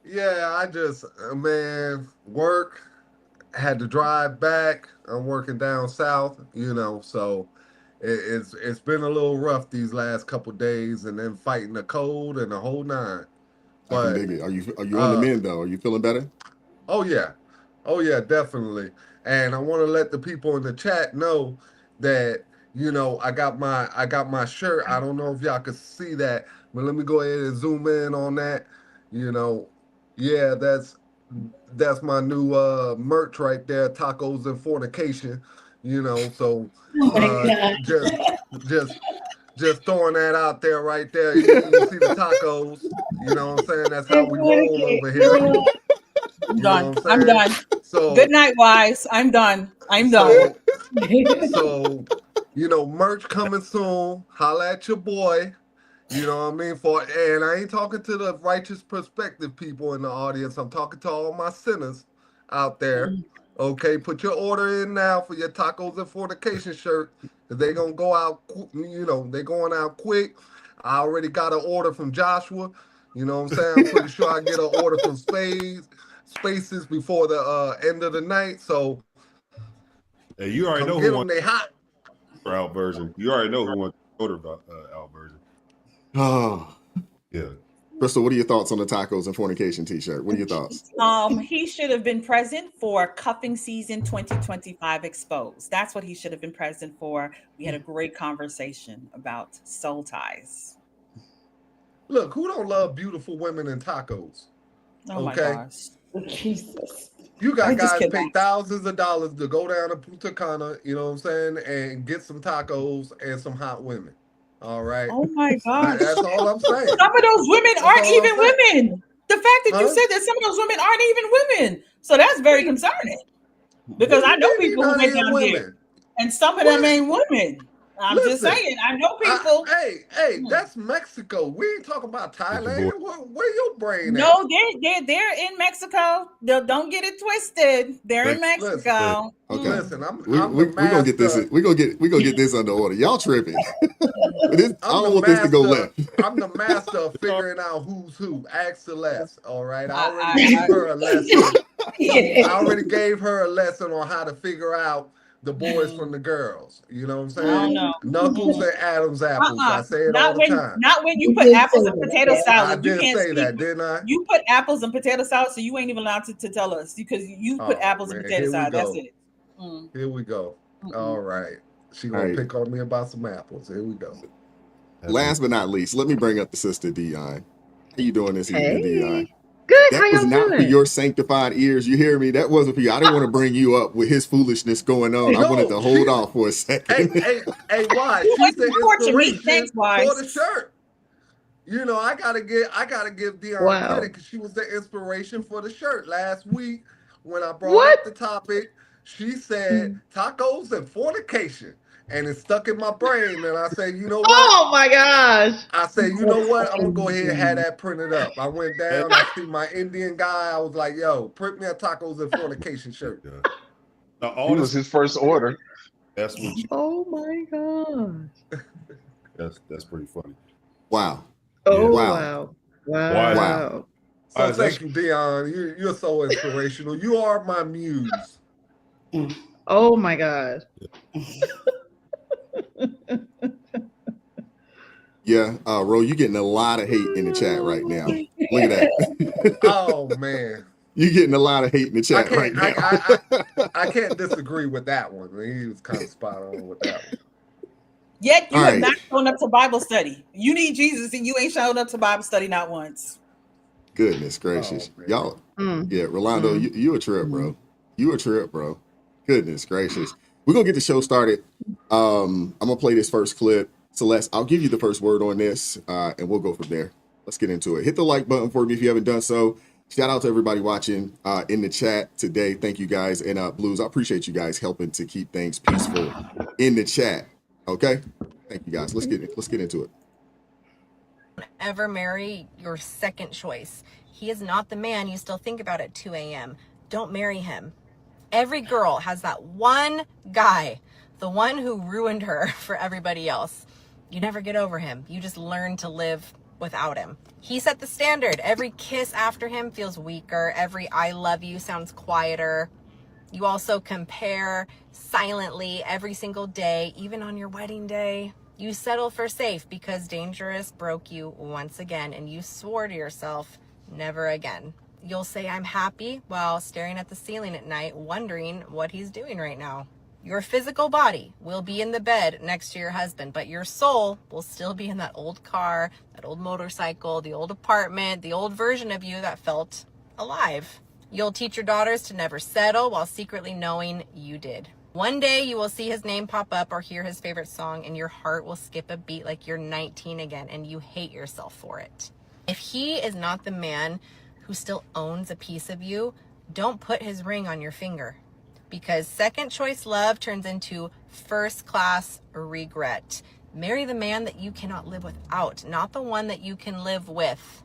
Yeah, I just man, work had to drive back. I'm working down south, so it's been a little rough these last couple days, and then fighting the cold and the whole nine. I can But dig it. Are you on the uh, mend though? Are you feeling better? oh yeah, oh yeah, definitely. And I want to let the people in the chat know that I got my shirt. I don't know if y'all can see that, but let me go ahead and zoom in on that. You know, yeah, that's my new merch right there, tacos and fornication. So Oh my uh God. just just just throwing that out there right there. You see the tacos, you know what I'm saying? That's how And we roll fornicate. over here. I'm You know done. what I'm I'm saying? done. Good So night, wise. I'm done. I'm done. so so merch coming soon. Holla at your boy. You know what I mean? And I ain't talking to the righteous perspective people in the audience. I'm talking to all my sinners out there. Okay, put your order in now for your tacos and fornication shirt. 'Cause they gonna go out. They going out quick. I already got an order from Joshua. You know what I'm saying? I'm pretty sure I get an order from Spaces before the end of the night. So Hey, you already come know get who them. wants They hot. the out version. You already know who wants the older out version. Oh, Yeah. Crystal, what are your thoughts on the tacos and fornication T-shirt? What are your thoughts? He should have been present for cuffing season 2025 exposed. That's what he should have been present for. We had a great conversation about soul ties. Look, who don't love beautiful women and tacos? Oh my Okay. gosh. Jesus. You I got just guys cannot. pay thousands of dollars to go down to Punta Cana, you know what I'm saying, and get some tacos and some hot women. All right. Oh my gosh. That's all I'm saying. Some of those women That's aren't all I'm even saying. women. The fact that you Huh? said that some of those women aren't even women. So that's What very do you concerning what because do I you know mean they people who not went even down there women? and some of them What? ain't women. I'm just Listen, saying, I know people. hey, Hmm. that's Mexico. We ain't talking about Get your boy. Thailand. Where your brain at? No, they're in Mexico. Don't get it twisted. They're in Break. Listen, Hey, Mexico. Okay. listen. I'm We I'm the we we gonna get this. master. We gonna get this under order. Y'all tripping. I I'm the don't want this to go master. left. I'm the master of sorry. figuring out who's who. Ask Celeste. All right. I I, already I, gave I her a lesson. I Yeah. already gave her a lesson on how to figure out the boys from mm, the girls. You know what I'm I don't saying? know. Knuckles and Adam's apples. I say it all Not the when time. not when you You put did say apples and that, potato yeah. I salad. You did can't say speak. that, didn't I? You put apples and potato salad, so you ain't even allowed to tell us because you put Oh apples and man, potato here we salad. That's go. it. Mm, Here we go. mm-mm. All right. She All gonna right. pick on me about some apples. Here we go. Happy. Last but not least, let me bring up the sister Dion. How you doing this evening, Dion? Hey, good. How That was y'all not for doing? your sanctified ears. You hear me? That wasn't for you. I didn't want to bring you up with his foolishness going on. I wanted No, to hold she's off for a hey, second. hey, hey, why? You She's went the to torture me. inspiration Thanks, for the wise. shirt. I gotta give Dion credit Wow. because she was the inspiration for the shirt. Last week when I brought What? up the topic, she said Mm. tacos and fornication. And it stuck in my brain. And I said, you know what? Oh my gosh. I said, you know what? I'm gonna go ahead and have that printed up. I went Hey, down, I see my Indian guy, I was like, yo, print me a tacos and fornication shirt. yeah. Now He all was this his first order. that's what you Oh my gosh. that's pretty funny. Wow. Yeah. Oh Wow. wow. Why Wow. Wow. So that's thank you, Dion. You're so inspirational. You are my muse. Oh my gosh. Yeah. Ro, you're getting a lot of hate in the chat right Oh now. my Look at that. Oh man. You're getting a lot of hate in the I chat can't right I now. I I can't disagree with that one. He was kind of spot on with that one. Yet All you have right. not shown up to Bible study. You need Jesus, and you ain't shown up to Bible study not once. Goodness Oh gracious. man. Y'all, Mm, yeah, Rolando, mm, you a trip, mm. bro. You a trip, bro. Goodness gracious. We're gonna get the show started. I'm gonna play this first clip. Celeste, I'll give you the first word on this, and we'll go from there. Let's get into it. Hit the like button for me if you haven't done so. Shout out to everybody watching in the chat today. Thank you guys. And Blues, I appreciate you guys helping to keep things peaceful in the chat. Okay? Thank you guys. Let's get into it. Ever marry your second choice. He is not the man you still think about at 2 a.m. Don't marry him. Every girl has that one guy, the one who ruined her for everybody else. You never get over him. You just learn to live without him. He set the standard. Every kiss after him feels weaker. Every I love you sounds quieter. You also compare silently every single day, even on your wedding day. You settle for safe because Dangerous broke you once again, and you swore to yourself, never again. You'll say, I'm happy, while staring at the ceiling at night, wondering what he's doing right now. Your physical body will be in the bed next to your husband, but your soul will still be in that old car, that old motorcycle, the old apartment, the old version of you that felt alive. You'll teach your daughters to never settle while secretly knowing you did. One day you will see his name pop up or hear his favorite song, and your heart will skip a beat like you're 19 again, and you hate yourself for it. If he is not the man who still owns a piece of you, don't put his ring on your finger, because second choice love turns into first class regret. Marry the man that you cannot live without, not the one that you can live with.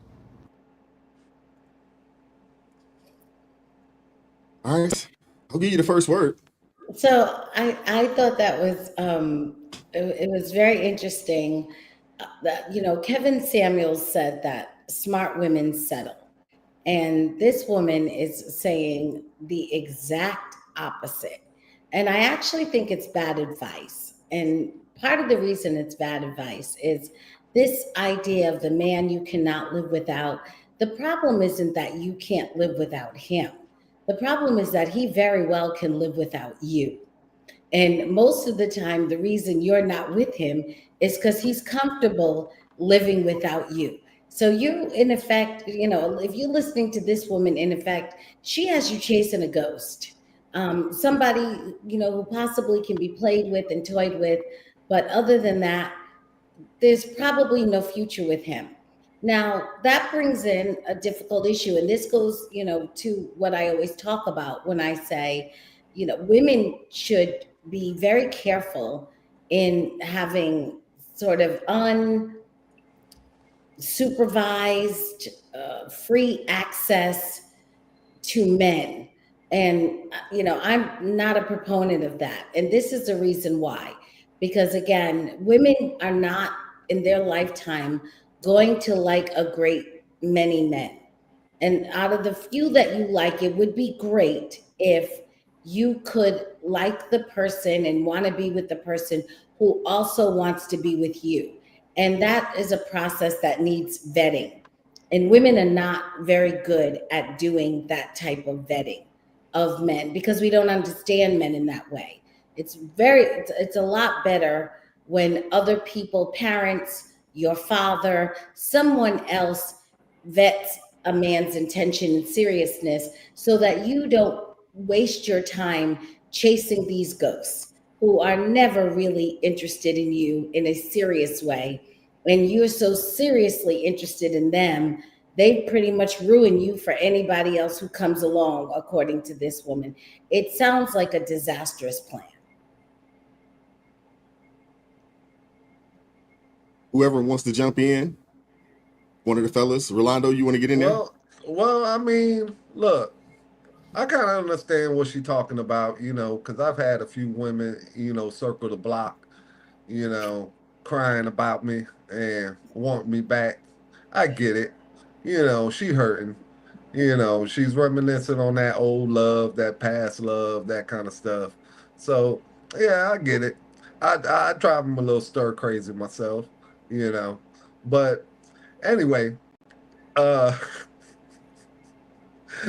All right. I'll give you the first word. So I thought that was it was very interesting that Kevin Samuels said that smart women settle, and this woman is saying the exact opposite. And I actually think it's bad advice. And part of the reason it's bad advice is this idea of the man you cannot live without. The problem isn't that you can't live without him. The problem is that he very well can live without you. And most of the time, the reason you're not with him is because he's comfortable living without you. So you, in effect, if you're listening to this woman, in effect, she has you chasing a ghost, somebody, who possibly can be played with and toyed with. But other than that, there's probably no future with him. Now, that brings in a difficult issue. And this goes, to what I always talk about when I say, women should be very careful in having sort of unsupervised, free access to men. And, I'm not a proponent of that. And this is the reason why. Because again, women are not in their lifetime going to like a great many men. And out of the few that you like, it would be great if you could like the person and want to be with the person who also wants to be with you. And that is a process that needs vetting. And women are not very good at doing that type of vetting of men because we don't understand men in that way. It's a lot better when other people, parents, your father, someone else vets a man's intention and seriousness so that you don't waste your time chasing these ghosts who are never really interested in you in a serious way. And you're so seriously interested in them, they pretty much ruin you for anybody else who comes along, according to this woman. It sounds like a disastrous plan. Whoever wants to jump in, one of the fellas, Rolando, you want to get in there? Well, I mean, look, I kind of understand what she's talking about, because I've had a few women, circle the block, you know, crying about me and want me back. I get it. She hurting. She's reminiscing on that old love, that past love, that kind of stuff. So, yeah, I get it. I drive them a little stir crazy myself, you know. But anyway, uh,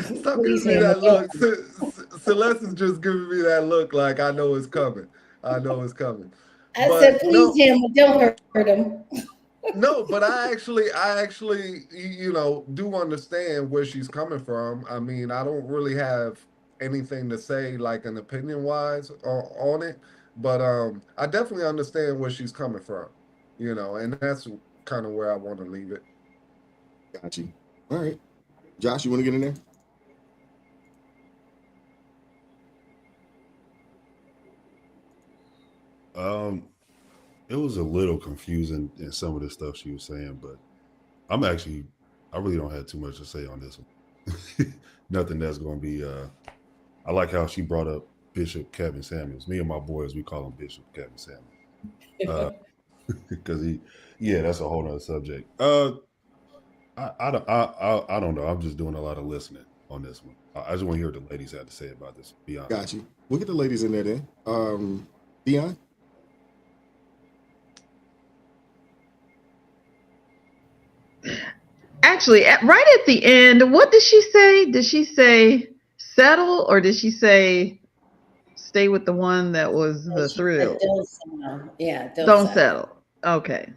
stop Please, giving me Hannah, that don't. look. Celeste is just giving me that look like I know it's coming. I know it's coming. I said, But please, no, Hannah, don't hurt him. no, but I actually, do understand where she's coming from. I mean, I don't really have anything to say, like an opinion wise on it, but I definitely understand where she's coming from, and that's kind of where I want to leave it. Got you. All right. Josh, you want to get in there? It was a little confusing in some of the stuff she was saying, but I really don't have too much to say on this one. Nothing that's going to be. I like how she brought up Bishop Kevin Samuels. Me and my boys, we call him Bishop Kevin Samuels, because that's a whole nother subject. I don't know. I'm just doing a lot of listening on this one. I just want to hear what the ladies had to say about this. To be honest. Got you. We'll get the ladies in there then. Dion. Actually, right at the end, what did she say? Did she say settle, or did she say stay with the one that was the She thrill? said, don't settle. Yeah, Don't settle. Okay.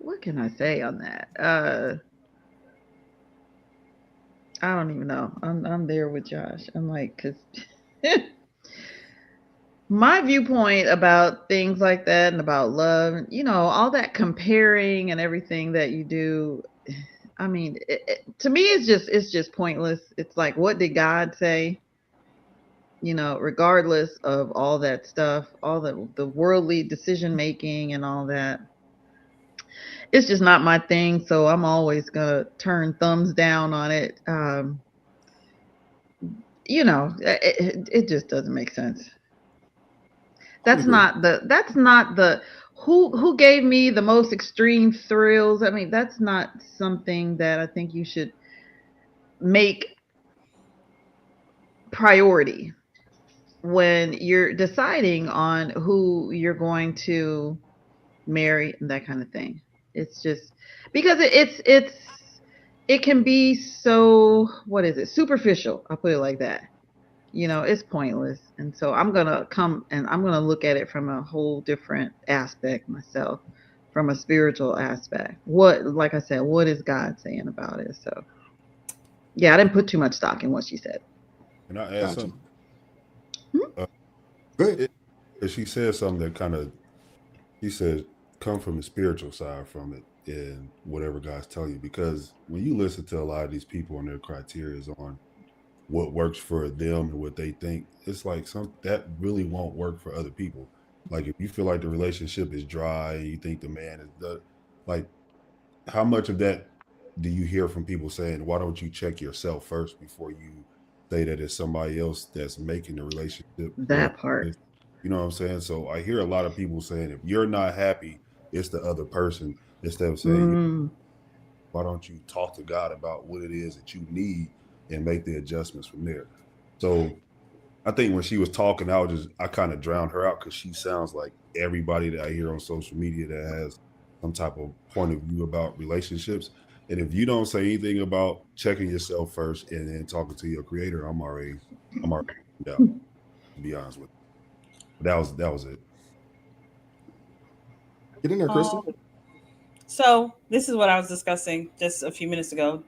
What can I say on that? I don't even know. I'm there with Josh. I'm like, cause my viewpoint about things like that and about love, you know, all that comparing and everything that you do, I mean, to me, it's just pointless. It's like, what did God say? You know, regardless of all that stuff, all the worldly decision making and all that, it's just not my thing. So I'm always gonna turn thumbs down on it. You know, it just doesn't make sense. That's not the who gave me the most extreme thrills. I mean, that's not something that I think you should make priority when you're deciding on who you're going to marry and that kind of thing. It's just because it can be so, what is it, superficial, I'll put it like that. You know, it's pointless. And so I'm going to come and I'm going to look at it from a whole different aspect myself, from a spiritual aspect. What, like I said, what is God saying about it? So yeah, I didn't put too much stock in what she said. Can I add something? Go ahead. She said something that kind of, she said, come from the spiritual side from it and whatever God's telling you. Because when you listen to a lot of these people and their criteria on what works for them and what they think, it's like that really won't work for other people. Like if you feel like the relationship is dry and you think the man is like, how much of that do you hear from people saying, why don't you check yourself first before you say that it's somebody else that's making the relationship? That part. You know what I'm saying? So I hear a lot of people saying, if you're not happy, it's the other person, instead of saying, why don't you talk to God about what it is that you need and make the adjustments from there? So I think when she was talking, I kind of drowned her out because she sounds like everybody that I hear on social media that has some type of point of view about relationships. And if you don't say anything about checking yourself first and then talking to your creator, I'm already down, to be honest with you. But that was it. Get in there, Crystal. So this is what I was discussing just a few minutes ago.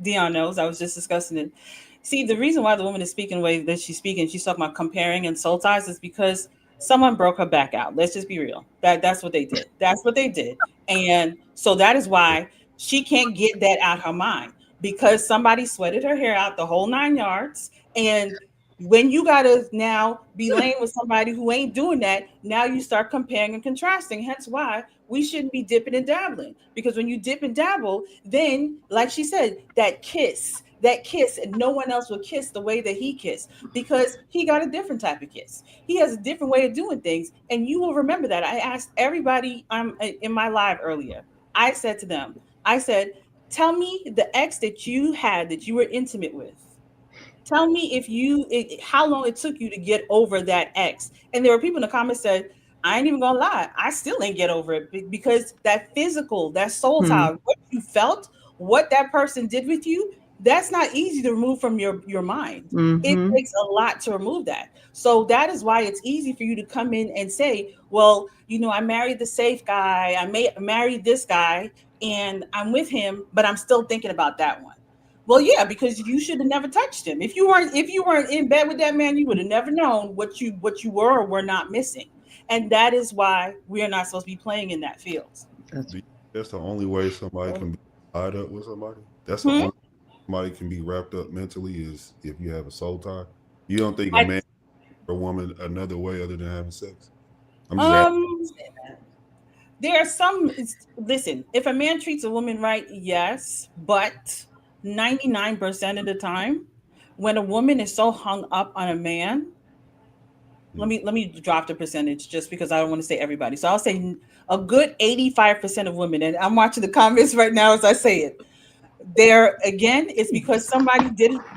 Dion knows I was just discussing it. See, the reason why the woman is speaking the way that she's speaking, she's talking about comparing and soul ties, is because someone broke her back out. Let's just be real. That's what they did. That's what they did. And so that is why she can't get that out her mind, because somebody sweated her hair out the whole 9 yards. And when you gotta now be laying with somebody who ain't doing that, now you start comparing and contrasting. Hence why we shouldn't be dipping and dabbling, because when you dip and dabble, then like she said, that kiss, and no one else will kiss the way that he kissed, because he got a different type of kiss. He has a different way of doing things. And you will remember that. I asked everybody in my live earlier, I said to them, I said, tell me the ex that you had that you were intimate with. Tell me how long it took you to get over that ex. And there were people in the comments said, I ain't even gonna lie, I still ain't get over it, because that physical, that soul tie, what you felt, what that person did with you, that's not easy to remove from your mind. It takes a lot to remove that. So that is why it's easy for you to come in and say, well, you know, I married the safe guy, I married this guy, and I'm with him, but I'm still thinking about that one. Well, yeah, because you should have never touched him. If you weren't in bed with that man, you would have never known what you were or were not missing. And that is why we are not supposed to be playing in that field. That's the only way somebody can be tied up with somebody. That's the only way somebody can be wrapped up mentally, is if you have a soul tie. You don't think a man or a woman another way other than having sex? I'm just there are some. Listen, if a man treats a woman right, yes, but 99% of the time, when a woman is so hung up on a man, let me drop the percentage just because I don't want to say everybody. So I'll say a good 85% of women, and I'm watching the comments right now as I say it. There again, it's because somebody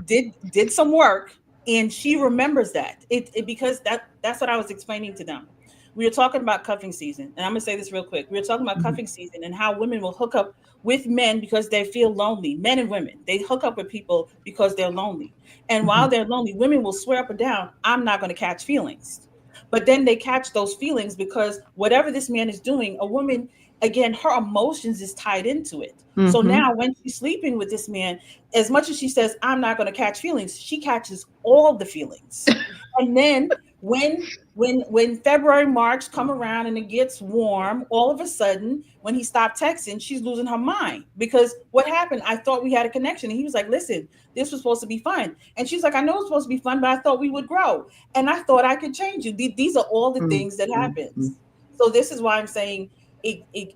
did some work and she remembers that. Because that's what I was explaining to them. We were talking about cuffing season, and I'm gonna say this real quick. We were talking about cuffing season and how women will hook up with men because they feel lonely. Men and women, they hook up with people because they're lonely. And while they're lonely, women will swear up and down, I'm not gonna catch feelings. But then they catch those feelings because whatever this man is doing, a woman, again, her emotions is tied into it. So now when she's sleeping with this man, as much as she says, I'm not going to catch feelings, she catches all the feelings. And then when February, March come around and it gets warm, all of a sudden, when he stopped texting, she's losing her mind. Because what happened? I thought we had a connection. And he was like, listen, this was supposed to be fun. And she's like, I know it's supposed to be fun, but I thought we would grow. And I thought I could change you. These are all the things that happens. So this is why I'm saying,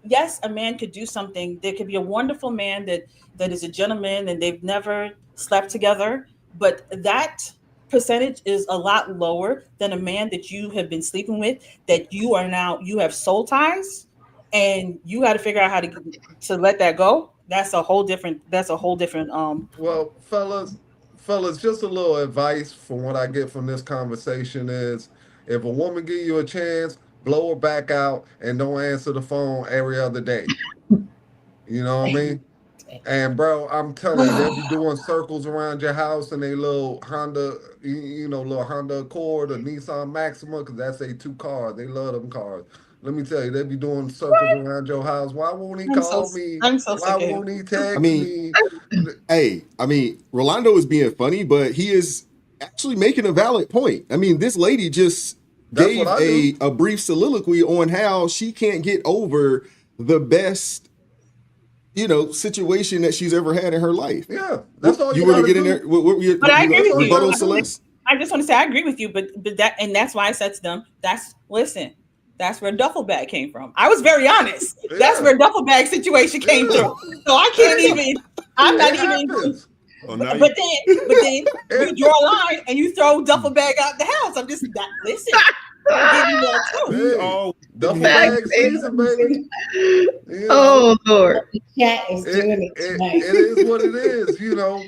yes, a man could do something. There could be a wonderful man that is a gentleman and they've never slept together, but that percentage is a lot lower than a man that you have been sleeping with, that you have soul ties, and you got to figure out how to let that go. That's a whole different. Well, fellas, just a little advice from what I get from this conversation is, if a woman give you a chance, blow her back out and don't answer the phone every other day. You know what I mean? And bro, I'm telling you, they'll be doing circles around your house in a little Honda, little Honda Accord or Nissan Maxima, because that's a two car. They love them cars. Let me tell you, they'll be doing circles around your house. Why won't he call me? I'm so Why sick of him. won't he text I mean, me? hey, I mean, Rolando is being funny, but he is actually making a valid point. I mean, this lady just That's gave what I do. a brief soliloquy on how she can't get over the best, situation that she's ever had in her life. Yeah, that's all You you were to gotta get in do. there. What were your But I agree with you. rebuttal, Celeste? I just want to say I agree with you, but that's why I said to them, that's where duffel bag came from. I was very honest. That's Yeah. where duffel bag situation came Yeah. through. So I can't even. I'm not It even. happens. Oh, But now then you draw a line and you throw duffel bag out the house. I'm just that. Listen, I'll give you that too. we Hey, all duffel Back bag season, baby. You know, Oh Lord. The chat is doing it it tonight. is what it is,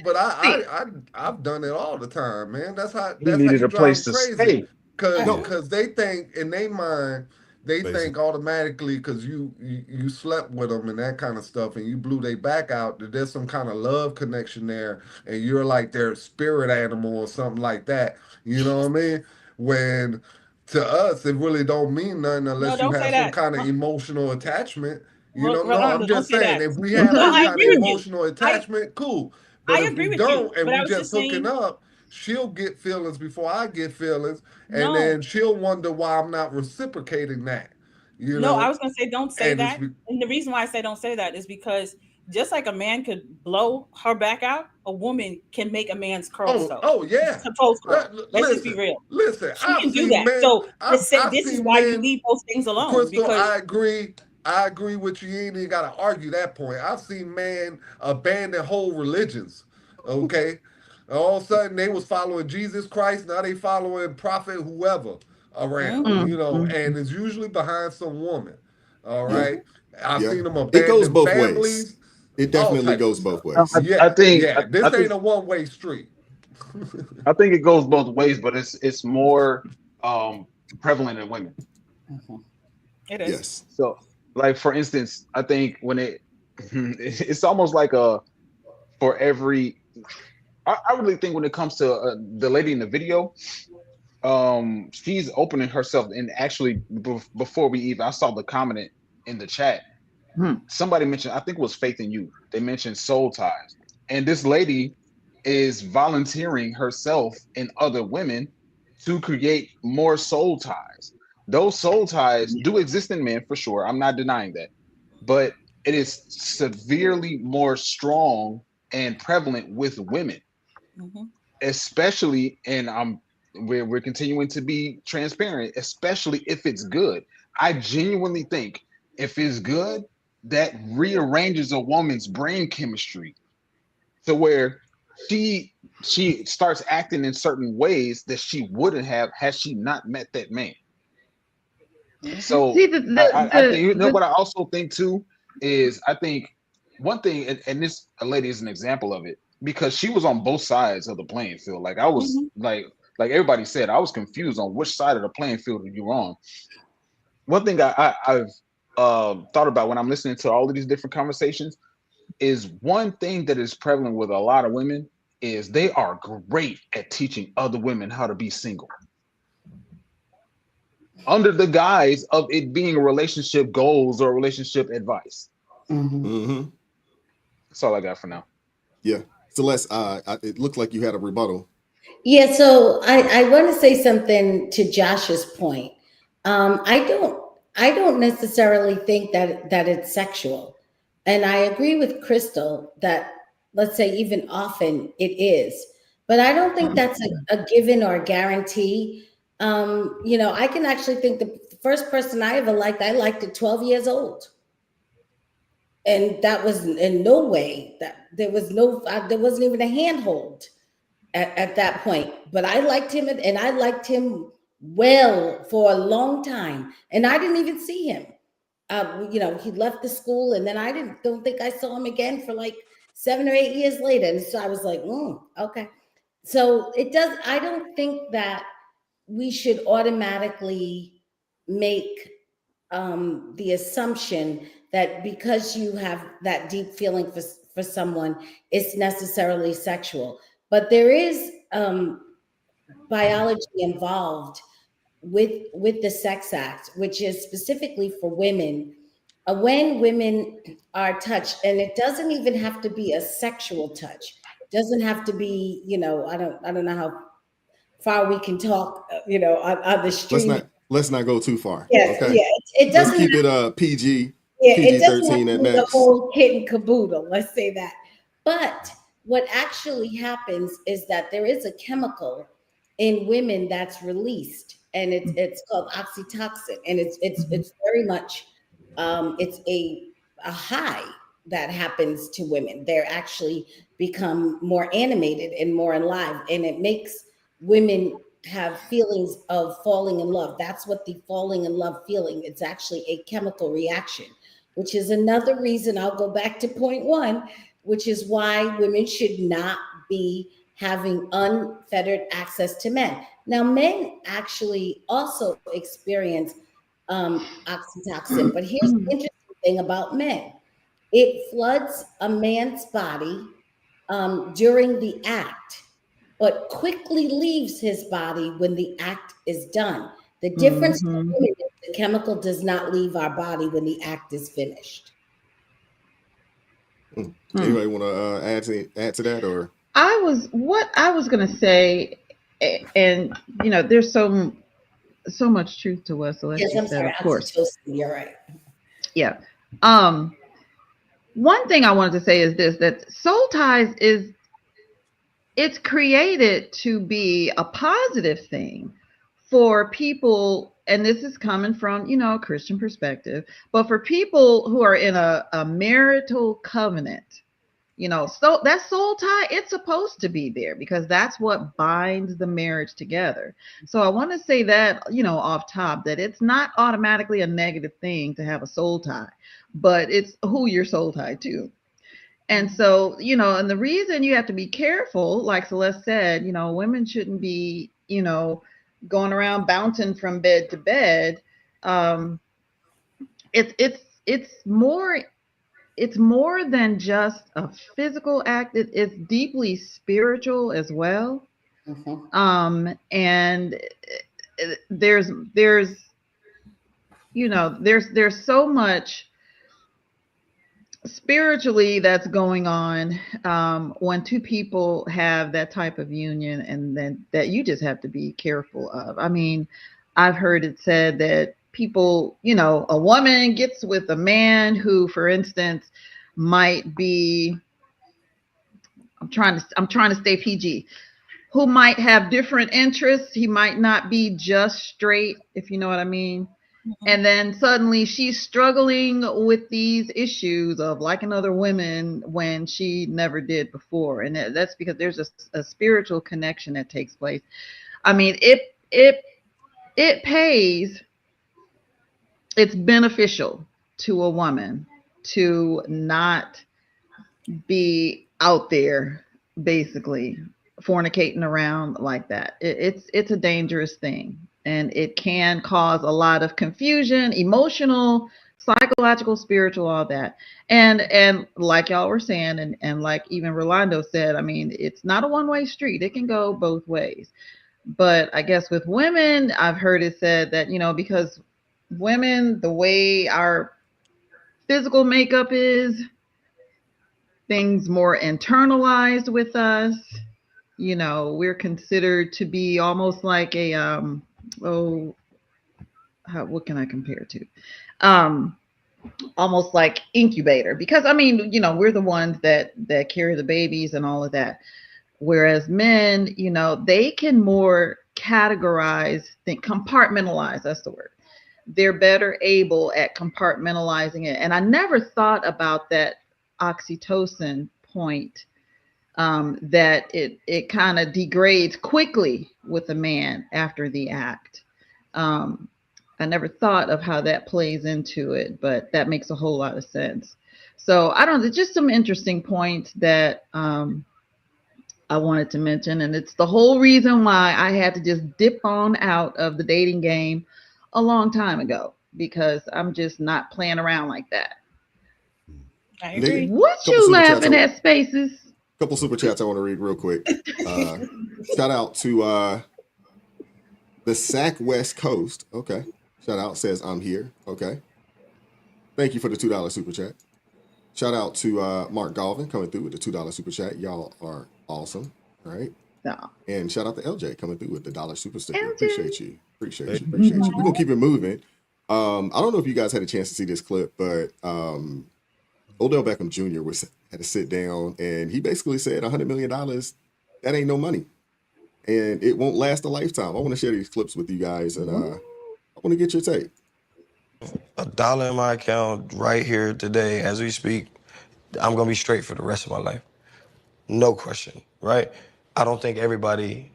But I've done it all the time, man. That's how He needed you a drive place them to crazy. stay. Cause they think in their mind, they Basic. think automatically because you slept with them and that kind of stuff, and you blew their back out, that there's some kind of love connection there, and you're like their spirit animal or something like that. You know what I mean? When to us, it really don't mean nothing No, unless you don't say have some that. kind of emotional attachment. No, I'm Rolando, don't just say saying that. if we have No, some I kind of agree with you. emotional attachment, cool. But I if agree we with you. don't and But I we was just just hooking saying. up, she'll get feelings before I get feelings, and No, then she'll wonder why I'm not reciprocating that. no, I was gonna say don't say And it's that. And the reason why I say don't say that is because just like a man could blow her back out, a woman can make a man's curls curl. oh yeah. Her toes curl. Let's just be Listen, real. listen. She I've can do seen that. men. So I've this is seen why you men. leave those things alone Crystal, because I agree. I agree with you. You ain't even got to argue that point. I've seen men abandon whole religions. Okay, all of a sudden they was following Jesus Christ. Now they following prophet whoever around. And it's usually behind some woman. All Yeah. right. I've Yeah. seen them It goes abandon both ways. families. It All definitely types of goes stuff. both ways. I Yeah, think yeah. I This think ain't a one-way street. I think it goes both ways, but it's more prevalent in women. it is. Yes. So, like for instance, I think when it's almost like for every. I really think when it comes to the lady in the video, she's opening herself, and actually before we even, I saw the comment in the chat. Somebody mentioned, I think it was Faith in You. They mentioned soul ties, and this lady is volunteering herself and other women to create more soul ties. Those soul ties do exist in men for sure. I'm not denying that, but it is severely more strong and prevalent with women, especially. And we're continuing to be transparent, especially if it's good. I genuinely think if it's good, that rearranges a woman's brain chemistry to where she starts acting in certain ways that she wouldn't have had she not met that man. So See, I think, you know, what I also think too is, I think one thing, and this lady is an example of it, because she was on both sides of the playing field. Like I was like everybody said, I was confused on which side of the playing field you were on. One thing I've thought about when I'm listening to all of these different conversations is, one thing that is prevalent with a lot of women is they are great at teaching other women how to be single, under the guise of it being relationship goals or relationship advice. That's all I got for now. Yeah. Celeste, it looked like you had a rebuttal. Yeah, so I want to say something to Josh's point. I don't necessarily think that it's sexual, and I agree with Crystal that, let's say, even often it is, but I don't think that's a given or a guarantee. You know, I can actually think the first person I ever liked, I liked at 12 years old, and that was in no way that there wasn't even a handhold at that point. But I liked him, and I liked him well for a long time, and I didn't even see him. You know, he left the school, and then I don't think I saw him again for like 7 or 8 years later. And so I was like, okay. So it does. I don't think that we should automatically make the assumption that because you have that deep feeling for someone, it's necessarily sexual. But there is biology involved with the sex act, which is specifically for women. When women are touched, and it doesn't even have to be a sexual touch. It doesn't have to be, you know, I don't know how far we can talk, you know, on the stream. Let's not go too far. Yes, Okay. yeah. It doesn't Let's keep it PG. Yeah, PG it doesn't have 13 to at be the max. whole kit and caboodle. Let's say that. But what actually happens is that there is a chemical in women that's released, and it's called oxytocin, and it's very much it's a high that happens to women. They're actually become more animated and more alive, and it makes women have feelings of falling in love. That's what the falling in love feeling. It's actually a chemical reaction, which is another reason, I'll go back to point one, which is why women should not be having unfettered access to men. Now, men actually also experience oxytocin, but here's the interesting thing about men: it floods a man's body during the act, but quickly leaves his body when the act is done. The difference for women is the chemical does not leave our body when the act is finished. Anybody want to add to that, or? What I was going to say, and you know, there's so much truth to what Celeste said, of course. You're right. Yeah. One thing I wanted to say is this: that soul ties it's created to be a positive thing for people, and this is coming from, you know, a Christian perspective, but for people who are in a marital covenant, you know, so that soul tie, it's supposed to be there because that's what binds the marriage together. So I want to say that, you know, off top, that it's not automatically a negative thing to have a soul tie, but it's who you're soul tied to. And so, you know, and the reason you have to be careful, like Celeste said, you know, women shouldn't be, you know, going around bouncing from bed to bed. It's more than just a physical act. It's deeply spiritual as well. And there's you know, there's so much spiritually that's going on when two people have that type of union, and then that you just have to be careful of. I mean, I've heard it said that people, you know, a woman gets with a man who, for instance, might be, I'm trying to stay PG, who might have different interests. He might not be just straight, if you know what I mean. And then suddenly she's struggling with these issues of liking other women when she never did before. And that's because there's a spiritual connection that takes place. I mean, it pays, it's beneficial to a woman to not be out there basically fornicating around like that. It's a dangerous thing, and it can cause a lot of confusion, emotional, psychological, spiritual, all that. And like y'all were saying, and like even Rolando said, I mean, it's not a one-way street. It can go both ways. But I guess with women, I've heard it said that, because women, the way our physical makeup is, things more internalized with us, we're considered to be almost like a what can I compare to? Almost like incubator, because I mean, we're the ones that carry the babies and all of that. Whereas men, they can more categorize, compartmentalize, that's the word. They're better able at compartmentalizing it. And I never thought about that oxytocin point, that it kind of degrades quickly with a man after the act. I never thought of how that plays into it, but that makes a whole lot of sense. So I don't know, just some interesting points that I wanted to mention. And it's the whole reason why I had to just dip on out of the dating game a long time ago, because I'm just not playing around like that. I agree. What you laughing at, Spaces? Couple super chats I want to read real quick. Shout out to the SAC West Coast. Okay. Shout out, says I'm here. Okay. Thank you for the $2 super chat. Shout out to Mark Galvin coming through with the $2 super chat. Y'all are awesome. All right. Yeah. And shout out to LJ coming through with the $1 super sticker. LJ. Appreciate you. Appreciate you. We're gonna keep it moving. I don't know if you guys had a chance to see this clip, but Odell Beckham Jr. had to sit down, and he basically said $100 million, that ain't no money, and it won't last a lifetime. I want to share these clips with you guys, and I want to get your take. $1 in my account right here today as we speak, I'm gonna be straight for the rest of my life. No question, right? I don't think everybody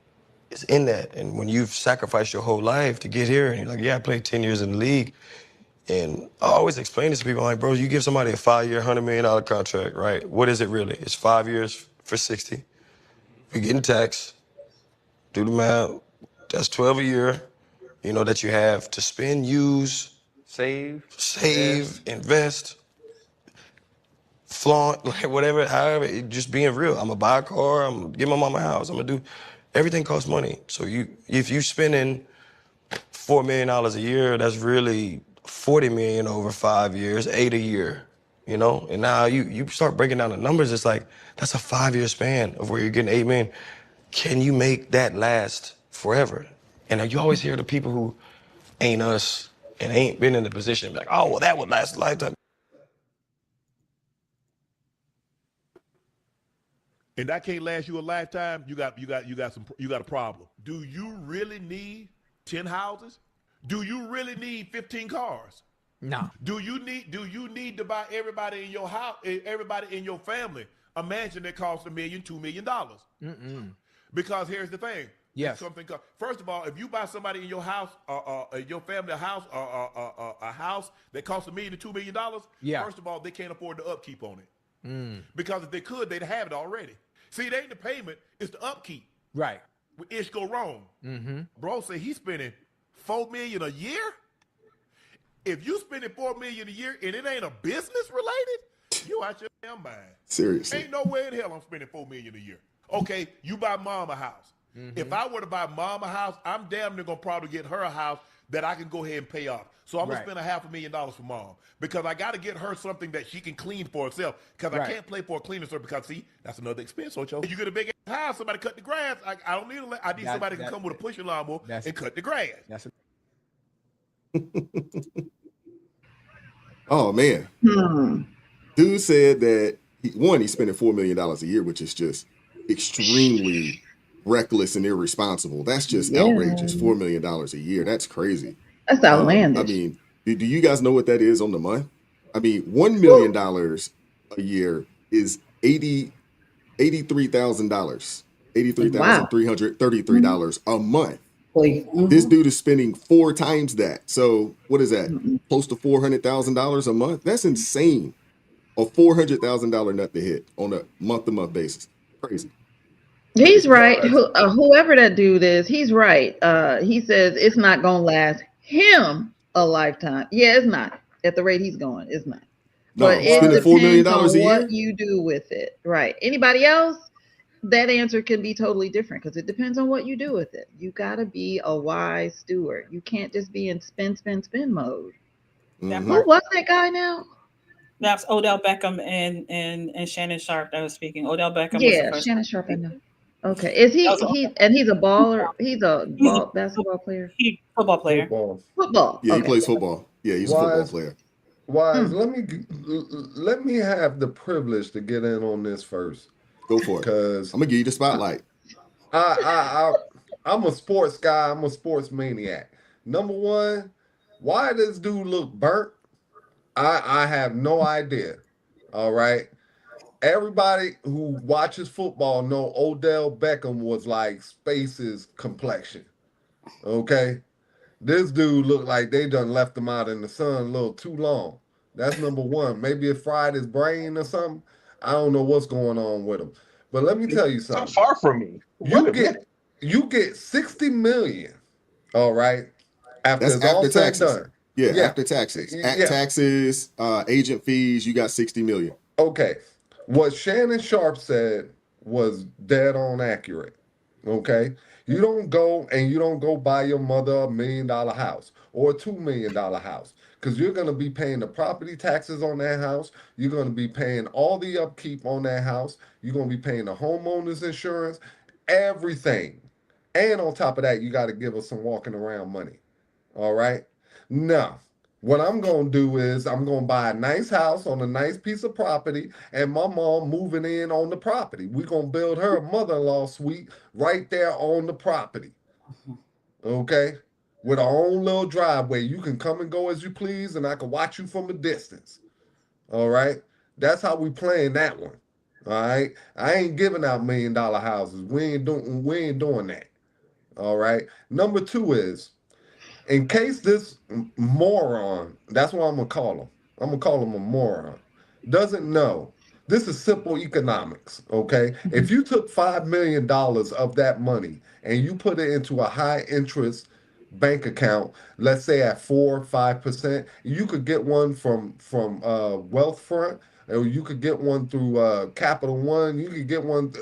is in that. And when you've sacrificed your whole life to get here, and you're like, yeah, I played 10 years in the league. And I always explain this to people, I'm like, bro, you give somebody a 5-year, $100 million contract, right? What is it really? It's 5 years for 60. You're getting taxed. Do the math. That's 12 a year, that you have to spend, use, save, invest, flaunt, like whatever, however, just being real. I'm gonna buy a car, I'm gonna give my mama a house, I'm gonna do, everything costs money. So if you spending $4 million a year, that's really $40 million over 5 years, 8 a year, And now you start breaking down the numbers, it's like, that's a 5-year span of where you're getting $8 million. Can you make that last forever? And you always hear the people who ain't us and ain't been in the position, like, oh, well, that would last a lifetime. And that can't last you a lifetime. You got a problem. Do you really need 10 houses? Do you really need 15 cars? No. Do you need to buy everybody in your house, everybody in your family, a mansion that costs $1 million, $2 million? Because here's the thing. Yes. First of all, if you buy somebody in your house, your family a house, a house that costs $1 million to $2 million, first of all, they can't afford the upkeep on it. Because if they could, they'd have it already. See, it ain't the payment, it's the upkeep. Right. It go wrong. Bro say he's spending $4 million a year. If you spending $4 million a year and it ain't a business related, you out your damn mind. Seriously. Ain't no way in hell I'm spending $4 million a year. Okay, you buy mom a house. If I were to buy mom a house, I'm damn near gonna probably get her a house that I can go ahead and pay off. So I'm gonna spend $500,000 for mom because I got to get her something that she can clean for herself. Because I can't pay for a cleaner service because see, that's another expense, Ocho. You get a big house, somebody cut the grass. I don't need I need somebody to come with a pushing lawnmower and cut the grass. Oh man, dude said that he's spending $4 million a year, which is just extremely reckless and irresponsible. That's just outrageous. $4 million a year. That's crazy. That's outlandish. I mean, do you guys know what that is on the month? I mean, $1 million a year is $83,000, Wow. $83,333 a month. Mm-hmm. This dude is spending 4 times that. So what is that? Mm-mm. Close to $400,000 a month. That's insane. A $400,000 nut to hit on a month-to-month basis. Crazy. He's right. Well, Whoever that dude is, he's right. He says it's not gonna last him a lifetime. Yeah, it's not. At the rate he's going, it's not. But No, it spending $4 million depends a on year. what you do with it. Right. Anybody else? That answer can be totally different because it depends on what you do with it. You gotta be a wise steward. You can't just be in spin mode. That Mhm. Who part. was that guy now? That's Odell Beckham and Shannon Sharp that was speaking. Odell Beckham was the Yeah, first. Shannon Sharp. I know. Okay, is That was he's a baller? He's a he's a basketball player. football player. football. Football. Yeah, he Okay. plays football. Yeah, he's a football Wise, player. wise. Hmm. Let me have the privilege to get in on this first, Go for it. because I'm gonna give you the spotlight. I'm a sports guy. I'm a sports maniac. Number one, why this dude look burnt? I have no idea. All right. Everybody who watches football know Odell Beckham was like Space's complexion. Okay. This dude looked like they done left him out in the sun a little too long. That's number one. Maybe it fried his brain or something. I don't know what's going on with him. But let me tell you So something. far from me. Wait You a minute. get 60 million, all right, after That's it's all after said and taxes. done. Yeah, Yeah. after taxes. At Yeah. taxes, agent fees, you got 60 million. Okay. What Shannon Sharp said was dead on accurate. Okay. You don't go buy your mother $1 million house or $2 million house, because you're going to be paying the property taxes on that house. You're going to be paying all the upkeep on that house. You're going to be paying the homeowner's insurance, everything. And on top of that, you got to give us some walking around money. All right. Now, what I'm going to do is I'm going to buy a nice house on a nice piece of property, and my mom moving in on the property. We're going to build her a mother-in-law suite right there on the property. Okay. With our own little driveway. You can come and go as you please, and I can watch you from a distance. All right. That's how we playing that one. All right. I ain't giving out $1 million houses. We ain't doing that. All right. Number two is, in case this moron, that's what I'm gonna call him. I'm gonna call him a moron, doesn't know. This is simple economics, okay? If you took $5 million of that money and you put it into a high interest bank account, let's say at 4 or 5%, you could get one from Wealthfront, or you could get one through Capital One. You could get one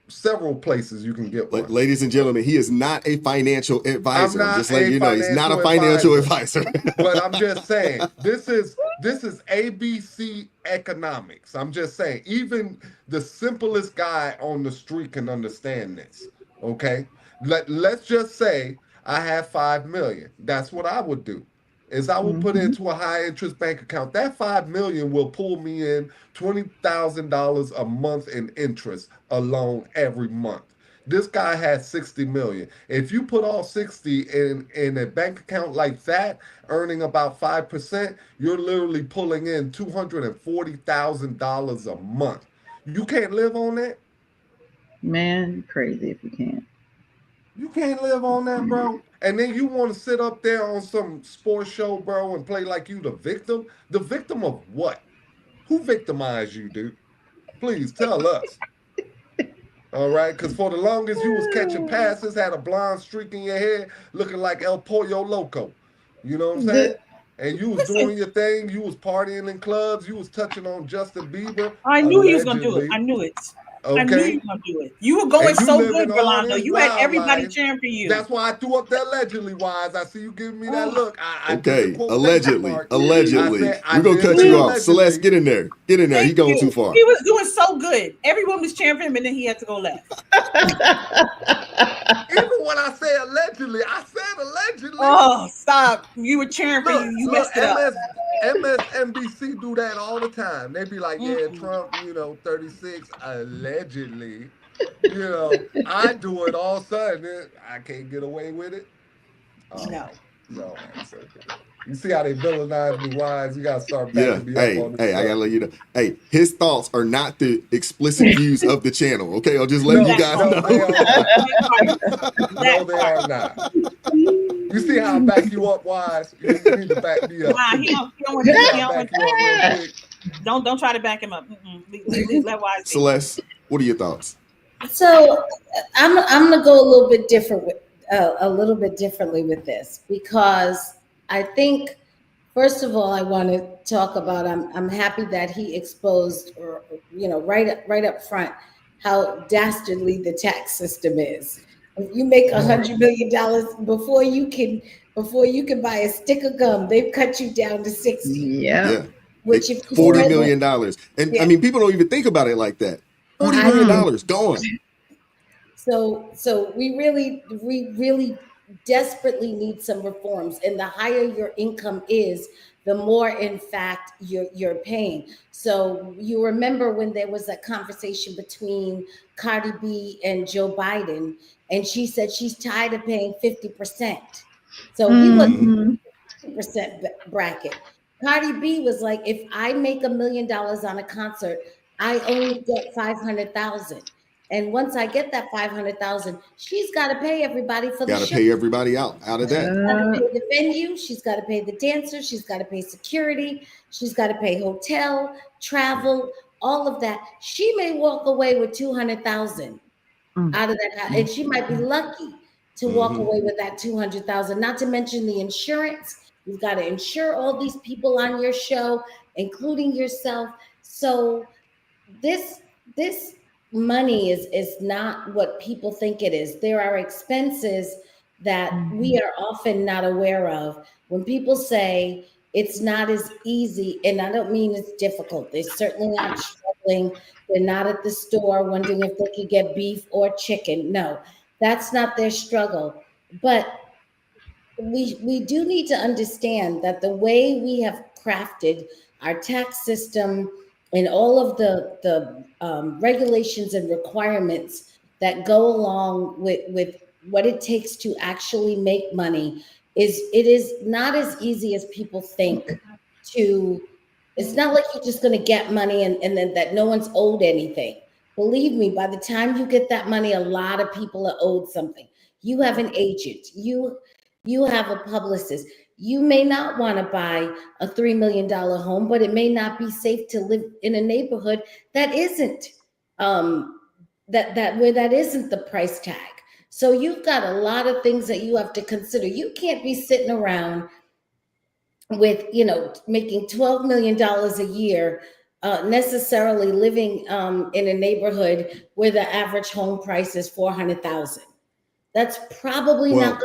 several places. You can get one. Ladies and gentlemen, he is not a financial I'm advisor. I'm not just letting a you know he's not a financial financial advisor. but I'm just saying this is ABC economics. I'm just saying even the simplest guy on the street can understand this. Okay, let's just say I have 5 million. That's what I would do. Is I would put it Mhm. into a high interest bank account. That 5 million will pull me in $20,000 a month in interest alone every month. This guy has 60 million. If you put all 60 in a bank account like that, earning about 5%, you're literally pulling in $240,000 a month. You can't live on that. Man, you're crazy if you can't. You can't live on that, bro. And then you want to sit up there on some sports show, bro, and play like you the victim. The victim of what? Who victimized you, dude? Please tell us. All right, because for the longest you was catching passes, had a blonde streak in your hair, looking like El Pollo Loco. You know what I'm saying? And you was Listen, doing your thing. You was partying in clubs. You was touching on Justin Bieber, I knew he was gonna do it. allegedly. I knew it. I knew you Okay, were gonna do it. You were going and you so living good, all Rolando. this You had wild everybody life. cheering for you. That's why I threw up the allegedly wise. I see you giving me that Oh, look. I did the Okay, quotation allegedly, mark. I allegedly. said I We're gonna did cut say you off. Celeste, allegedly. get in there. Get in there. He thank going you. too far. He was doing so good. Everyone was cheering for him, and then he had to go left. Even when I say allegedly, I said allegedly. Oh, stop! You were cheering for you. You Look, messed it up. MSNBC do that all the time. They be like, yeah, Mm-mm. Trump, 36, allegedly. I do it all of a sudden. I can't get away with it. Oh, No. No answer. You see how they villainize me, Wise? You gotta start Yeah. backing me up Hey, on this hey, I stuff. gotta let you know. Hey, his thoughts are not the explicit views of the channel. Okay, I'll just let No, you That guys part. no, they know. are not. That part. No, That they part. are not. You see how I back you up, Wise? You need to back me up Nah, too. he don't want You to. see how He I don't want. back you up real quick? Don't try to back him up. Let Wise be. Celeste, what are your thoughts? So I'm gonna go a little bit different with a little bit differently with this because I think first of all I want to talk about I'm happy that he exposed or right up front how dastardly the tax system is. If you make $100 million before you can buy a stick of gum, they've cut you down to 60. Yep. Yeah. Which if you $40 spread million. And I yeah, mean, people don't even think about it like that. $40 I million do. gone. So we really desperately need some reforms. And the higher your income is, the more in fact you're paying. So you remember when there was a conversation between Cardi B and Joe Biden, and she said she's tired of paying 50%. So he was Mm-hmm. Hmm. 50% bracket. Cardi B was like, if I make $1 million on a concert, I only get 500,000. And once I get that 500,000, she's got to pay everybody for the Got to show. pay everybody out of that. Got to pay the venue. She's got to pay the dancers. She's got to pay security. She's got to pay hotel, travel, all of that. She may walk away with 200,000 out of that, and she might be lucky to walk Mm-hmm. away with that 200,000. Not to mention the insurance. You've got to insure all these people on your show, including yourself. So this money is not what people think it is. There are expenses that we are often not aware of. When people say it's not as easy, and I don't mean it's difficult, they're certainly not struggling. They're not at the store wondering if they could get beef or chicken. No, that's not their struggle. But we do need to understand that the way we have crafted our tax system and all of the regulations and requirements that go along with what it takes to actually make money is not as easy as people think to. It's not like you're just going to get money and then that no one's owed anything. Believe me, by the time you get that money, a lot of people are owed something. You have an agent. You have a publicist. You may not want to buy a $3 million home, but it may not be safe to live in a neighborhood that isn't um, that where that isn't the price tag. So you've got a lot of things that you have to consider. You can't be sitting around with making $12 million a year, necessarily living in a neighborhood where the average home price is 400,000. That's probably not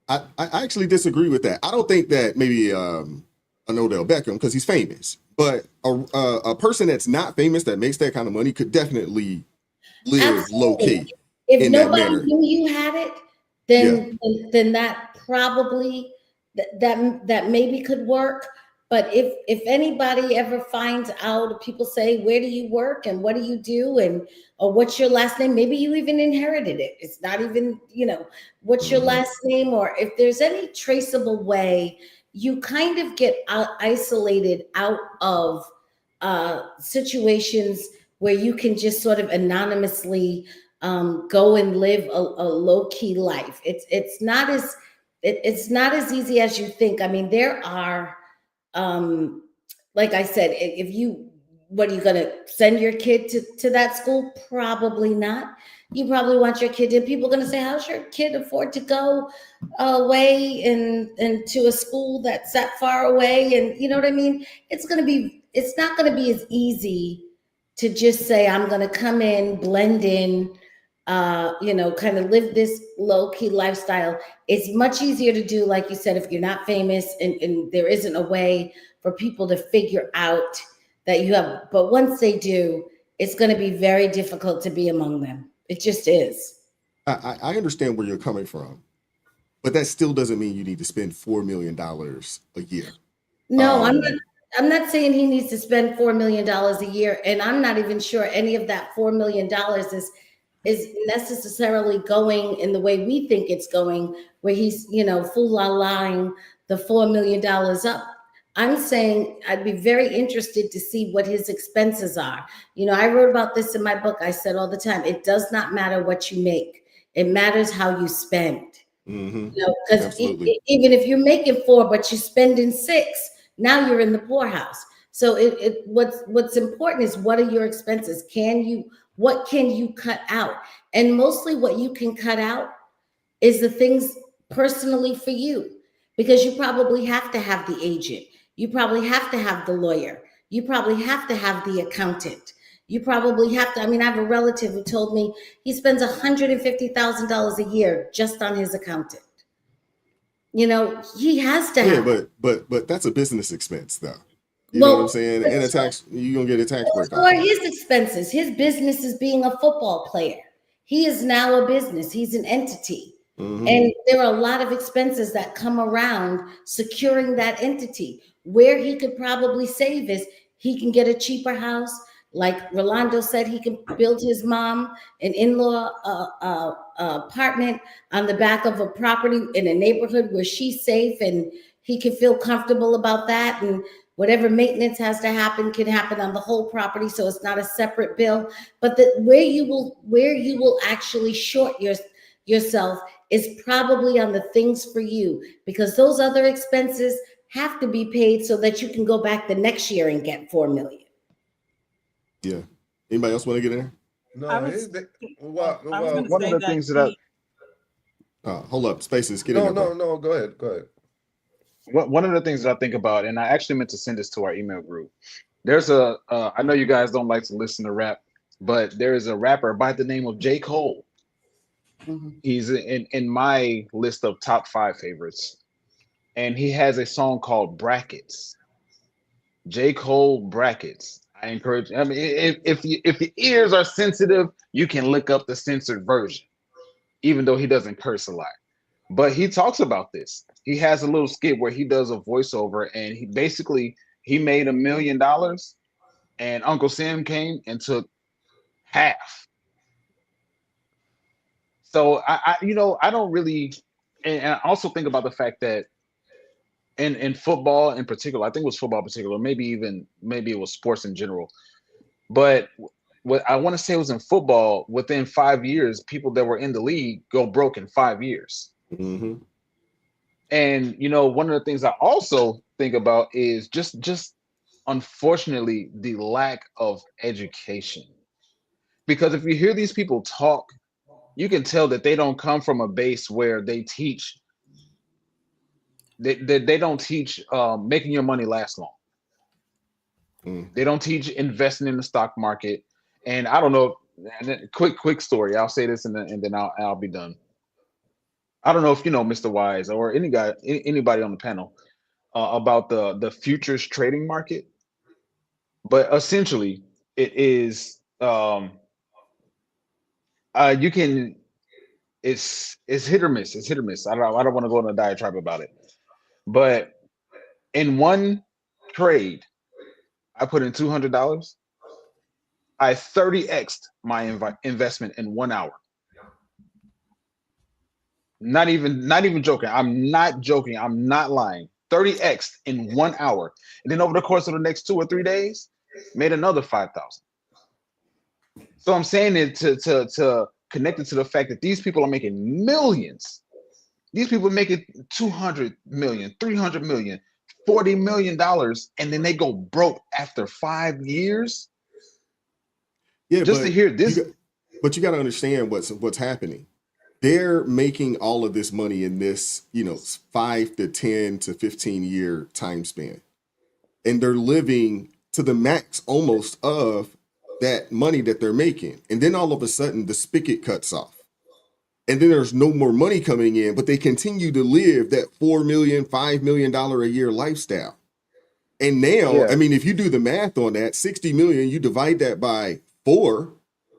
Well, I actually disagree with that. I don't think that maybe an Odell Beckham, because he's famous, but a person that's not famous that makes that kind of money could definitely live low absolutely. key If in that nobody manner. knew you had it, Yeah. then that probably that maybe could work. But if anybody ever finds out, people say, where do you work and what do you do, and or what's your last name? Maybe you even inherited it. It's not even, what's your Mm-hmm. last name, or if there's any traceable way, you kind of get isolated out of situations where you can just sort of anonymously go and live a low key life. It's not as easy as you think. I mean, there are, like I said, if you, what are you going to send your kid to that school? Probably not. You probably want your kid to, people are going to say, how's your kid afford to go away and to a school that's that far away? And you know what I mean? It's not going to be as easy to just say, I'm going to come in, blend in, kind of live this low key lifestyle. It's much easier to do, like you said, if you're not famous and there isn't a way for people to figure out that you have. But once they do, it's going to be very difficult to be among them. It just is. I understand where you're coming from, but that still doesn't mean you need to spend $4 million a year. No, I'm not saying he needs to spend $4 million a year. And I'm not even sure any of that $4 million is is necessarily going in the way we think it's going, where he's, fool-la-lying the $4 million up. I'm saying I'd be very interested to see what his expenses are. I wrote about this in my book. I said all the time, it does not matter what you make. It matters how you spend. Because Absolutely. even if you're making 4, but you're spending 6, now you're in the poorhouse. So what's important is, what are your expenses? What can you cut out? And mostly what you can cut out is the things personally for you, because you probably have to have the agent. You probably have to have the lawyer. You probably have to have the accountant. You probably have to. I mean, I have a relative who told me he spends $150,000 a year just on his accountant. He has to have. Yeah, but that's a business expense, though. You know what I'm saying? And a tax, you're gonna get a tax break So off. are his expenses. His business is being a football player. He is now a business. He's an entity. And there are a lot of expenses that come around securing that entity. Where he could probably save is, he can get a cheaper house. Like Rolando said, he can build his mom an in-law apartment on the back of a property in a neighborhood where she's safe, and he can feel comfortable about that. And whatever maintenance has to happen can happen on the whole property, so it's not a separate bill. But where you will actually short yourself is probably on the things for you, because those other expenses have to be paid so that you can go back the next year and get 4 million. Yeah. Anybody else want to get in there? No, I was going one to of say the things that hold up, Spaces, get no, in there. no, go ahead. one of the things that I think about, and I actually meant to send this to our email group. There's I know you guys don't like to listen to rap, but there is a rapper by the name of J. Cole. He's in my list of top 5 favorites, and he has a song called Brackets. J. Cole, Brackets. I encourage. I mean, if your ears are sensitive, you can look up the censored version, even though he doesn't curse a lot. But he talks about this. He has a little skit where he does a voiceover, and he made $1 million, and Uncle Sam came and took half. So I don't really, and I also think about the fact that in football in particular, I think it was football in particular, maybe it was sports in general, but what I want to say was in football, within 5 years, people that were in the league go broke in 5 years. And one of the things I also think about is just unfortunately the lack of education. Because if you hear these people talk, you can tell that they don't come from a base where they don't teach making your money last long. They don't teach investing in the stock market. And I don't know, quick story. I'll say this and then I'll be done. I don't know if you know Mr. Wise or anybody on the panel about the futures trading market, but essentially it is you can it's hit or miss. It's hit or miss. I don't want to go on a diatribe about it, but in one trade, I put in $200. I 30x'd my investment in 1 hour. Not even joking. I'm not joking. I'm not lying. 30x in 1 hour, and then over the course of the next 2 or 3 days, made another 5,000. So I'm saying it to connect it to the fact that these people are making millions. These people are making 200 million, 300 million, $40 million, and then they go broke after 5 years. Yeah, just to hear this. But you got to understand what's happening. They're making all of this money in this, 5 to 10 to 15 year time span. And they're living to the max almost of that money that they're making. And then all of a sudden the spigot cuts off. And then there's no more money coming in, but they continue to live that $4 million, $5 million a year lifestyle. And now, I mean, if you do the math on that, 60 million, you divide that by 4,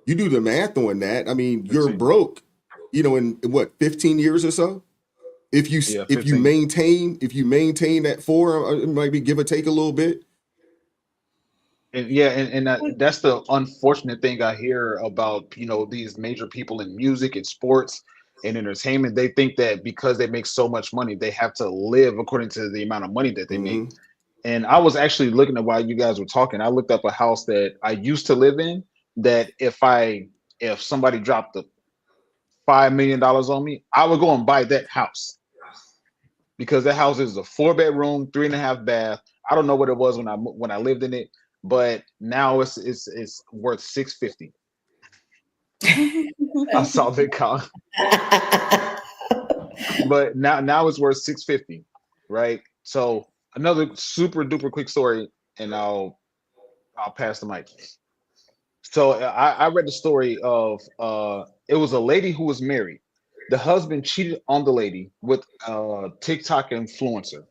you do the math on that. I mean, you're broke, in what, 15 years or so? If you maintain that 4, it might be give or take a little bit. And yeah, and that's the unfortunate thing I hear about, these major people in music and sports and entertainment. They think that because they make so much money, they have to live according to the amount of money that they make. Mm-hmm. And I was actually looking at, while you guys were talking, I looked up a house that I used to live in, that if somebody dropped the $5 million on me, I would go and buy that house, because that house is a 4 bedroom, 3.5 bath. I don't know what it was when I lived in it, but now it's worth 650. I saw the count, but now it's worth 650, right? So another super duper quick story, and I'll pass the mic. So I read the story of it was a lady who was married. The husband cheated on the lady with a TikTok influencer.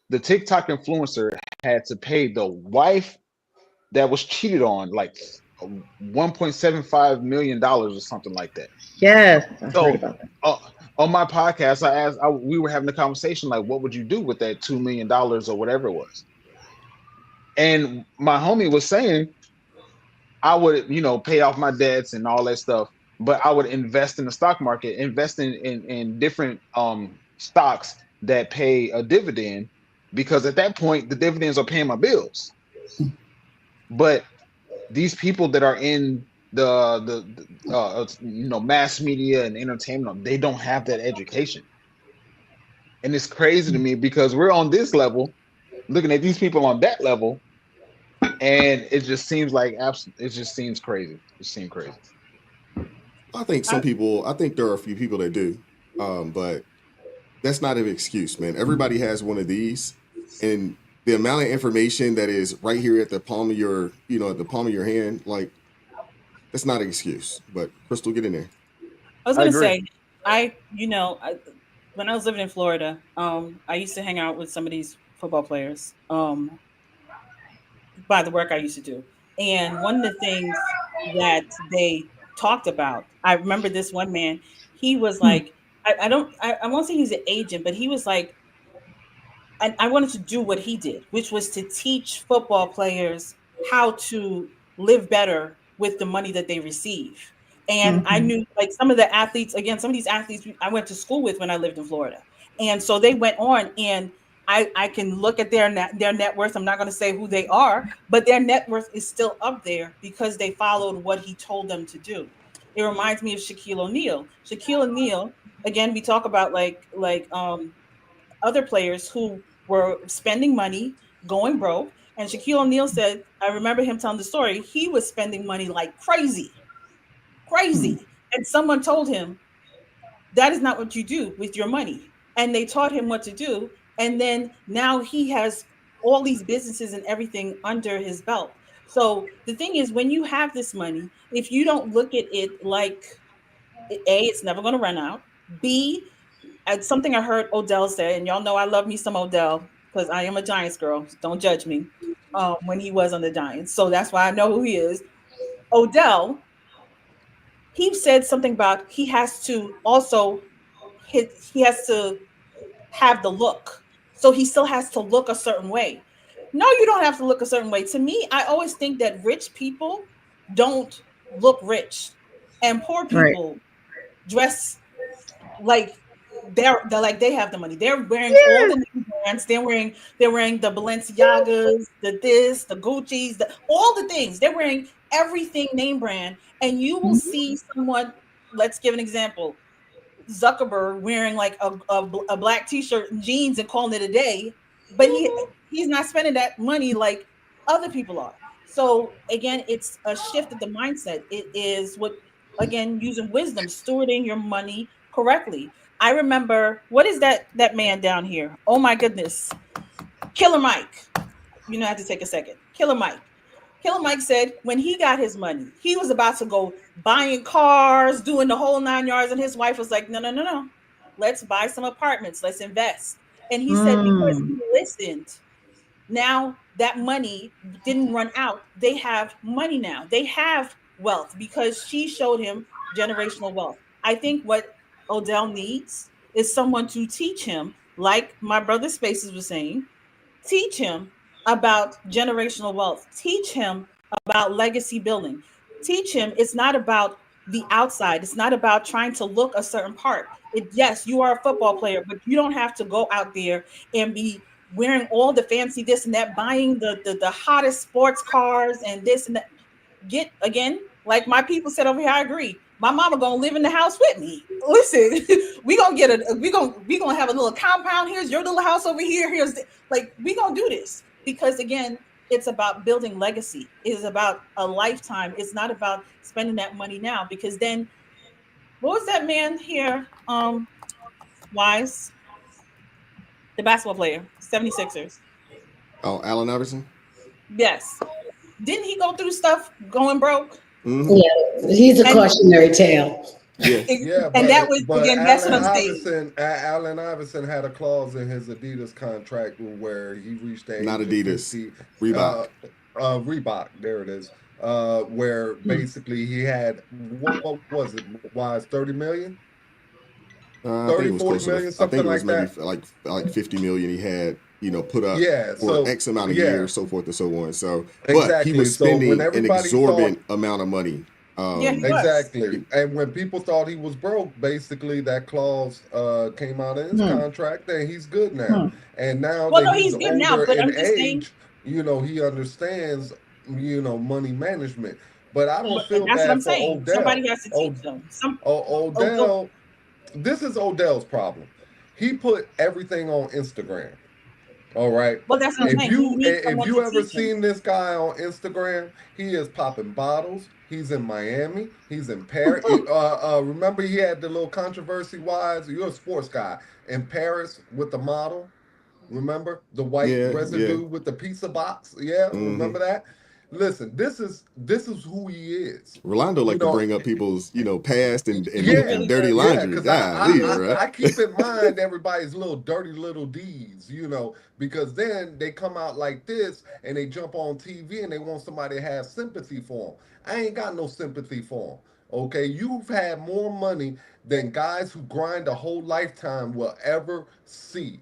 The TikTok influencer had to pay the wife that was cheated on like $1.75 million or something like that. Yes, I heard So about that. uh, on my podcast, we were having a conversation like, what would you do with that $2 million or whatever it was? And my homie was saying, I would, pay off my debts and all that stuff, but I would invest in the stock market, invest in different stocks that pay a dividend, because at that point the dividends are paying my bills. But these people that are in the mass media and entertainment, they don't have that education. And it's crazy to me, because we're on this level looking at these people on that level, and it just seems like it just seems crazy. It seems crazy. I think there are a few people that do, but that's not an excuse, man. Everybody has one of these, and the amount of information that is right here at the palm of your, at the palm of your hand, like that's not an excuse. But Crystal, get in there. I was I gonna agree. say, when I was living in Florida, I used to hang out with some of these football players, by the work I used to do. And one of the things that they talked about, I remember this one man, he was like, I won't say he's an agent, but he was like, I wanted to do what he did, which was to teach football players how to live better with the money that they receive. And I Mhm. knew, like, some of the athletes, again, some of these athletes I went to school with when I lived in Florida. And so they went on, and I can look at their net worth. I'm not going to say who they are, but their net worth is still up there because they followed what he told them to do. It reminds me of Shaquille O'Neal. Shaquille O'Neal, again, we talk about other players who were spending money, going broke. And Shaquille O'Neal said, I remember him telling the story, he was spending money like crazy, crazy. And someone told him, that is not what you do with your money. And they taught him what to do. And then now he has all these businesses and everything under his belt. So the thing is, when you have this money, if you don't look at it like, A, it's never going to run out. B, something I heard Odell say, and y'all know I love me some Odell because I am a Giants girl. Don't judge me. When he was on the Giants, so that's why I know who he is. Odell, he said something about he has to also he has to have the look, so he still has to look a certain way. No, you don't have to look a certain way. To me, I always think that rich people don't look rich, and poor Right. people dress like they're like they have the money. They're wearing all Yes. the name brands. They're wearing the Balenciagas, the this, the Gucci's, all the things. They're wearing everything name brand, and you will Mhm. see someone. Let's give an example. Zuckerberg wearing like a black t-shirt and jeans and calling it a day, but he's not spending that money like other people are. So again, it's a shift of the mindset. It is what, again, using wisdom, stewarding your money correctly. I remember, what is that man down here? Oh my goodness, Killer Mike. I have to take a second. Killer Mike. Killer Mike said when he got his money, he was about to go buying cars, doing the whole 9 yards, and his wife was like, "No, no, no, no. Let's buy some apartments. Let's invest." And he said because Mm. he listened, now that money didn't run out. They have money now. They have wealth because she showed him generational wealth. I think what Odell needs is someone to teach him, like my brother Spaces was saying, teach him about generational wealth. Teach him about legacy building. Teach him it's not about the outside. It's not about trying to look a certain part. Yes, you are a football player, but you don't have to go out there and be wearing all the fancy this and that, buying the hottest sports cars and this and that. Get again, like my people said over here, I agree. My mama gonna live in the house with me. Listen, we gonna have a little compound. Here's your little house over here. Like we gonna do this because again, it's about building legacy. It is about a lifetime. It's not about spending that money now because then what was that man here? Wise, the basketball player, 76ers. Oh, Allen Iverson. Yes. Didn't he go through stuff going broke? Mm-hmm. Yeah, he's a cautionary tale. Yeah. Yeah, And that was but again. That's what I'm saying. Allen Iverson had a clause in his Adidas contract where he reached the age Not of Adidas, 50, Reebok. Reebok. There it is. Where basically he had what was it? Wise 30 million? I think it was 40 closer. million, I something think it was like maybe that. like 50 million. He had put up Yeah, for so X amount of yeah, years, so forth and so on. So, but he exactly. was So when spending an everybody thought exorbitant amount of money. Yeah, he was. exactly, and when people thought he was broke, basically that clause came out of his contract, and he's good now. And now Well, that no, he's he's good now, older but in I'm just saying. age, he understands, money management. But I don't But feel that's what I'm bad for saying. Odell. Somebody has to teach them. Odell, this is Odell's problem. He put everything on Instagram. All right. Well, that's what I'm saying. He needs If someone you to ever teach him. seen this guy on Instagram, he is popping bottles. He's in Miami. He's in Paris. Remember he had the little controversy wise. You're a sports guy in Paris with the model. Remember the white Yeah, yeah. residue with the pizza box? Yeah, Mm-hmm. remember that? Listen, this is who he is. Rolando You like to know, bring up people's past and He yeah, really dirty does. yeah, laundry. because Golly, bro. I keep in mind everybody's little dirty little deeds, because then they come out like this and they jump on TV and they want somebody to have sympathy for them. I ain't got no sympathy for them. Okay, you've had more money than guys who grind a whole lifetime will ever see.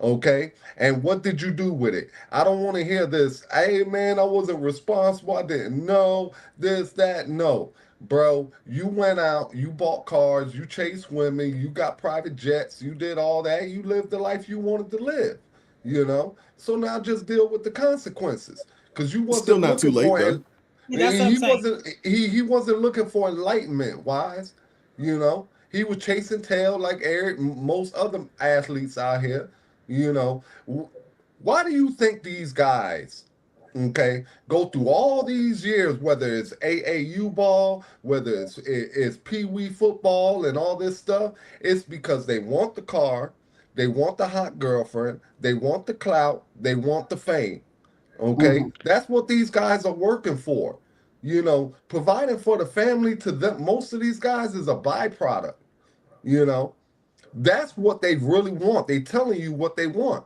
Okay. And what did you do with it? I don't want to hear this. Hey, man, I wasn't responsible. I didn't know this, that. No, bro. You went out, you bought cars, you chased women, you got private jets, you did all that. You lived the life you wanted to live, So now just deal with the consequences because you It's still wasn't not too looking late for though. it. That's what I'm He saying. wasn't he wasn't looking for enlightenment, wise. He was chasing tail like Eric, most other athletes out here. You know, why do you think these guys, okay, go through all these years, whether it's AAU ball, whether it's Pee Wee football and all this stuff? It's because they want the car, they want the hot girlfriend, they want the clout, they want the fame. Okay, that's what these guys are working for. Providing for the family to them. Most of these guys is a byproduct. You know, that's what they really want. They telling you what they want.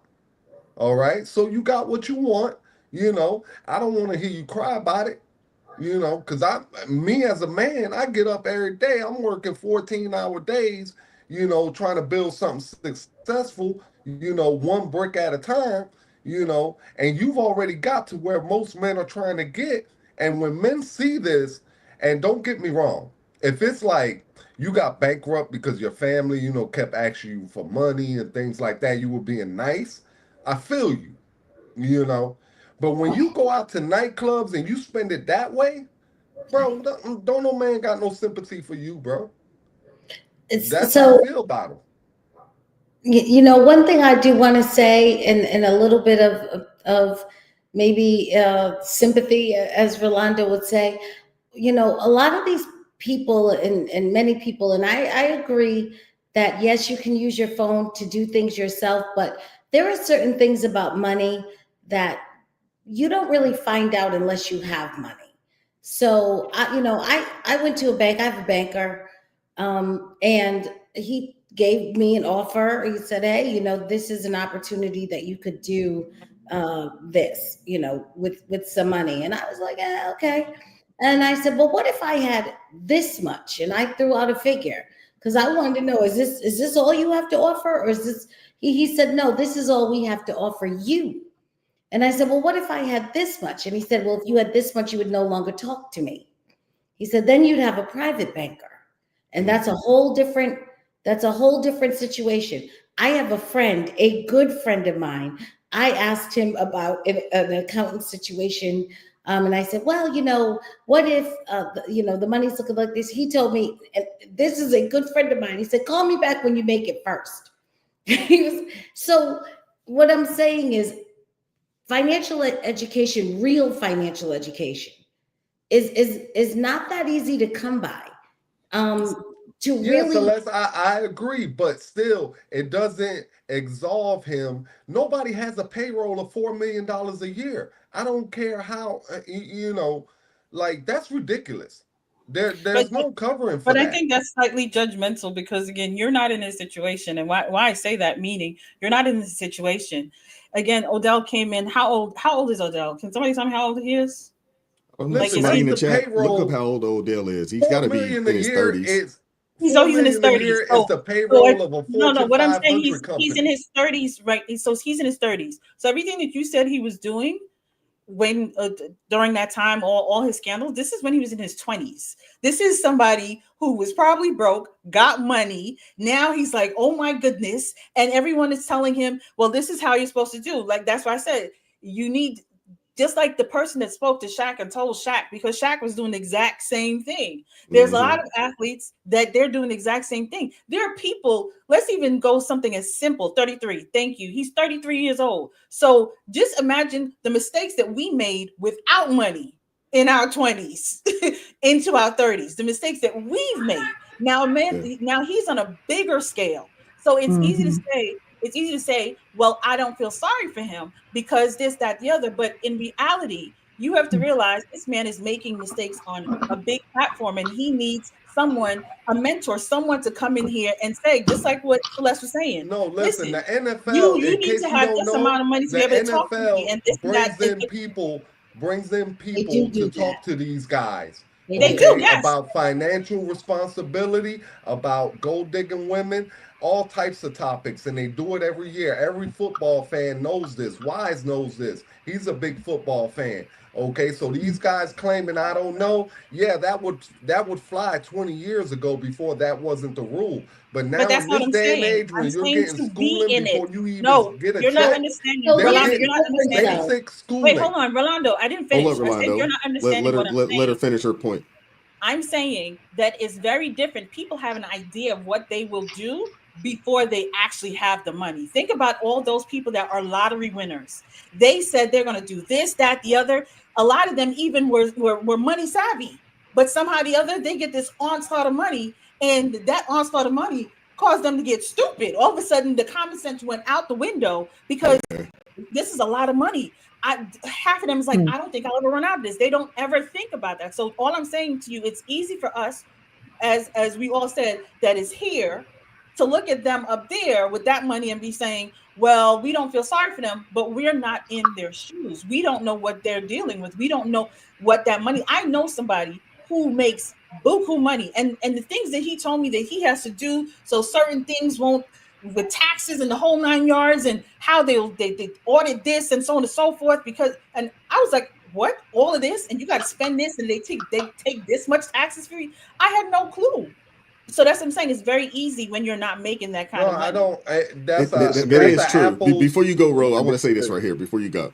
All right. So you got what you want. I don't want to hear you cry about it. Because me as a man, I get up every day. I'm working 14-hour days, trying to build something successful, one brick at a time, and you've already got to where most men are trying to get. And when men see this, and don't get me wrong, if it's like you got bankrupt because your family, kept asking you for money and things like that, you were being nice, I feel you, you know. But when you go out to nightclubs and you spend it that way, bro, don't no man got no sympathy for you, bro. That's how I So, feel about him. one thing I do want to say, and a little bit of maybe sympathy, as Rolando would say, a lot of these people and many people, and I agree that yes, you can use your phone to do things yourself, but there are certain things about money that you don't really find out unless you have money. So I went to a bank. I have a banker, and he gave me an offer. He said, "Hey, this is an opportunity that you could do this, with some money." And I was like, "Okay." And I said, "Well, what if I had this much?" And I threw out a figure because I wanted to know, is this all you have to offer, or is this? He said, "No, this is all we have to offer you." And I said, well, what if I had this much? And he said, well, if you had this much, you would no longer talk to me. He said, then you'd have a private banker. And that's a whole different situation. I have a friend, a good friend of mine. I asked him about an accountant situation. And I said, well, what if, the money's looking like this? He told me, and this is a good friend of mine. He said, call me back when you make it first. So what I'm saying is financial education, real financial education is not that easy to come by. Celeste, I agree, but still, it doesn't absolve him. Nobody has a payroll of $4 million a year. I don't care how, like that's ridiculous. There's no covering for But that. I think that's slightly judgmental because again, you're not in this situation, and why I say that, meaning you're not in this situation. Again, Odell came in. How old is Odell? Can somebody tell me how old he is? Listen, somebody in the the chat, payroll, look up how old Odell is. He's got to be in his 30s. He's in his 30s. Is the payroll of a Fortune what I'm saying, 500 company. he's in his 30s, right? So he's in his 30s. So everything that you said he was doing when during that time, all his scandals, this is when he was in his 20s. This is somebody who was probably broke, got money. Now he's like, oh my goodness. And everyone is telling him, well, this is how you're supposed to do. Like, that's why I said, you need, just like the person that spoke to Shaq and told Shaq, because Shaq was doing the exact same thing. There's a lot of athletes that they're doing the exact same thing. There are people, let's even go something as simple, 33. Thank you. He's 33 years old. So just imagine the mistakes that we made without money in our 20s into our 30s, the mistakes that we've made. Now, now he's on a bigger scale. So it's easy to say, well, I don't feel sorry for him because this, that, the other. But in reality, you have to realize this man is making mistakes on a big platform and he needs someone, a mentor, someone to come in here and say, just like what Celeste was saying. No, listen, the NFL, you need to have this amount of money to be able to talk to me. And this brings in people to talk to these guys. They do, yes. About financial responsibility, about gold digging women, all types of topics, and they do it every year. Every football fan knows this. Wise knows this. He's a big football fan. Okay, so these guys claiming I don't know, that would fly 20 years ago before that wasn't the rule. But now in this day and age, when you're getting schooling before you even get a check, not understanding. Rolando, you're not understanding. Basic schooling. Wait, hold on, Rolando. I didn't finish. Hold up, Rolando. You're not understanding what I'm saying. Let her finish her point. I'm saying that it's very different. People have an idea of what they will do before they actually have the money. Think about all those people that are lottery winners. They said they're going to do this, that, the other. A lot of them even were money savvy, but somehow or the other, they get this onslaught of money, and that onslaught of money caused them to get stupid. All of a sudden, the common sense went out the window because this is a lot of money. Half of them is like, I don't think I'll ever run out of this. They don't ever think about that. So all I'm saying to you, it's easy for us, as we all said, that is here, to look at them up there with that money and be saying, well, we don't feel sorry for them, but we're not in their shoes. We don't know what they're dealing with. We don't know what that money. I know somebody who makes buku money, and the things that he told me that he has to do so certain things won't, with taxes and the whole 9 yards, and how they audit this and so on and so forth. And I was like, what? All of this, and you got to spend this, and they take this much taxes for you. I had no clue. So that's what I'm saying. It's very easy when you're not making that kind of money. That is true. Before you go, Ro, I want to say this right here. Before you go,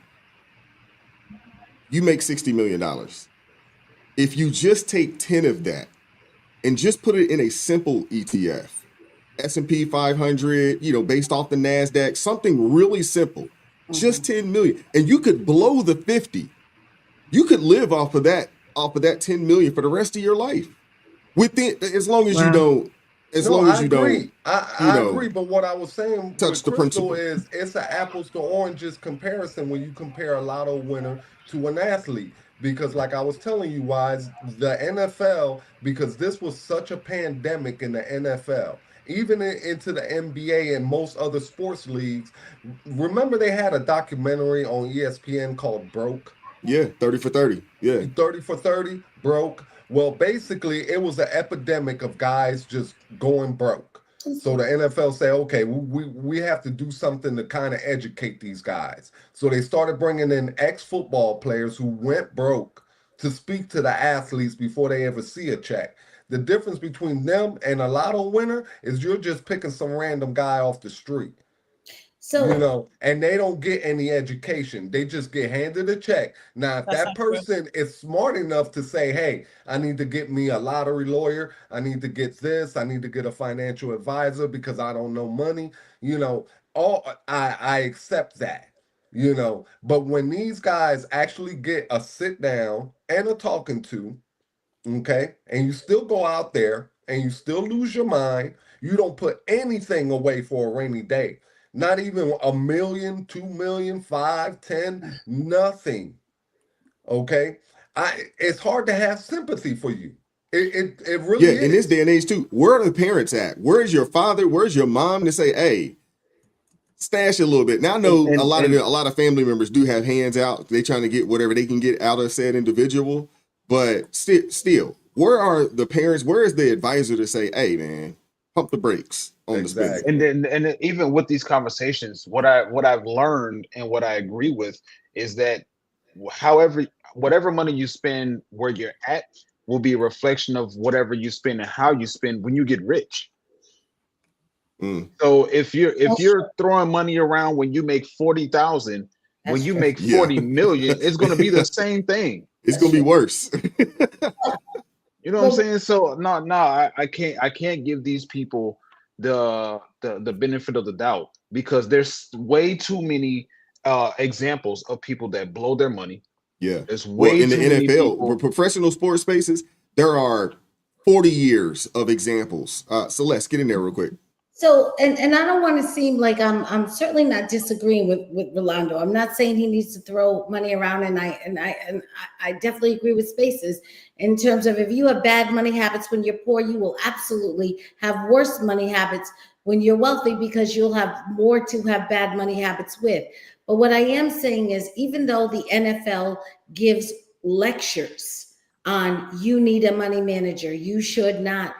you make $60 million. If you just take 10 of that and just put it in a simple ETF, S&P 500, based off the NASDAQ, something really simple, just 10 million, and you could blow the 50. You could live off of that 10 million for the rest of your life. As long as you don't, I agree. But what I was saying touch the principle is it's an apples to oranges comparison when you compare a lotto winner to an athlete. Because like I was telling you, Wise, the NFL, because this was such a pandemic in the NFL, even into the NBA and most other sports leagues. Remember they had a documentary on ESPN called Broke? Yeah, 30 for 30. Yeah. 30 for 30, Broke. Well, basically, it was an epidemic of guys just going broke. So the NFL say, okay, we have to do something to kind of educate these guys. So they started bringing in ex-football players who went broke to speak to the athletes before they ever see a check. The difference between them and a lotto winner is you're just picking some random guy off the street. So And they don't get any education. They just get handed a check. Now, if That's that not true. person is smart enough to say, hey, I need to get me a lottery lawyer, I need to get this, I need to get a financial advisor because I don't know money, I accept that. But when these guys actually get a sit down and a talking to, okay, and you still go out there and you still lose your mind, you don't put anything away for a rainy day. Not even 1 million, 2 million, 5, 10, nothing. Okay. It's hard to have sympathy for you. It Yeah, really in this is. day and age too, where are the parents at? Where's your father? Where's your mom to say, hey, stash a little bit? Now I know a lot of family members do have hands out. They trying to get whatever they can get out of said individual, but still, where are the parents? Where is the advisor to say, hey man, pump the brakes on the spending? Exactly. And then even with these conversations, what I've learned and what I agree with is that however whatever money you spend where you're at will be a reflection of whatever you spend and how you spend when you get rich. Mm. So if you're throwing money around when you make 40,000, when That's you true. make Yeah. 40 million, it's going to be the same thing. It's gonna be worse. You know what I'm saying? So no, I can't give these people the benefit of the doubt because there's way too many examples of people that blow their money. Yeah. There's Well, way in the too many NFL, people. professional sports spaces, there are 40 years of examples. Celeste, get in there real quick. So, and I don't want to seem like I'm certainly not disagreeing with Rolando. I'm not saying he needs to throw money around, and I definitely agree with Spaces in terms of if you have bad money habits when you're poor, you will absolutely have worse money habits when you're wealthy because you'll have more to have bad money habits with. But what I am saying is, even though the NFL gives lectures on you need a money manager, you should not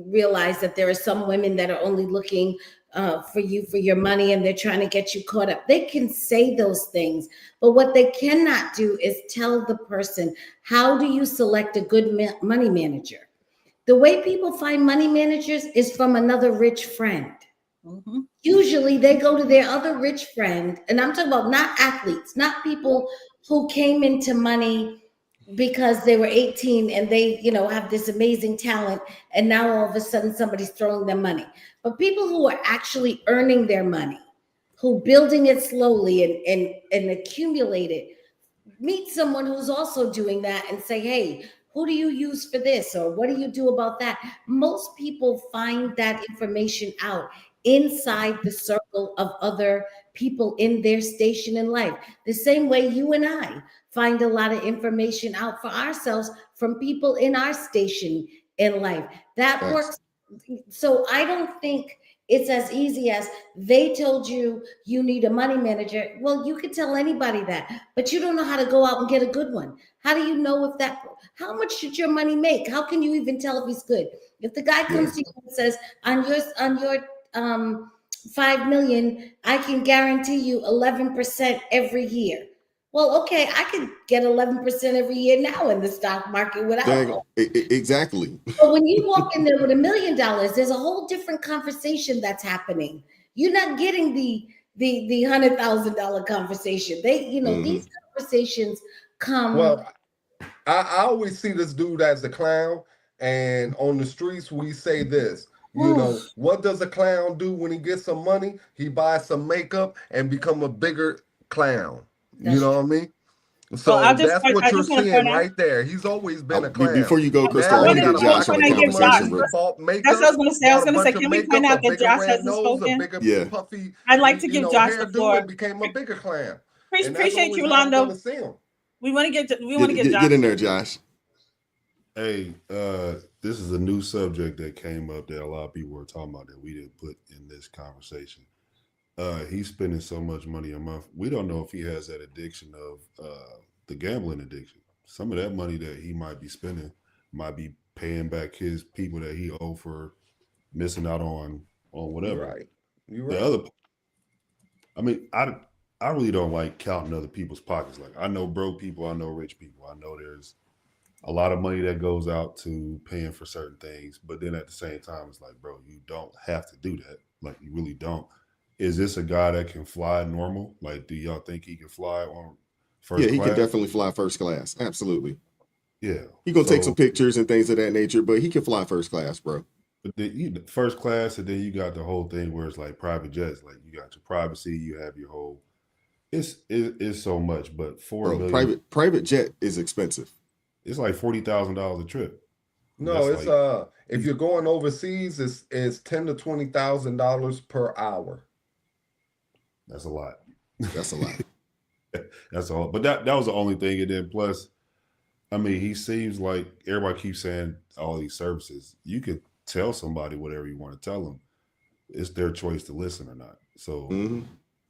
realize that there are some women that are only looking for you for your money and they're trying to get you caught up. They can say those things, but what they cannot do is tell the person, how do you select a good money manager? The way people find money managers is from another rich friend. Mhm. Usually they go to their other rich friend, and I'm talking about not athletes, not people who came into money because they were 18 and they, have this amazing talent, and now all of a sudden somebody's throwing them money. But people who are actually earning their money, who building it slowly and accumulate it, meet someone who's also doing that and say, hey, who do you use for this? Or what do you do about that? Most people find that information out inside the circle of other people in their station in life. The same way you and I find a lot of information out for ourselves from people in our station in life. That Thanks. works. So I don't think it's as easy as they told you you need a money manager. Well, you could tell anybody that, but you don't know how to go out and get a good one. How do you know how much should your money make? How can you even tell if he's good? If the guy comes to you and says, on your 5 million, I can guarantee you 11% every year. Well, okay, I could get 11% every year now in the stock market without. Exactly. But when you walk in there with $1 million, there's a whole different conversation that's happening. You're not getting the $100,000 conversation. These conversations come. Well, I always see this dude as the clown, and on the streets we say this. What does a clown do when he gets some money? He buys some makeup and become a bigger clown. You know what I mean? Well, So that's what I you're just want to seeing point out. right there. He's always been a clown. Before you go, Crystal, Now I he want to got get a Josh on pocket the full of money. conversation, He bro. bought makeup. That's what I was going to say. I was Bought a going to say, bunch of can we point makeup, out a that bigger Josh red hasn't nose, a spoken? bigger Yeah. puffy, I'd like to give Josh the hairdo, floor. and became a bigger clown. And that's Appreciate you, always how I'm Rolando. gonna see him. We want to get Josh. Get in there, Josh. Hey, this is a new subject that came up that a lot of people were talking about that we didn't put in this conversation. He's spending so much money a month. We don't know if he has that addiction of the gambling addiction. Some of that money that he might be spending might be paying back his people that he owed for missing out on whatever. Right. You're The right. other, I mean, I really don't like counting other people's pockets. Like I know broke people, I know rich people. I know there's a lot of money that goes out to paying for certain things, but then at the same time, it's like, bro, you don't have to do that. Like you really don't. Is this a guy that can fly normal? Like, do y'all think he can fly on Yeah, first he can class? definitely fly first class. Absolutely. Yeah. He gonna take So, some pictures and things of that nature, but he can fly first class, bro. but then first class, and then you got the whole thing where it's like private jets. Like you got your privacy, you have your whole. It's so much, but Bro, $4 million. private jet is expensive. It's like $40,000 a trip. No, That's it's like if you're going overseas, it's $10,000 to $20,000 per hour. that's a lot. That's a lot. That's all. But that was the only thing. And then plus, I mean, he seems like everybody keeps saying all these services. You could tell somebody whatever you want to tell them. It's their choice to listen or not. So, hmm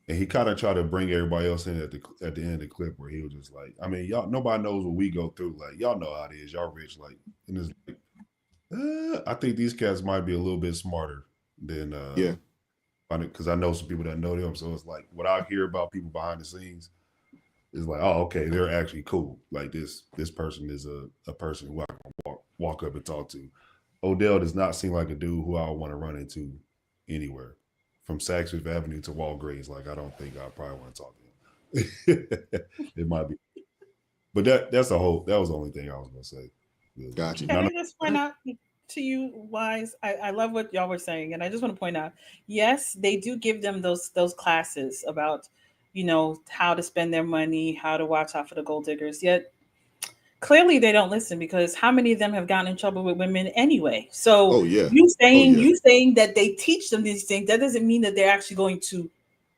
and he kind of tried to bring everybody else in at the end of the clip where he was just like, I mean, y'all, nobody knows what we go through. Like, y'all know how it is. Y'all rich. Like, and it's like, I think these cats might be a little bit smarter than Yeah. because I know some people that know them. So it's like what I hear about people behind the scenes is like, oh, okay, they're actually cool. Like this person is a person who I can walk up and talk to. Odell does not seem like a dude who I would want to run into anywhere. From Saks Fifth Avenue to Walgreens, like I don't think I probably want to talk to him. It might be, but that was the only thing I was gonna say. Gotcha. Can I just point out to you, Wise? I love what y'all were saying, and I just want to point out, yes, they do give them those classes about, how to spend their money, how to watch out for the gold diggers. Yet clearly they don't listen because how many of them have gotten in trouble with women anyway? So Oh yeah. you saying yeah. you saying that they teach them these things, that doesn't mean that they're actually going to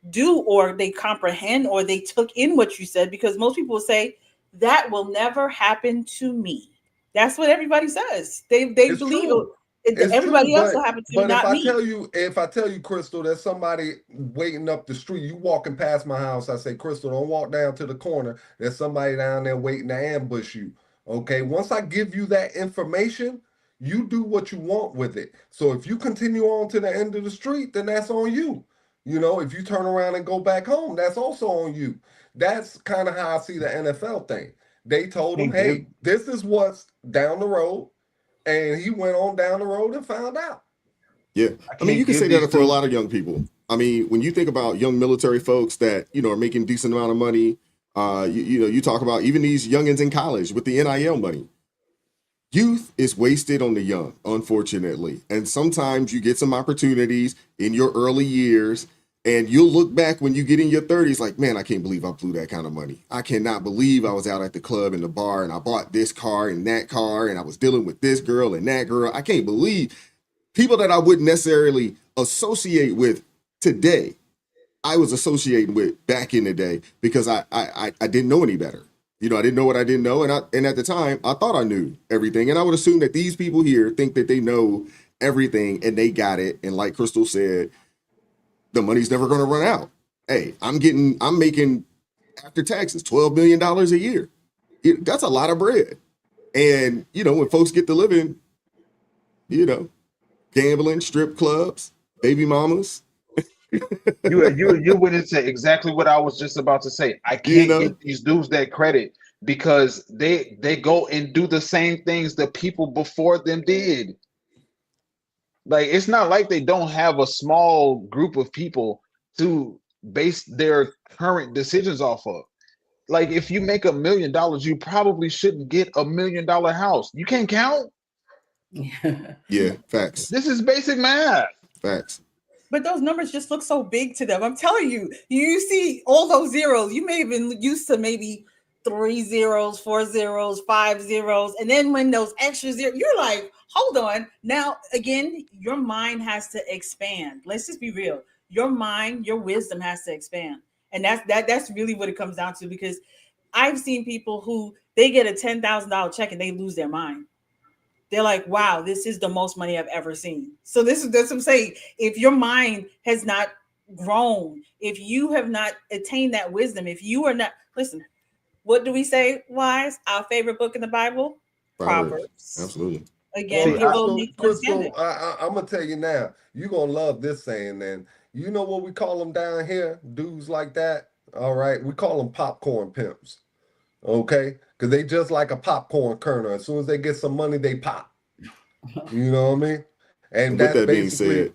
do or they comprehend or they took in what you said, because most people say that will never happen to me. That's what everybody says. They It's believe true. It's true, everybody else will happen to, but not me. if I tell you, Crystal, there's somebody waiting up the street, you walking past my house, I say, Crystal, don't walk down to the corner. There's somebody down there waiting to ambush you. Okay. Once I give you that information, you do what you want with it. So if you continue on to the end of the street, then that's on you. If you turn around and go back home, that's also on you. That's kind of how I see the NFL thing. They told him, hey, this is what's down the road. And he went on down the road and found out. Yeah. I mean, you can give say these that for a dudes- lot of young people. I mean, when you think about young military folks that, are making decent amount of money, you talk about even these youngins in college with the NIL money. Youth is wasted on the young, unfortunately. And sometimes you get some opportunities in your early years and you'll look back when you get in your 30s like, man, I can't believe I blew that kind of money. I cannot believe I was out at the club and the bar and I bought this car and that car and I was dealing with this girl and that girl. I can't believe people that I wouldn't necessarily associate with today, I was associating with back in the day because I didn't know any better. I didn't know what I didn't know. And at the time, I thought I knew everything. And I would assume that these people here think that they know everything and they got it. And like Crystal said, the money's never going to run out. Hey, I'm making after taxes $12 million a year. That's a lot of bread. And, when folks get to living, gambling, strip clubs, baby mamas. You went into exactly what I was just about to say. I can't give these dudes that credit because they go and do the same things the people before them did. Like it's not like they don't have a small group of people to base their current decisions off of. Like if you make $1 million, you probably shouldn't get $1 million house. You can't count. Yeah, facts. This is basic math. Facts. But those numbers just look so big to them. I'm telling you, you see all those zeros. You may have been used to maybe 3 zeros, 4 zeros, 5 zeros. And then when those extra zeros, you're like, hold on. Now, again, your mind has to expand. Let's just be real. Your mind, your wisdom has to expand. And that's really what it comes down to, because I've seen people who they get a $10,000 check and they lose their mind. They're like, wow, this is the most money I've ever seen. So that's what I'm saying. If your mind has not grown, if you have not attained that wisdom, if you are not, listen, what do we say, Wise? Our favorite book in the Bible? Proverbs. Absolutely. Again, Well, people need to understand Crystal, it. I'm gonna tell you now. You're gonna love this saying. And you know what we call them down here? Dudes like that. All right, we call them popcorn pimps. Okay, because they just like a popcorn kernel. As soon as they get some money, they pop. You know what I mean? And With that's that being basically.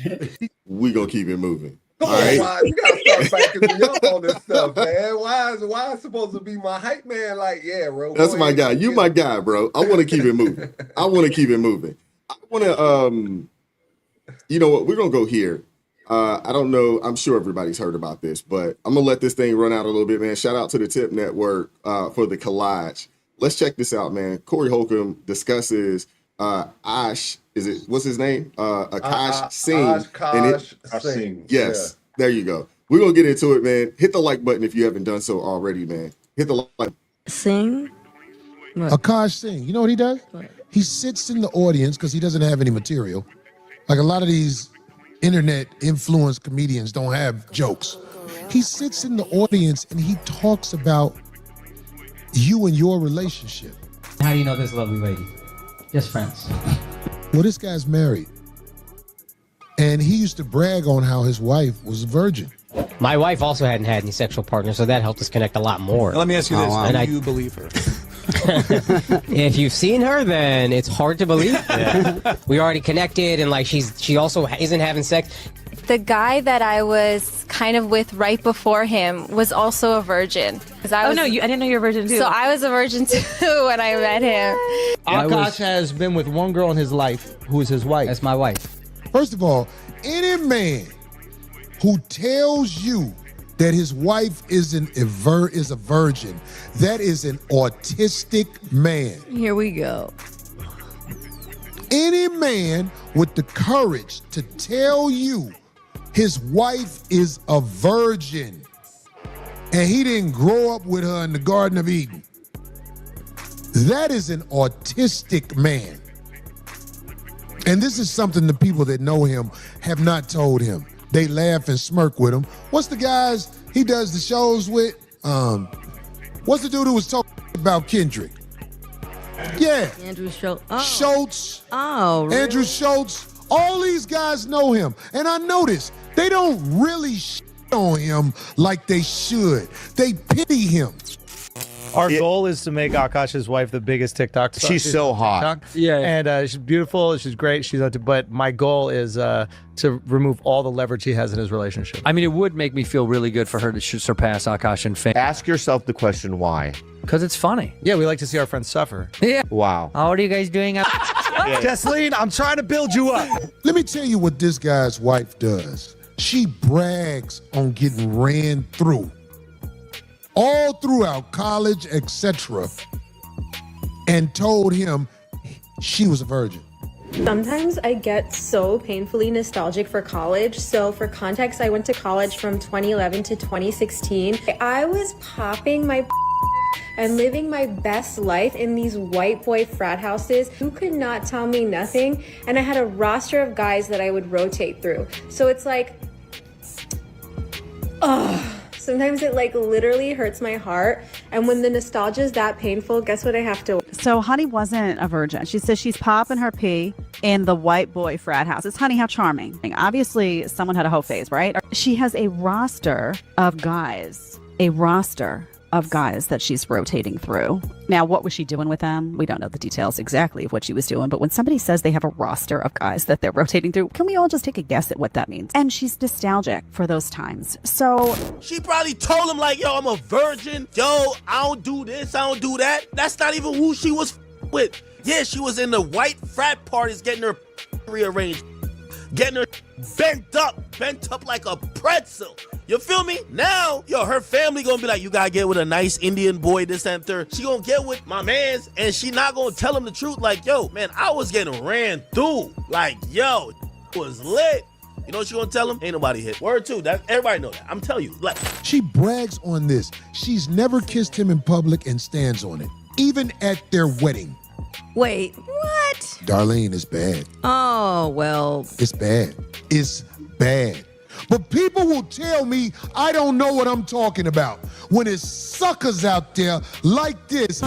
said, we're gonna keep it moving. Come All on, right. Wise. You gotta start backing me up on this stuff, man. Why is supposed to be my hype man? Like, yeah, bro. That's go my ahead, guy. go You get my him. guy, bro. I want to keep it moving. I want to keep it moving. I want to you know what? We're gonna go here. I don't know. I'm sure everybody's heard about this, but I'm gonna let this thing run out a little bit, man. Shout out to the Tip Network for the collage. Let's check this out, man. Corey Holcomb discusses Ash. What's his name? Akash Singh. Akash Singh. Yes, there you go. We're gonna get into it, man. Hit the like button if you haven't done so already, man. Hit the like. Sing? Akash Singh. You know what he does? He sits in the audience because he doesn't have any material. Like a lot of these internet influenced comedians don't have jokes. He sits in the audience and he talks about you and your relationship. How do you know this lovely lady? Just friends. Well, this guy's married. And he used to brag on how his wife was a virgin. My wife also hadn't had any sexual partners, so that helped us connect a lot more. Now, let me ask you this. And Do you believe her? If you've seen her, then it's hard to believe. Yeah. We already connected, and like she also isn't having sex. The guy that I was kind of with right before him was also a virgin. I didn't know you were a virgin too. So I was a virgin too when I met him. Akash has been with one girl in his life who is his wife. That's my wife. First of all, any man who tells you that his wife is a virgin, that is an autistic man. Here we go. Any man with the courage to tell you his wife is a virgin and he didn't grow up with her in the Garden of Eden, that is an autistic man. And this is something the people that know him have not told him. They laugh and smirk with him. What's the guys he does the shows with? What's the dude who was talking about Kendrick? Yeah. Andrew Schultz. Oh. Schultz. Oh, really? Andrew Schultz. All these guys know him. And I notice they don't really shit on him like they should. They pity him. Our goal is to make Akash's wife the biggest TikTok star. She's so hot. Yeah. And she's beautiful. She's great. But my goal is to remove all the leverage he has in his relationship. I mean, it would make me feel really good for her to surpass Akash in fame. Ask yourself the question, why? Because it's funny. Yeah, we like to see our friends suffer. Yeah. Wow. How are you guys doing? Jesseline, I'm trying to build you up. Let me tell you what this guy's wife does. She brags on getting ran through. All throughout college, etc., and told him she was a virgin. Sometimes I get so painfully nostalgic for college. So for context, I went to college from 2011 to 2016. I was popping my and living my best life in these white boy frat houses. You could not tell me nothing. And I had a roster of guys that I would rotate through. So it's like, sometimes it like literally hurts my heart. And when the nostalgia is that painful, guess what I have to. So Honey wasn't a virgin. She says she's popping her pee in the white boy frat house. It's Honey, how charming. Obviously, someone had a hoe phase, right? She has a roster of guys. That she's rotating through. Now, what was she doing with them? We don't know the details exactly of what she was doing, but when somebody says they have a roster of guys that they're rotating through, can we all just take a guess at what that means? And she's nostalgic for those times. So she probably told him like, yo, I'm a virgin. Yo, I don't do this, I don't do that. That's not even who she was with. Yeah, she was in the white frat parties getting her rearranged, getting her bent up like a pretzel. You feel me? Now, yo, her family gonna be like, you gotta get with a nice Indian boy, this and third. She gonna get with my mans, and she not gonna tell him the truth. Like, yo, man, I was getting ran through. Like, yo, it was lit. You know what she gonna tell him? Ain't nobody hit. Word two. That everybody know that. I'm telling you. Like, she brags on this. She's never kissed him in public and stands on it, even at their wedding. Wait, what? Darlene, it's bad. Oh, well. It's bad. It's bad. But people will tell me I don't know what I'm talking about when it's suckers out there like this.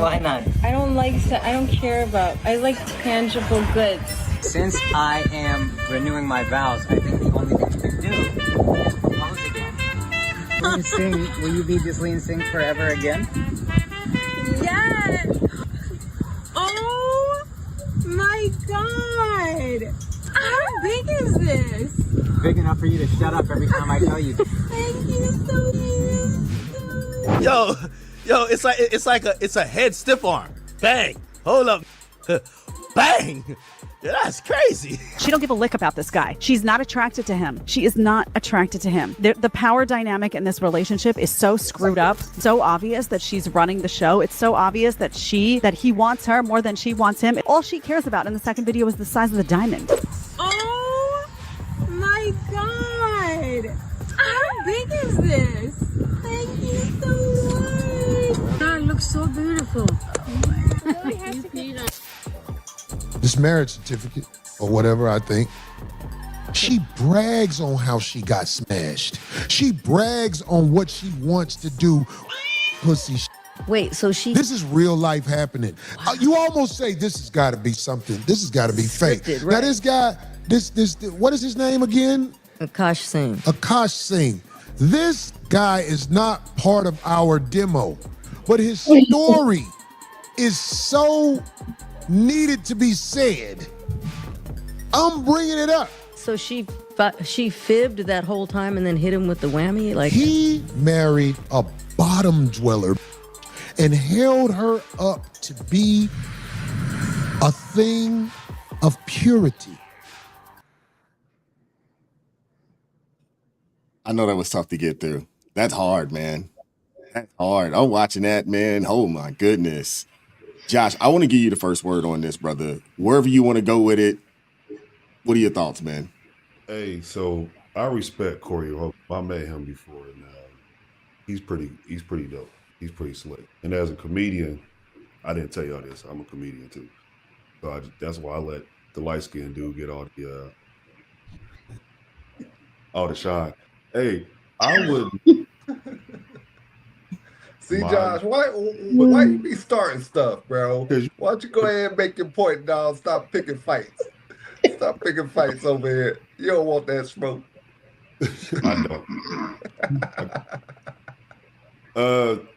Why not? I don't like. I don't care about. I like tangible goods. Since I am renewing my vows, I think the only thing you can do is propose again. Will you be this lean sing forever again? Yes. Oh my God! How big is this? Big enough for you to shut up every time I tell you. Thank you so much. Yo, it's a head stiff arm. Bang. Hold up. Bang. Yeah, that's crazy. She don't give a lick about this guy. She's not attracted to him. She is not attracted to him. The power dynamic in this relationship is so screwed up, so obvious that she's running the show. It's so obvious that he wants her more than she wants him. All she cares about in the second video is the size of the diamond. Oh my God! How big is this? Thank you so much. God, it looks so beautiful. This marriage certificate, or whatever, I think, she brags on how she got smashed. She brags on what she wants to do. Pussy. Wait, so she... This is real life happening. You almost say this has got to be something. This has got to be fake. Scripted, Now right. this guy, what is his name again? Akash Singh. Akash Singh. This guy is not part of our demo, but his story is so needed to be said. I'm bringing it up. So she fibbed that whole time and then hit him with the whammy? Like, he married a bottom dweller and held her up to be a thing of purity. I know that was tough to get through. That's hard, man. That's hard. I'm watching that, man. Oh my goodness. Josh, I want to give you the first word on this, brother. Wherever you want to go with it, what are your thoughts, man? Hey, so I respect Corey Hope. I met him before, and he's pretty dope. He's pretty slick. And as a comedian, I didn't tell y'all this. I'm a comedian too, so that's why I let the light skinned dude get all the shine. Hey, I wouldn't. See, Josh, why you be starting stuff, bro? Why don't you go ahead and make your point, dog? Stop picking fights. Stop picking fights over here. You don't want that smoke. I don't.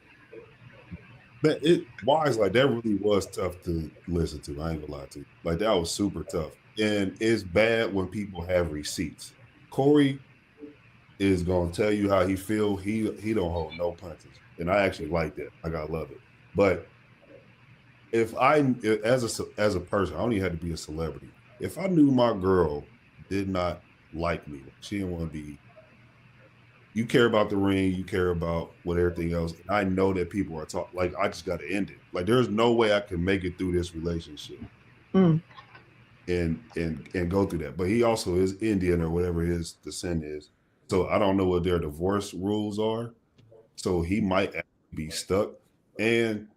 But Wise, like, that really was tough to listen to. I ain't gonna lie to you. Like, that was super tough. And it's bad when people have receipts. Corey is gonna tell you how he feel. He don't hold no punches. And I actually like that. Like, I love it. But if as a person, I don't even have to be a celebrity. If I knew my girl did not like me, she didn't want to be. You care about the ring, you care about what everything else. And I know that people are talking. Like, I just got to end it. Like, there's no way I can make it through this relationship and go through that. But he also is Indian or whatever his descent is. So I don't know what their divorce rules are. So he might actually be stuck. And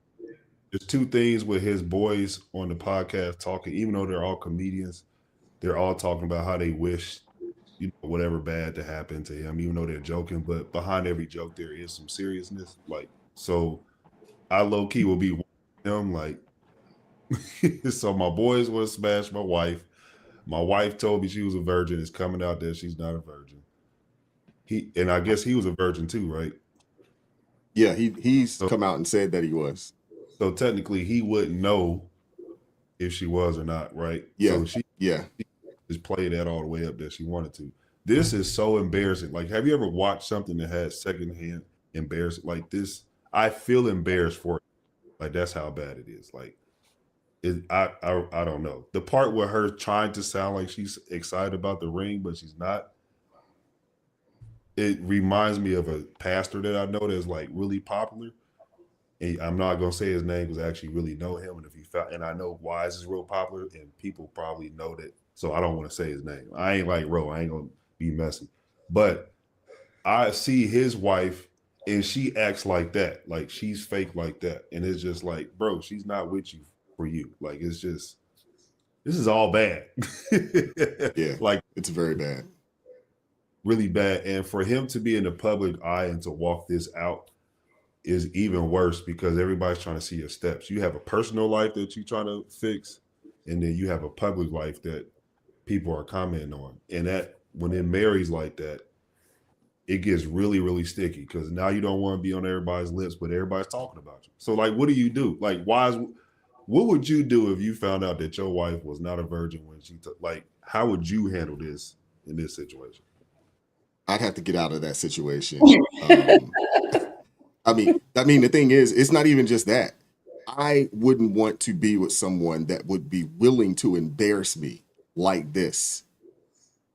there's two things with his boys on the podcast talking, even though they're all comedians, they're all talking about how they wish, whatever bad to happen to him, even though they're joking. But behind every joke, there is some seriousness. Like, so I low key will be one of them. Like, so my boys want to smash my wife. My wife told me she was a virgin. It's coming out that she's not a virgin. And I guess he was a virgin too, right? Yeah, he's come out and said that he was. So technically, he wouldn't know if she was or not, right? Yeah. So she just played that all the way up that she wanted to. This is so embarrassing. Like, have you ever watched something that has secondhand embarrassing like this? I feel embarrassed for it. Like, that's how bad it is. Like, I don't know. The part where her trying to sound like she's excited about the ring, but she's not. It reminds me of a pastor that I know that's like really popular. And I'm not gonna say his name because I actually really know him. And I know Wise is real popular, and people probably know that. So I don't want to say his name. I ain't like Ro. I ain't gonna be messy. But I see his wife, and she acts like that, like she's fake like that, and it's just like, bro, she's not with you for you. Like, it's just, this is all bad. Yeah, like, it's very bad. Really bad. And for him to be in the public eye and to walk this out, is even worse because everybody's trying to see your steps. You have a personal life that you're trying to fix, and then you have a public life that people are commenting on. And that when it marries like that, it gets really, really sticky because now you don't want to be on everybody's lips, but everybody's talking about you. So like, what do you do? Like, what would you do if you found out that your wife was not a virgin when she like, how would you handle this in this situation? I'd have to get out of that situation. I mean, the thing is, it's not even just that. I wouldn't want to be with someone that would be willing to embarrass me like this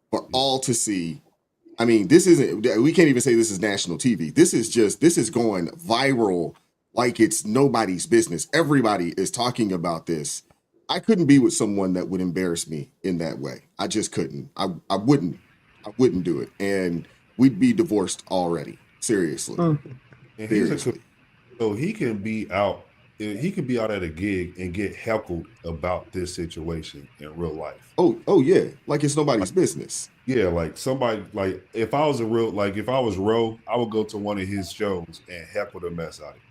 for all to see. I mean, this isn't, we can't even say this is national TV. This is going viral like it's nobody's business. Everybody is talking about this. I couldn't be with someone that would embarrass me in that way. I just couldn't. I wouldn't do it. And we'd be divorced already. Seriously. And so he can be out at a gig and get heckled about this situation in real life. Oh yeah, like it's nobody's business. Yeah, like somebody, like if I was Ro, I would go to one of his shows and heckle the mess out of him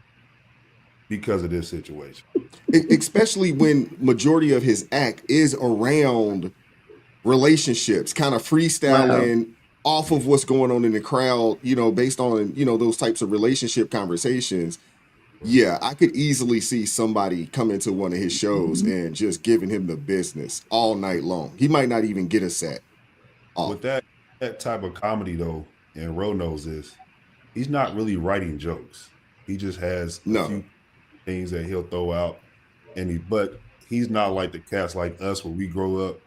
because of this situation. Especially when majority of his act is around relationships, kind of freestyling off of what's going on in the crowd, based on, those types of relationship conversations. Yeah, I could easily see somebody come into one of his shows and just giving him the business all night long. He might not even get a set. With that type of comedy though, and Ro knows this, he's not really writing jokes. He just has a few things that he'll throw out, but he's not like the cats like us where we grow up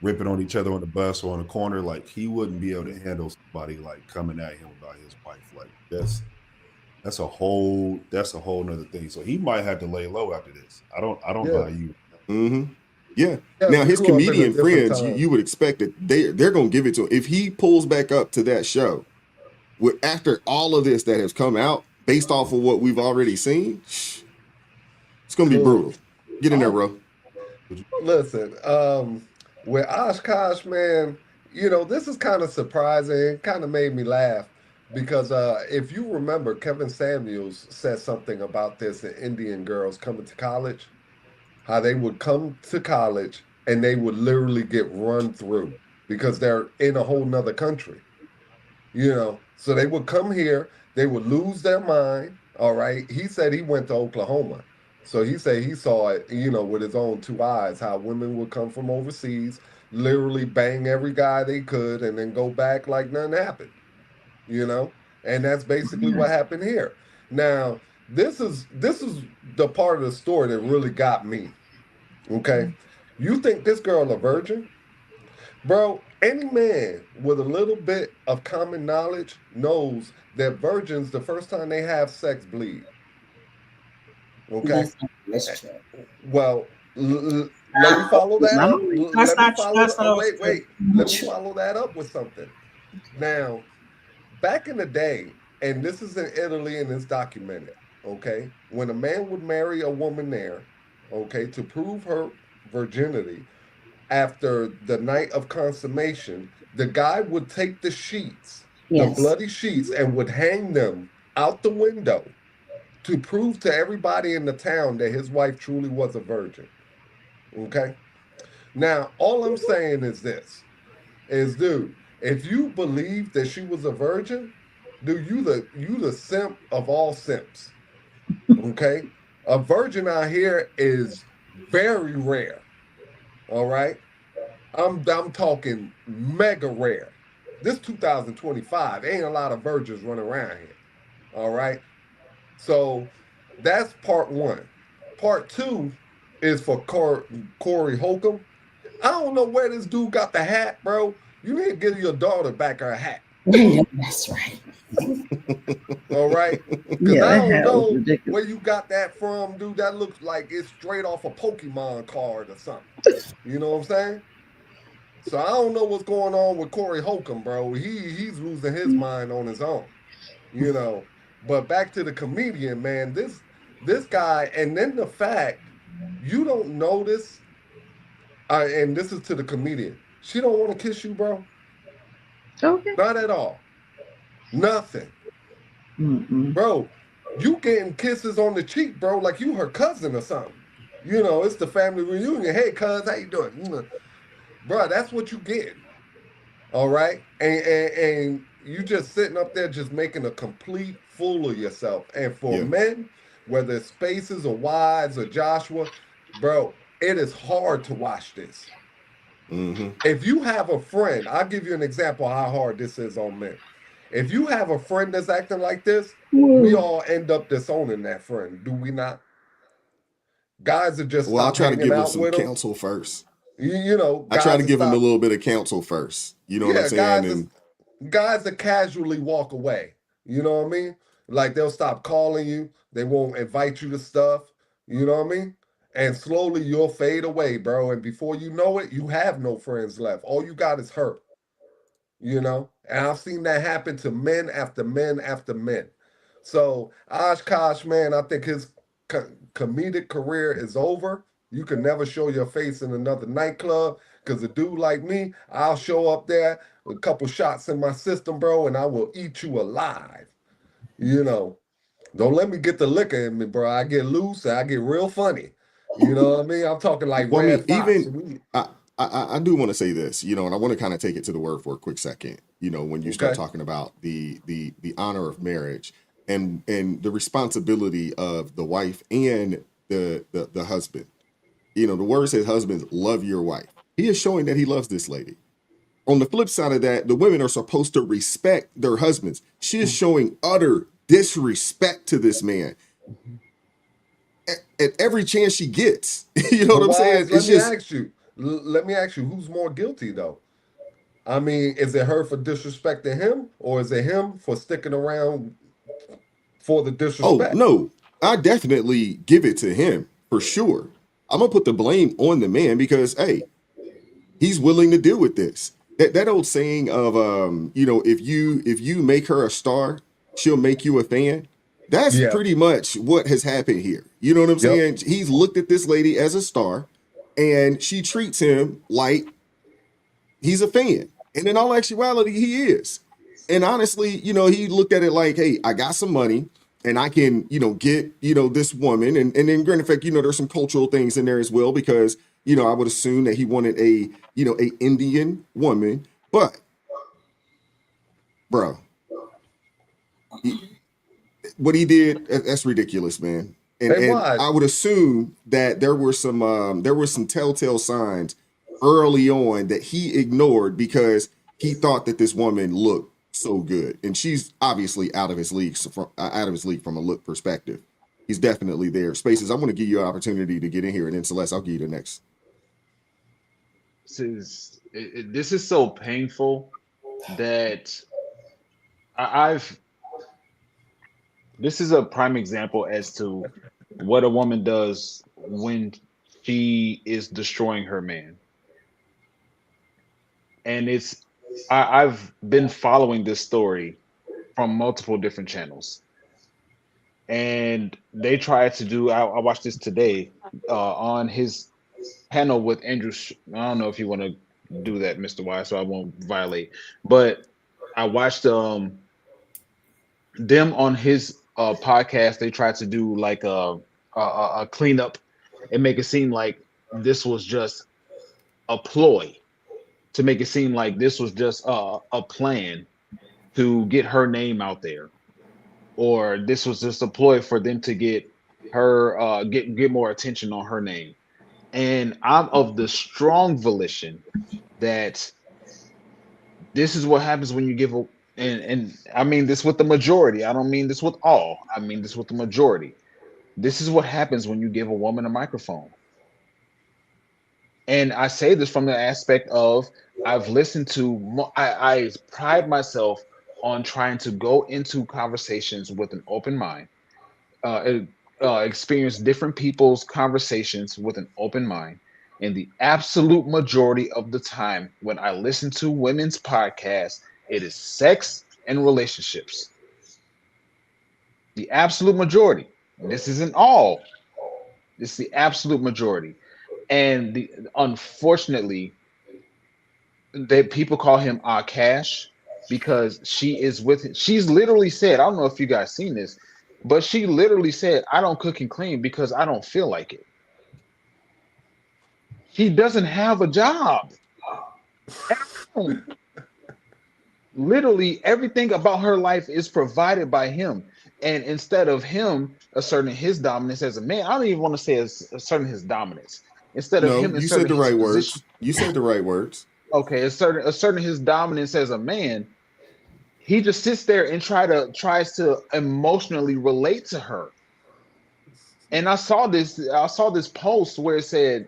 ripping on each other on the bus or on the corner. Like he wouldn't be able to handle somebody like coming at him about his wife. Like that's a whole nother thing. So he might have to lay low after this. I don't buy you. Mm-hmm. Yeah. Now his comedian friends, you would expect that they're gonna give it to him. If he pulls back up to that show, after all of this that has come out, based off of what we've already seen, it's gonna be brutal. Get in there, bro. Listen, with Oshkosh, man, this is kind of surprising. It kind of made me laugh because if you remember, Kevin Samuels said something about this in Indian girls coming to college, how they would come to college and they would literally get run through because they're in a whole nother country, So they would come here, they would lose their mind, all right? He said he went to Oklahoma. So he said he saw it, with his own two eyes, how women would come from overseas, literally bang every guy they could, and then go back like nothing happened, And that's basically what happened here. Now, this is the part of the story that really got me, okay? You think this girl a virgin? Bro, any man with a little bit of common knowledge knows that virgins, the first time they have sex, bleed. Okay. That's true. Well, let me follow that up. Let me follow that up with something. Now, back in the day, and this is in Italy and it's documented, okay? When a man would marry a woman there, okay, to prove her virginity, after the night of consummation, the guy would take the sheets, the bloody sheets, and would hang them out the window to prove to everybody in the town that his wife truly was a virgin. Okay? Now, all I'm saying is this, dude, if you believe that she was a virgin, dude, you the simp of all simps. Okay? A virgin out here is very rare. All right? I'm talking mega rare. This 2025, ain't a lot of virgins running around here. All right? So that's part one. Part two is for Corey Holcomb. I don't know where this dude got the hat, bro. You need to give your daughter back her hat. That's right. All right? Because I don't know where you got that from, dude. That looks like it's straight off a Pokemon card or something. You know what I'm saying? So I don't know what's going on with Corey Holcomb, bro. He's losing his mind on his own. But back to the comedian, man, this guy, and then the fact you don't notice, and this is to the comedian, she don't want to kiss you, bro. Okay. Not at all. Nothing. Mm-mm. Bro, You getting kisses on the cheek, bro, like you her cousin or something. You know, it's the family reunion. Hey, cuz, how you doing? Bro, that's what you get. All right. And you just sitting up there just making a complete fool of yourself. And for Yeah. men, whether it's Spaces or Wides or Joshua, bro, it is hard to watch this. Mm-hmm. If you have a friend, I'll give you an example of how hard this is on men. If you have a friend that's acting like this, we all end up disowning that friend, do we not? Guys that just Well, I'll stop try to hanging give him out some with them. counsel first. You know, I try guys to that give him a stop. little bit of counsel first. You know what I'm Yeah, saying? And guys that casually walk away. You know what I mean? Like they'll stop calling you. They won't invite you to stuff. You know what I mean? And slowly you'll fade away, bro. And before you know it, you have no friends left. All you got is hurt. You know? And I've seen that happen to men after men after men. So Oshkosh, man, I think his comedic career is over. You can never show your face in another nightclub because a dude like me, I'll show up there with a couple shots in my system, bro, and I will eat you alive. You know, don't let me get the liquor in me, bro. I get loose and I get real funny. You know what I mean? I'm talking like well, I mean, Red Fox. I do want to say this, you know, and I want to kind of take it to the word for a quick second. You know, when you start Okay. talking about the honor of marriage and the responsibility of the wife and the husband. You know, the word says, "Husbands, love your wife." He is showing that he loves this lady. On the flip side of that, the women are supposed to respect their husbands. She is showing utter disrespect to this man at every chance she gets. You know But what I'm saying? Wise, It's just let me ask you, who's more guilty though? I mean, is it her for disrespecting him, or is it him for sticking around for the oh disrespect? no, I definitely give it to him for sure. I'm gonna put the blame on the man because hey, he's willing to deal with this. That old saying of you know, if you make her a star, she'll make you a fan. That's Yeah. pretty much what has happened here. You know what I'm Yep. saying? He's looked at this lady as a star, and she treats him like he's a fan. And in all actuality, he is. And honestly, you know, he looked at it like, hey, I got some money and I can, you know, get, you know, this woman. And then granted fact, you know, there's some cultural things in there as well, because, you know, I would assume that he wanted a, you know, a Indian woman. But bro, what he did, that's ridiculous, man. Hey, And Wise. I would assume that there were some telltale signs early on that he ignored because he thought that this woman looked so good, and she's obviously out of his league from a look perspective. He's definitely there. Spaces, I'm going to give you an opportunity to get in here, and then Celeste, I'll give you the next. This is so painful that I've. This is a prime example as to what a woman does when she is destroying her man. And I've been following this story from multiple different channels. And they tried to do, I watched this today on his panel with Andrew. I don't know if you want to do that, Mr. Y, so I won't violate. But I watched them on his podcast. They tried to do like a cleanup and make it seem like this was just a ploy, to make it seem like this was just a plan to get her name out there, or this was just a ploy for them to get her get more attention on her name. And I'm of the strong volition that this is what happens when you give a, and I mean this with the majority. I don't mean this with all. I mean this with the majority. This is what happens when you give a woman a microphone. And I say this from the aspect of I've listened to, I pride myself on trying to go into conversations with an open mind, experience different people's conversations with an open mind. And the absolute majority of the time when I listen to women's podcasts, it is sex and relationships. The absolute majority. This isn't all. This is the absolute majority. And unfortunately, that people call him Cash because she is with him. She's literally said, I don't know if you guys seen this. But she literally said, I don't cook and clean because I don't feel like it. He doesn't have a job. Literally everything about her life is provided by him. And instead of him asserting his dominance as a man, I don't even want to say asserting his dominance. Instead of No, him you said asserting the his right position, words. You said the right words. okay, asserting his dominance as a man, he just sits there and tries to emotionally relate to her. And I saw this post where it said,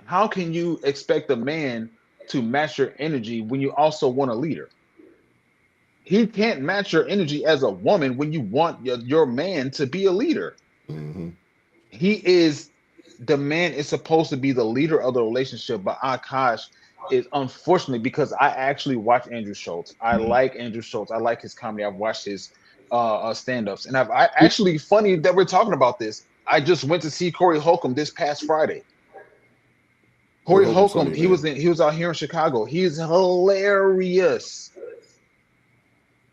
how can you expect a man to match your energy when you also want a leader? He can't match your energy as a woman when you want your man to be a leader. Mm-hmm. The man is supposed to be the leader of the relationship, but Akash is, unfortunately, because I actually watch Andrew Schultz. I like Andrew Schultz. I like his comedy. I've watched his stand-ups. And I actually, funny that we're talking about this, I just went to see Corey Holcomb this past Friday. Corey Holcomb's Holcomb, funny, he was out here in Chicago. He's hilarious.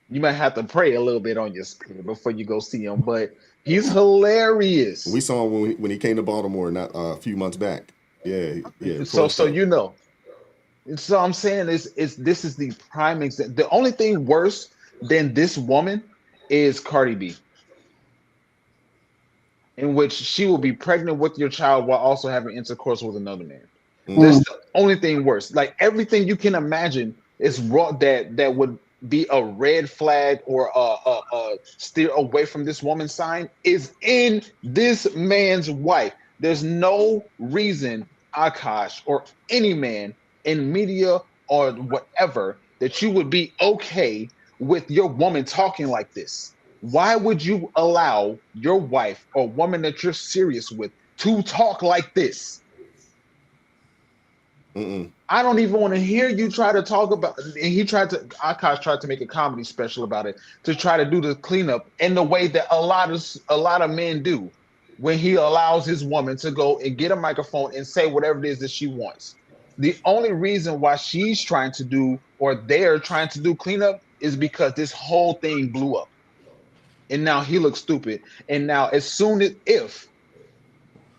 You might have to pray a little bit on your spirit before you go see him, but he's hilarious. We saw him when he came to Baltimore not a few months back. Yeah, yeah. So you know. So I'm saying this is the prime example. The only thing worse than this woman is Cardi B, in which she will be pregnant with your child while also having intercourse with another man. That's the only thing worse. Like everything you can imagine is raw that would be a red flag or a steer away from this woman's sign is in this man's wife. There's no reason, Akash, or any man in media or whatever, that you would be okay with your woman talking like this. Why would you allow your wife or woman that you're serious with to talk like this? I don't even want to hear you try to talk about. And Akash tried to make a comedy special about it to try to do the cleanup in the way that a lot of men do when he allows his woman to go and get a microphone and say whatever it is that she wants. The only reason why she's trying to do or they're trying to do cleanup is because this whole thing blew up. And now he looks stupid. And now as soon as if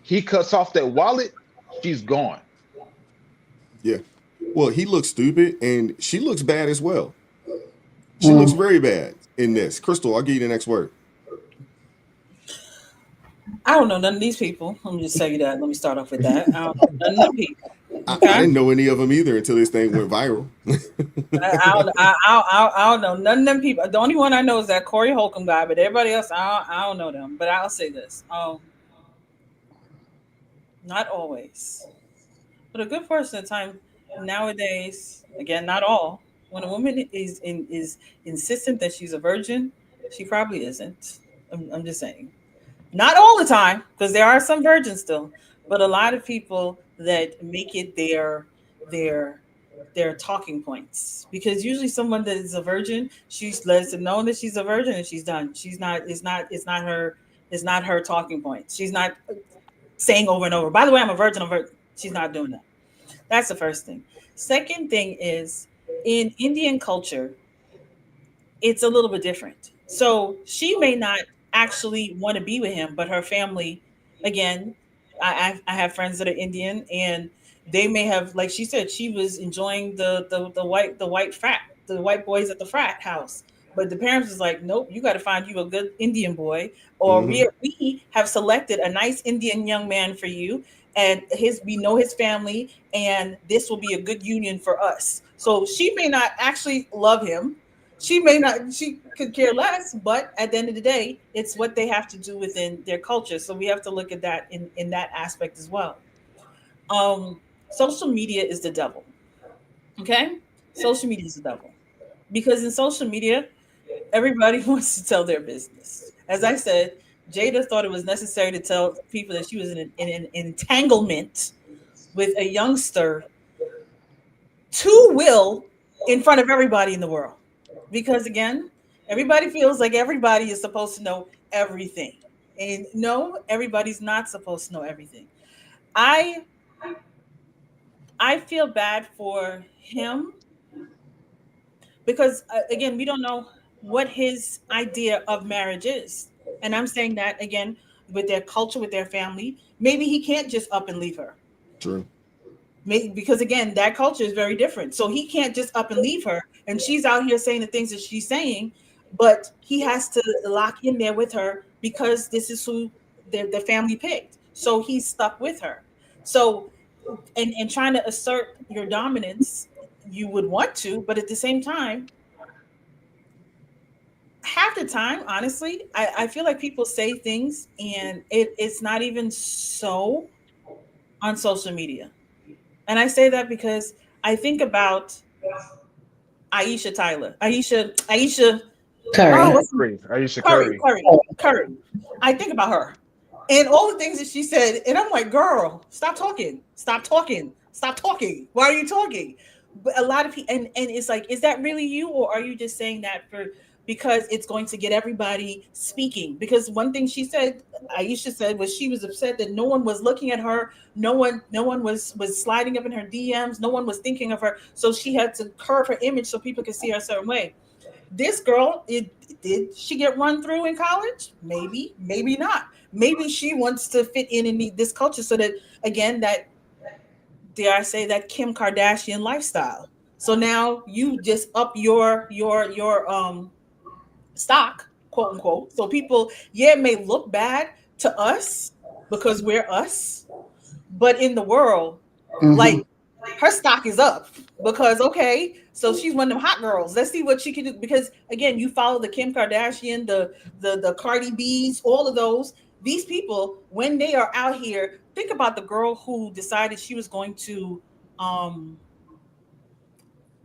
he cuts off that wallet, she's gone. Yeah. Well, he looks stupid and she looks bad as well. She looks very bad in this. Crystal, I'll give you the next word. I don't know none of these people. Let me just tell you that. Let me start off with that. I don't know none of the people. Okay? I didn't know any of them either until this thing went viral. I don't know none of them people. The only one I know is that Corey Holcomb guy, but everybody else, I don't know them. But I'll say this: not always, but a good portion of the time nowadays. Again, not all. When a woman is insistent that she's a virgin, she probably isn't. I'm just saying. Not all the time, because there are some virgins still, but a lot of people that make it their talking points. Because usually someone that is a virgin, she lets them know that she's a virgin and she's done. She's not. It's not her talking point. She's not saying over and over, by the way, I'm a virgin. She's not doing that. That's the first thing. Second thing is, in Indian culture, it's a little bit different. So she may not actually want to be with him, but her family, again, I have friends that are Indian, and they may have, like she said, she was enjoying the white boys at the frat house. But the parents was like, nope, you got to find you a good Indian boy, or we have selected a nice Indian young man for you, and we know his family, and this will be a good union for us. So she may not actually love him. She could care less, but at the end of the day, it's what they have to do within their culture. So we have to look at that in that aspect as well. Social media is the devil. Okay? Social media is the devil. Because in social media, everybody wants to tell their business. As I said, Jada thought it was necessary to tell people that she was in an entanglement with a youngster to will in front of everybody in the world. Because again, everybody feels like everybody is supposed to know everything. And no, everybody's not supposed to know everything. I feel bad for him because again, we don't know what his idea of marriage is. And I'm saying that again with their culture, with their family. Maybe he can't just up and leave her. True. Maybe because again, that culture is very different. So he can't just up and leave her, and she's out here saying the things that she's saying, but he has to lock in there with her because this is who the family picked. So he's stuck with her. So and trying to assert your dominance, you would want to, but at the same time, half the time, honestly, I feel like people say things and it's not even so on social media. And I say that because I think about Aisha Tyler. Aisha Curry. Oh, what's Aisha Curry, Curry. Curry. I think about her and all the things that she said, and I'm like, girl, stop talking. Stop talking. Stop talking. Why are you talking? But a lot of people, and it's like, is that really you, or are you just saying that because it's going to get everybody speaking? Because one thing she said, Aisha said, was she was upset that no one was looking at her, no one was sliding up in her DMs, no one was thinking of her, so she had to curve her image so people could see her a certain way. This girl, did she get run through in college? Maybe, maybe not. Maybe she wants to fit in this culture so that, again, that, dare I say, that Kim Kardashian lifestyle. So now you just up your stock, quote unquote. So people, it may look bad to us because we're us, but in the world, like, her stock is up because, okay, so she's one of them hot girls. Let's see what she can do. Because again, you follow the Kim Kardashian, the Cardi B's, all of those. These people, when they are out here, think about the girl who decided she was going to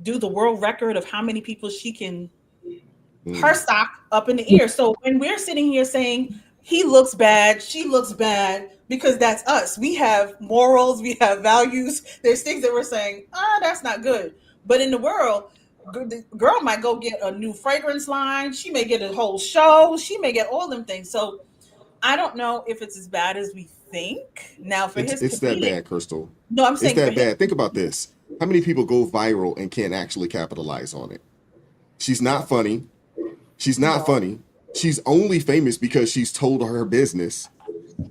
do the world record of how many people she can, her stock up in the air. So when we're sitting here saying he looks bad, she looks bad, because that's us. We have morals, we have values. There's things that we're saying, that's not good. But in the world, the girl might go get a new fragrance line. She may get a whole show. She may get all them things. So I don't know if it's as bad as we think. Now for It's that bad, Crystal. No, I'm saying it's that bad. Think about this. How many people go viral and can't actually capitalize on it? She's not funny. She's not funny. She's only famous because she's told her business.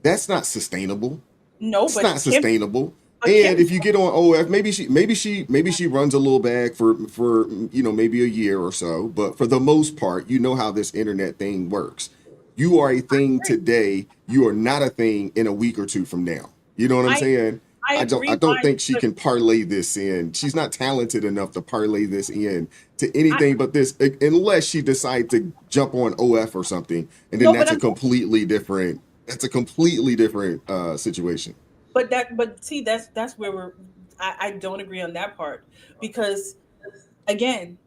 That's not sustainable. No, it's but not sustainable. And if you get on OF, maybe she runs a little bag for maybe a year or so. But for the most part, you know how this internet thing works. You are a thing today. You are not a thing in a week or two from now. You know what I'm saying? I don't think she can parlay this in. She's not talented enough to parlay this in to anything but this, unless she decides to jump on OF or something, and then that's a completely different situation. But see, that's where I don't agree on that part, because again,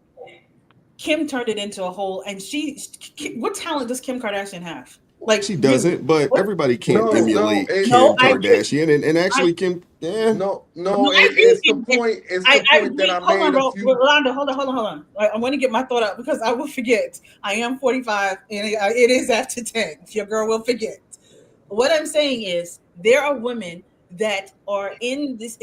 Kim turned it into a whole, and what talent does Kim Kardashian have? Like, she doesn't, but everybody can't emulate Kim Kardashian, and actually Kim. Yeah. It's the point. It's the point that I made. Rolanda, hold on. I want to get my thought out because I will forget. I am 45, and it is after 10. Your girl will forget. What I'm saying is, there are women that are in this.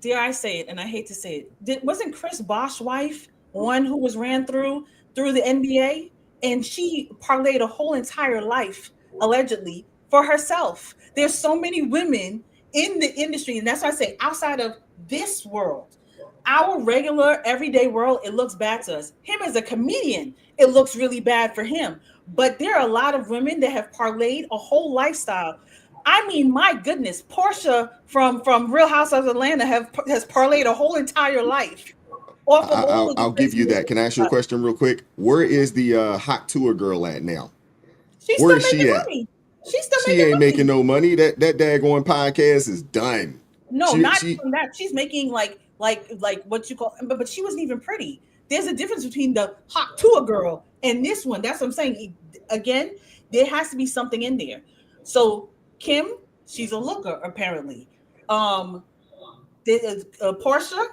Dare I say it? And I hate to say it. Wasn't Chris Bosh's wife one who was ran through the NBA? And she parlayed a whole entire life, allegedly, for herself. There's so many women in the industry, and that's why I say, outside of this world, our regular everyday world, it looks bad to us. Him as a comedian, it looks really bad for him. But there are a lot of women that have parlayed a whole lifestyle. I mean, my goodness, Portia from Real Housewives of Atlanta has parlayed a whole entire life. I'll give you that. Can I ask you a question real quick? Where is the hot tour girl at now? Where is she at? Money. She's still she ain't making no money. That daggone podcast is done. No, not from that. She's making like what you call, but she wasn't even pretty. There's a difference between the hot tour girl and this one. That's what I'm saying. Again, there has to be something in there. So Kim, she's a looker apparently. Portia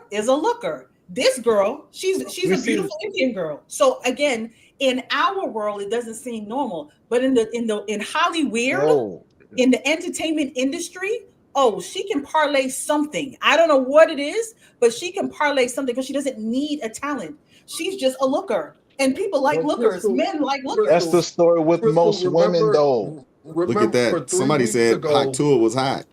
is a looker. This girl, she's a beautiful Indian girl. So again, in our world, it doesn't seem normal, but in Hollywood, in the entertainment industry, she can parlay something. I don't know what it is, but she can parlay something because she doesn't need a talent. She's just a looker. And people like Well, lookers. Crystal, Men like lookers. That's the story with Crystal, most women, though. Look at remember that. 3 Somebody weeks said ago, hot tour was hot.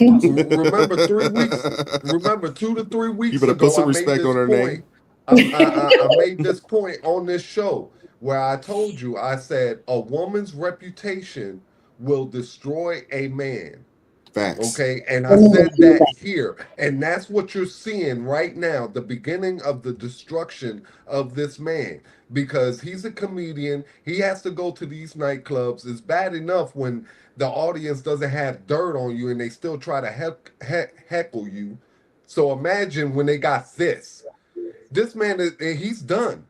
remember 3 weeks, remember 2 to 3 You weeks better put ago, some I made respect this on her point. name. I made this point on this show where I told you, I said, a woman's reputation will destroy a man. Facts. Okay, and I said that here, and that's what you're seeing right now, the beginning of the destruction of this man, because he's a comedian. He has to go to these nightclubs. It's bad enough when the audience doesn't have dirt on you and they still try to heckle you. So imagine when they got this. This man he's done.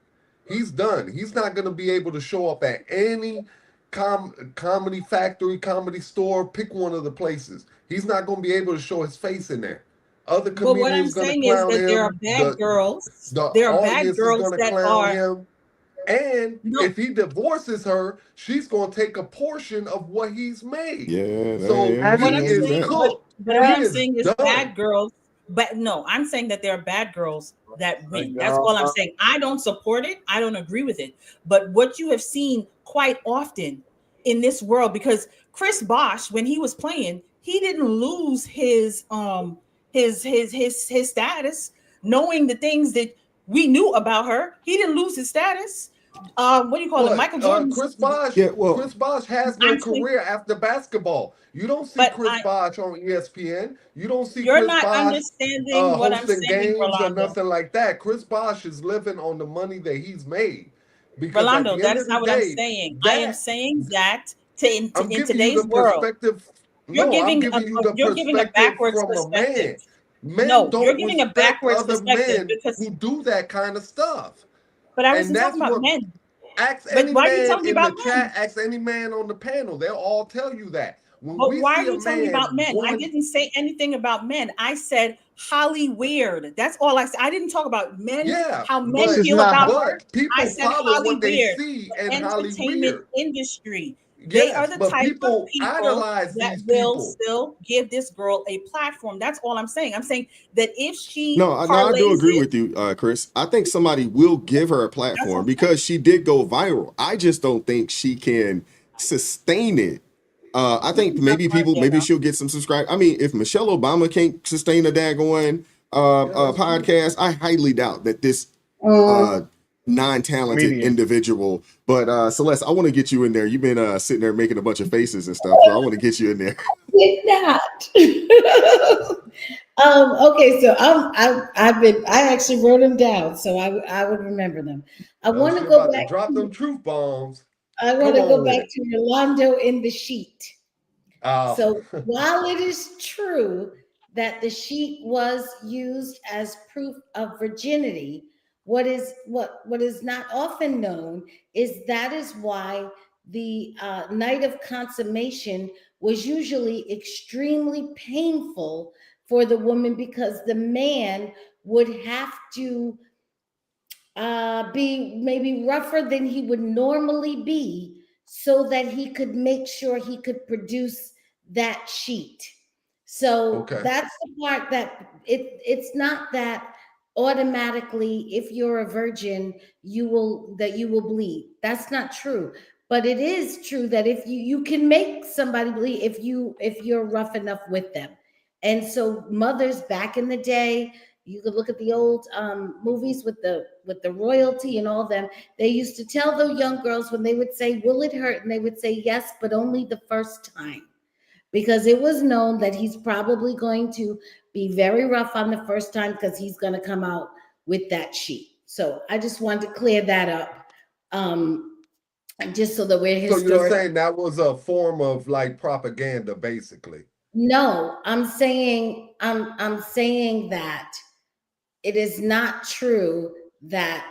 He's done. He's not going to be able to show up at any comedy factory, comedy store, pick one of the places. He's not going to be able to show his face in there. Other But what I'm comedians going to saying is clown that there are him. bad girls. The There are bad audience is girls going to that clown are. him. And if he divorces her, she's going to take a portion of what he's made. Yeah. So he is cooked. But what I'm saying is bad girls. But no, I'm saying that there are bad girls that win. That's all I'm saying. I don't support it. I don't agree with it. But what you have seen quite often in this world, because Chris Bosh, when he was playing, he didn't lose his status, knowing the things that we knew about her. He didn't lose his status. What do you call it? Michael Jordan. Chris Bosh. Yeah, well, Chris Bosh has no career after basketball. You don't see Chris Bosh on ESPN. You don't see You're Chris not Bosh understanding what I'm hosting saying, games or Rolando. nothing like that. Chris Bosh is living on the money that he's made. Because Rolando, at the that end is of the not what day, I'm saying. I am saying that in giving today's you the world, perspective. you're No, I'm giving giving you the you're giving a perspective backwards from a man. perspective. Men No, don't you're giving a respect backwards other perspective men because. who do that kind of stuff. But I And wasn't that's talking about what men. ask But any why are you man telling me in the about men? chat, ask any man on the panel. They'll all tell you that. When But we why are see a you telling me about man men? I didn't say anything about men. I said Holly Weird. That's all I said. I didn't talk about men. Yeah, How men but, feel about her. people I said follow Holly what they Weird, see the in Holly entertainment Weird. industry. They are Yes, the but type of people people idolize that these will people. still give this girl a platform. That's all I'm saying. I'm saying that if she No, I do parlays agree it, with you, Chris. I think somebody will give her a platform because she did go viral. I just don't think she can sustain it. I think maybe she'll get some subscribe. I mean, if Michelle Obama can't sustain a daggone podcast, I highly doubt that this non-talented individual. But Celeste, I want to get you in there. You've been sitting there making a bunch of faces and stuff, so I want to get you in there. Did not. Okay, so I actually wrote them down, so I would remember them. I want to go back. Drop them truth bombs. I want to go back to Rolando in the sheet. So while it is true that the sheet was used as proof of virginity, what is not often known is that is why the night of consummation was usually extremely painful for the woman, because the man would have to be maybe rougher than he would normally be so that he could make sure he could produce that sheet. So that's the part that it's not that automatically if you're a virgin you will bleed. That's not true. But it is true that if you can make somebody bleed if you're rough enough with them. And so mothers back in the day, you could look at the old movies with the royalty and all them. They used to tell the young girls when they would say, "Will it hurt?" and they would say, "Yes, but only the first time," because it was known that he's probably going to be very rough on the first time because he's going to come out with that sheet. So I just wanted to clear that up, just so that we're historic. So you're saying that was a form of like propaganda, basically? No, I'm saying that it is not true that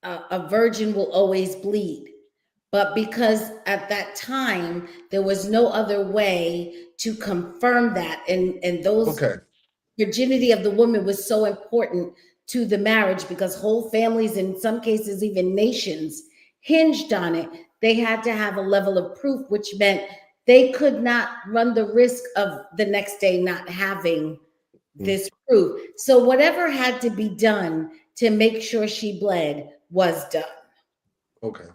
a virgin will always bleed. But because at that time, there was no other way to confirm that. And those virginity of the woman was so important to the marriage, because whole families, in some cases, even nations, hinged on it. They had to have a level of proof, which meant they could not run the risk of the next day not having this proof. So whatever had to be done to make sure she bled was done. Okay.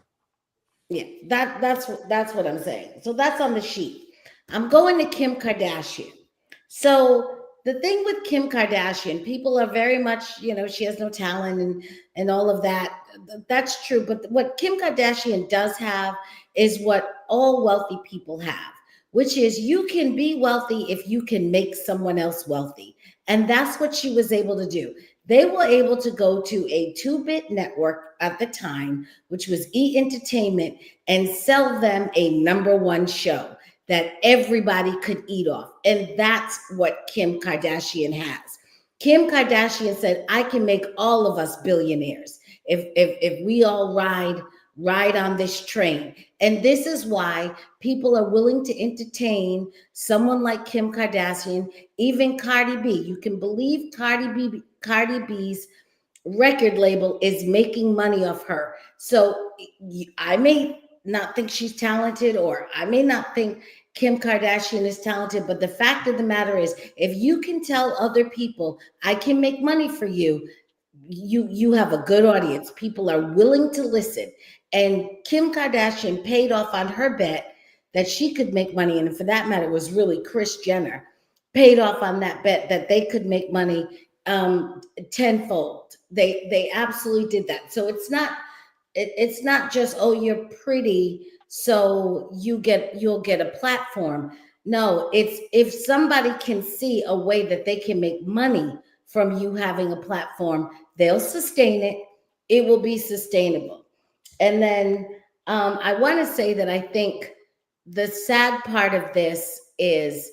Yeah, that's what I'm saying. So that's on the sheet. I'm going to Kim Kardashian. So the thing with Kim Kardashian, people are very much, she has no talent and all of that. That's true. But what Kim Kardashian does have is what all wealthy people have, which is you can be wealthy if you can make someone else wealthy. And that's what she was able to do. They were able to go to a 2-bit network at the time, which was E! Entertainment, and sell them a #1 show that everybody could eat off. And that's what Kim Kardashian has. Kim Kardashian said, I can make all of us billionaires if we all ride on this train. And this is why people are willing to entertain someone like Kim Kardashian, even Cardi B. You can believe Cardi B's record label is making money off her. So I may not think she's talented, or I may not think Kim Kardashian is talented, but the fact of the matter is, if you can tell other people, I can make money for you, you have a good audience. People are willing to listen. And Kim Kardashian paid off on her bet that she could make money. And for that matter, it was really Kris Jenner paid off on that bet that they could make money tenfold. They absolutely did that. So it's not just, oh, you're pretty, so you'll get a platform. No, it's if somebody can see a way that they can make money from you having a platform, they'll sustain it. It will be sustainable. And then I want to say that I think the sad part of this is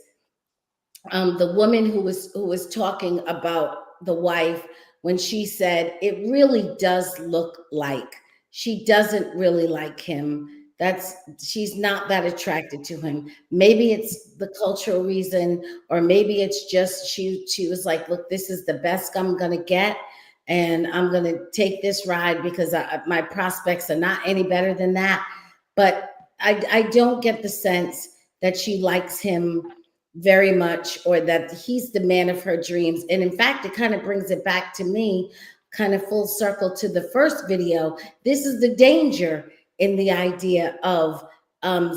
the woman who was talking about the wife, when she said it really does look like she doesn't really like him. She's not that attracted to him. Maybe it's the cultural reason, or maybe it's just she was like, look, this is the best I'm gonna get, and I'm gonna take this ride because my prospects are not any better than that. But I don't get the sense that she likes him very much, or that he's the man of her dreams. And in fact, it kind of brings it back to me, kind of full circle to the first video. This is the danger in the idea of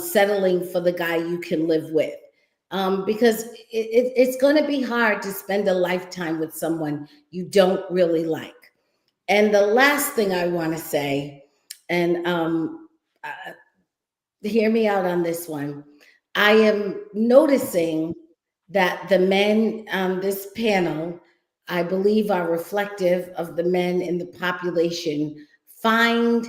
settling for the guy you can live with. Because it's going to be hard to spend a lifetime with someone you don't really like. And the last thing I want to say, and hear me out on this one, I am noticing that the men on this panel, I believe, are reflective of the men in the population, find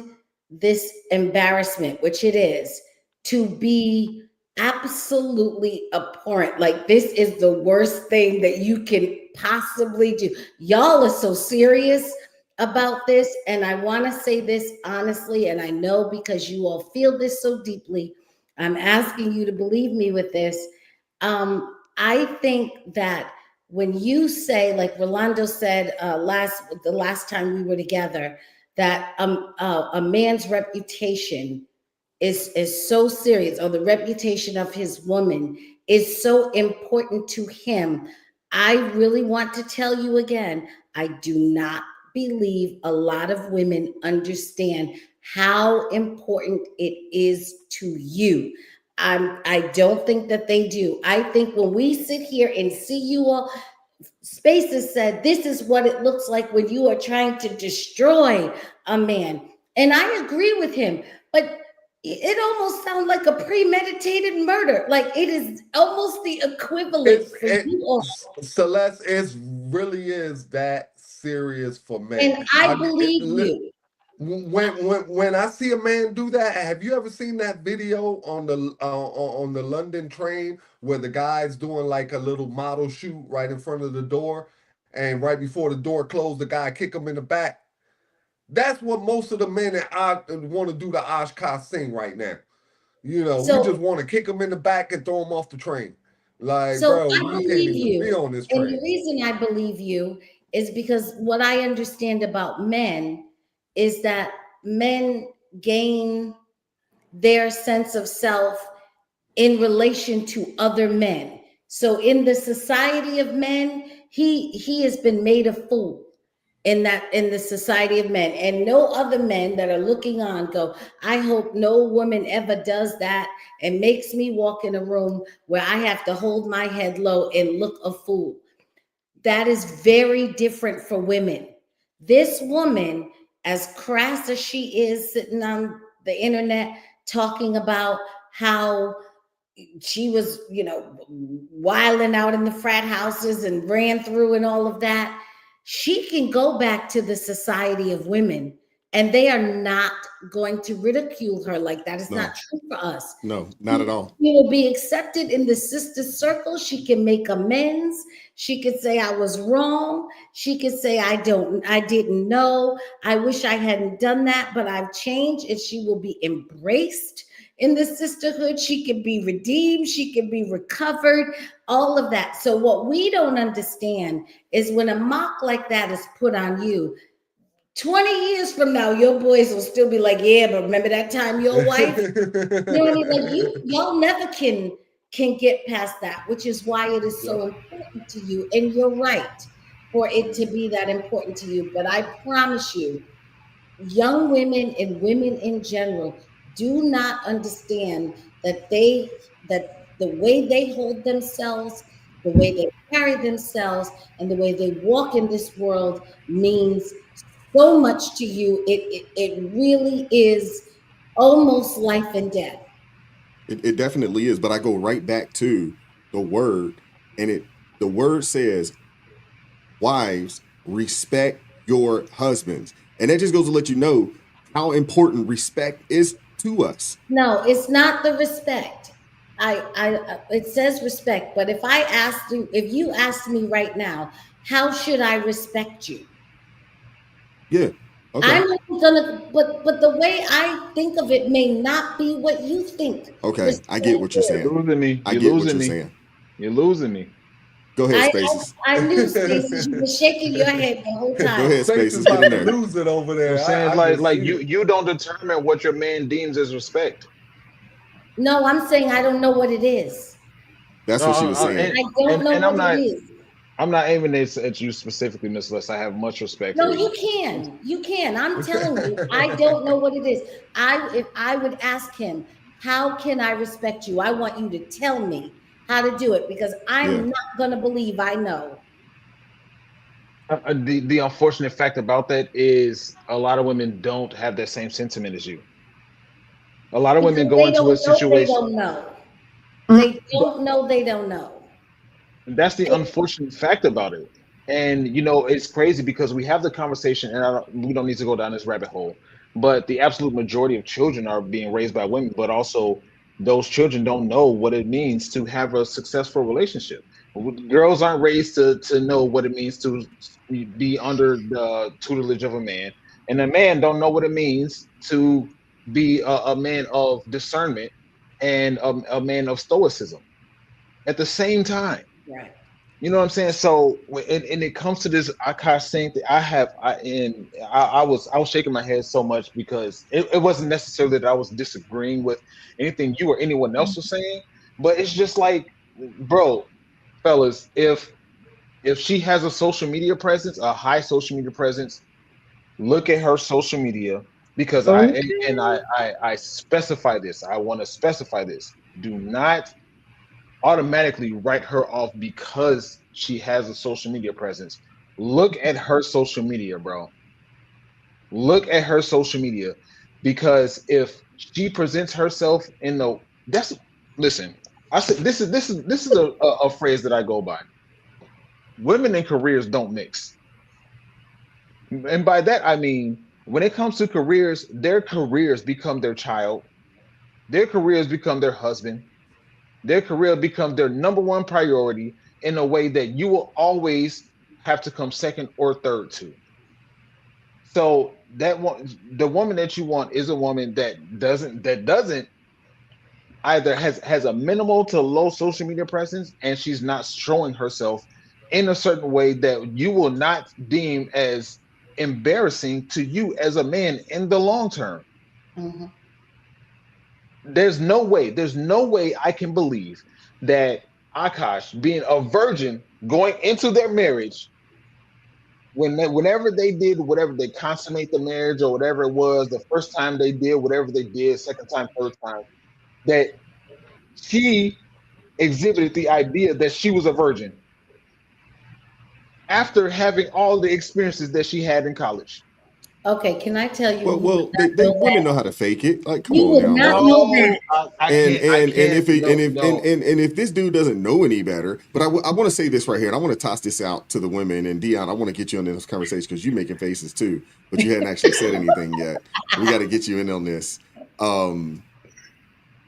this embarrassment, which it is, to be absolutely abhorrent. Like, this is the worst thing that you can possibly do. Y'all are so serious about this. And I want to say this honestly, and I know because you all feel this so deeply, I'm asking you to believe me with this. I think that when you say, like Rolando said the last time we were together, that a man's reputation is so serious, or the reputation of his woman is so important to him. I really want to tell you again, I do not believe a lot of women understand how important it is to you. I don't think that they do. I think when we sit here and see you all, Spaces said, this is what it looks like when you are trying to destroy a man. And I agree with him, but it almost sounds like a premeditated murder. Like, it is almost the equivalent for you all. Celeste, it really is that serious for men. And I believe you. When I see a man do that, have you ever seen that video on the London train where the guy's doing like a little model shoot right in front of the door, and right before the door closed, the guy kick him in the back? That's what most of the men that want to do the Oshkosh thing right now. We just want to kick him in the back and throw him off the train. Like, so bro, I you can't believe even you. be on this And train. the reason I believe you is because what I understand about men is that men gain their sense of self in relation to other men. So in the society of men, he has been made a fool. in the society of men, and no other men that are looking on go, I hope no woman ever does that and makes me walk in a room where I have to hold my head low and look a fool. That is very different for women. This woman, as crass as she is, sitting on the internet talking about how she was, wilding out in the frat houses and ran through and all of that, she can go back to the society of women and they are not going to ridicule her like that. It's not true for us. No, not at all. She will be accepted in the sister circle. She can make amends. She could say, I was wrong. She could say, I didn't know. I wish I hadn't done that, but I've changed, and she will be embraced in the sisterhood. She can be redeemed. She can be recovered, all of that. So what we don't understand is when a mock like that is put on you, 20 years from now, your boys will still be like, yeah, but remember that time your wife? You know what I mean? Like y'all never can get past that, which is why it is so important to you. And you're right for it to be that important to you. But I promise you, young women and women in general do not understand that the way they hold themselves, the way they carry themselves, and the way they walk in this world means so much to you. It really is almost life and death. It definitely is, but I go right back to the word, and the word says, wives, respect your husbands. And that just goes to let you know how important respect is to us. No, it's not the respect. It says respect, but if you asked me right now, how should I respect you? Yeah. Okay. I'm gonna, but the way I think of it may not be what you think. Okay, I get what you're saying. You're losing me. I get what you're saying. You're losing me. Go ahead, Spaces. I knew, Spaces, you were shaking your head the whole time. Go ahead, Spaces. About to lose it over there. I'm saying like you don't determine what your man deems as respect. No, I'm saying I don't know what it is. That's what she was saying. I don't know what it is. I'm not aiming at you specifically, Miss Les. I have much respect. No, you can. You can. I'm telling you, I don't know what it is. If I would ask him, how can I respect you? I want you to tell me how to do it, because I'm not going to believe I know. The unfortunate fact about that is a lot of women don't have that same sentiment as you. A lot of women go into a situation. They don't know. They don't know. They don't know. That's the unfortunate fact about it. And, it's crazy because we have the conversation, and we don't need to go down this rabbit hole, but the absolute majority of children are being raised by women, but also those children don't know what it means to have a successful relationship. Girls aren't raised to know what it means to be under the tutelage of a man, and a man don't know what it means to be a man of discernment and a man of stoicism at the same time. Right. You know what I'm saying? So when it comes to this Akash thing, I was shaking my head so much because it wasn't necessarily that I was disagreeing with anything you or anyone else was saying, but it's just like, bro, fellas, if she has a social media presence, a high social media presence, look at her social media, because I specify this. I want to specify this. Do not automatically write her off because she has a social media presence. Look at her social media, bro. Look at her social media, because if she presents herself listen, I said this is a phrase that I go by. Women and careers don't mix. And by that I mean, when it comes to careers, their careers become their child. Their careers become their husband. Their career becomes their number one priority in a way that you will always have to come second or third to. So the woman that you want is a woman that doesn't either has a minimal to low social media presence, and she's not showing herself in a certain way that you will not deem as embarrassing to you as a man in the long term. Mm-hmm. There's no way I can believe that Akash, being a virgin going into their marriage, whenever they did whatever, they consummate the marriage or whatever it was, the first time they did whatever they did, second time, third time, that she exhibited the idea that she was a virgin after having all the experiences that she had in college. Okay, can I tell you? Well, they women know how to fake it. Like, come You on would now. not know that. If this dude doesn't know any better, but I want to say this right here, and I want to toss this out to the women. And Dion, I want to get you on this conversation because you're making faces too, but you hadn't actually said anything yet. We got to get you in on this.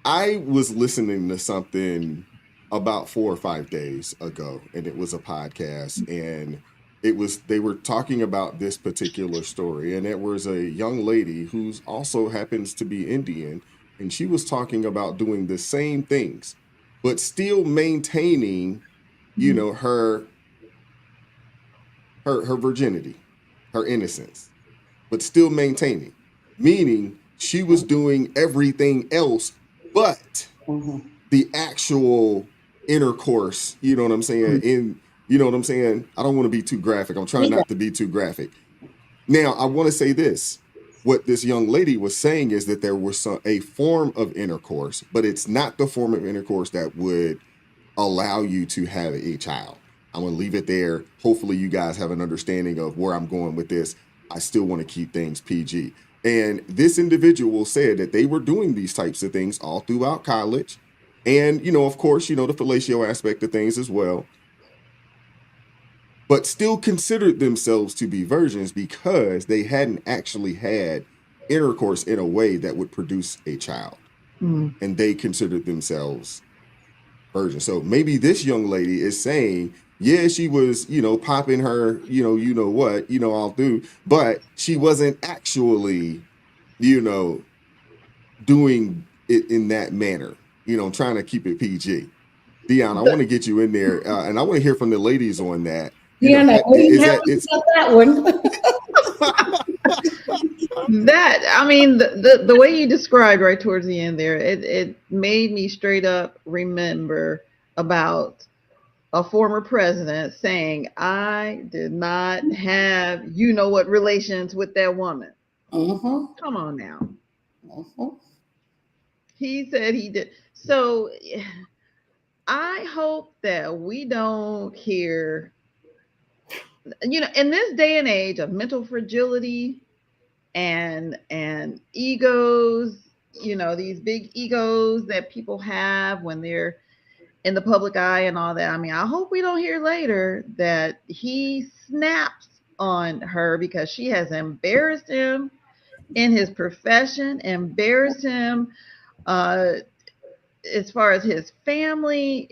I was listening to something about 4 or 5 days ago, and it was a podcast, and they were talking about this particular story, and it was a young lady who's also happens to be Indian, and she was talking about doing the same things, but still maintaining, her virginity, her innocence, but still maintaining, meaning she was doing everything else but the actual intercourse, you know what I'm saying? You know what I'm saying? I don't want to be too graphic. I'm trying not to be too graphic. Now, I want to say this. What this young lady was saying is that there was a form of intercourse, but it's not the form of intercourse that would allow you to have a child. I'm going to leave it there. Hopefully you guys have an understanding of where I'm going with this. I still want to keep things PG. And this individual said that they were doing these types of things all throughout college. And, of course, the fellatio aspect of things as well. But still considered themselves to be virgins because they hadn't actually had intercourse in a way that would produce a child. And they considered themselves virgins. So maybe this young lady is saying, yeah, she was, popping her, what, all through, but she wasn't actually, doing it in that manner, trying to keep it PG. Dion, I want to get you in there, and I want to hear from the ladies on that. Yeah, what do you have to say about that one? The way you described right towards the end there, it made me straight up remember about a former president saying, I did not have what relations with that woman. Come on now. He said he did. So I hope that we don't hear, in this day and age of mental fragility and egos, these big egos that people have when they're in the public eye and all that. I hope we don't hear later that he snaps on her because she has embarrassed him in his profession, embarrassed him as far as his family,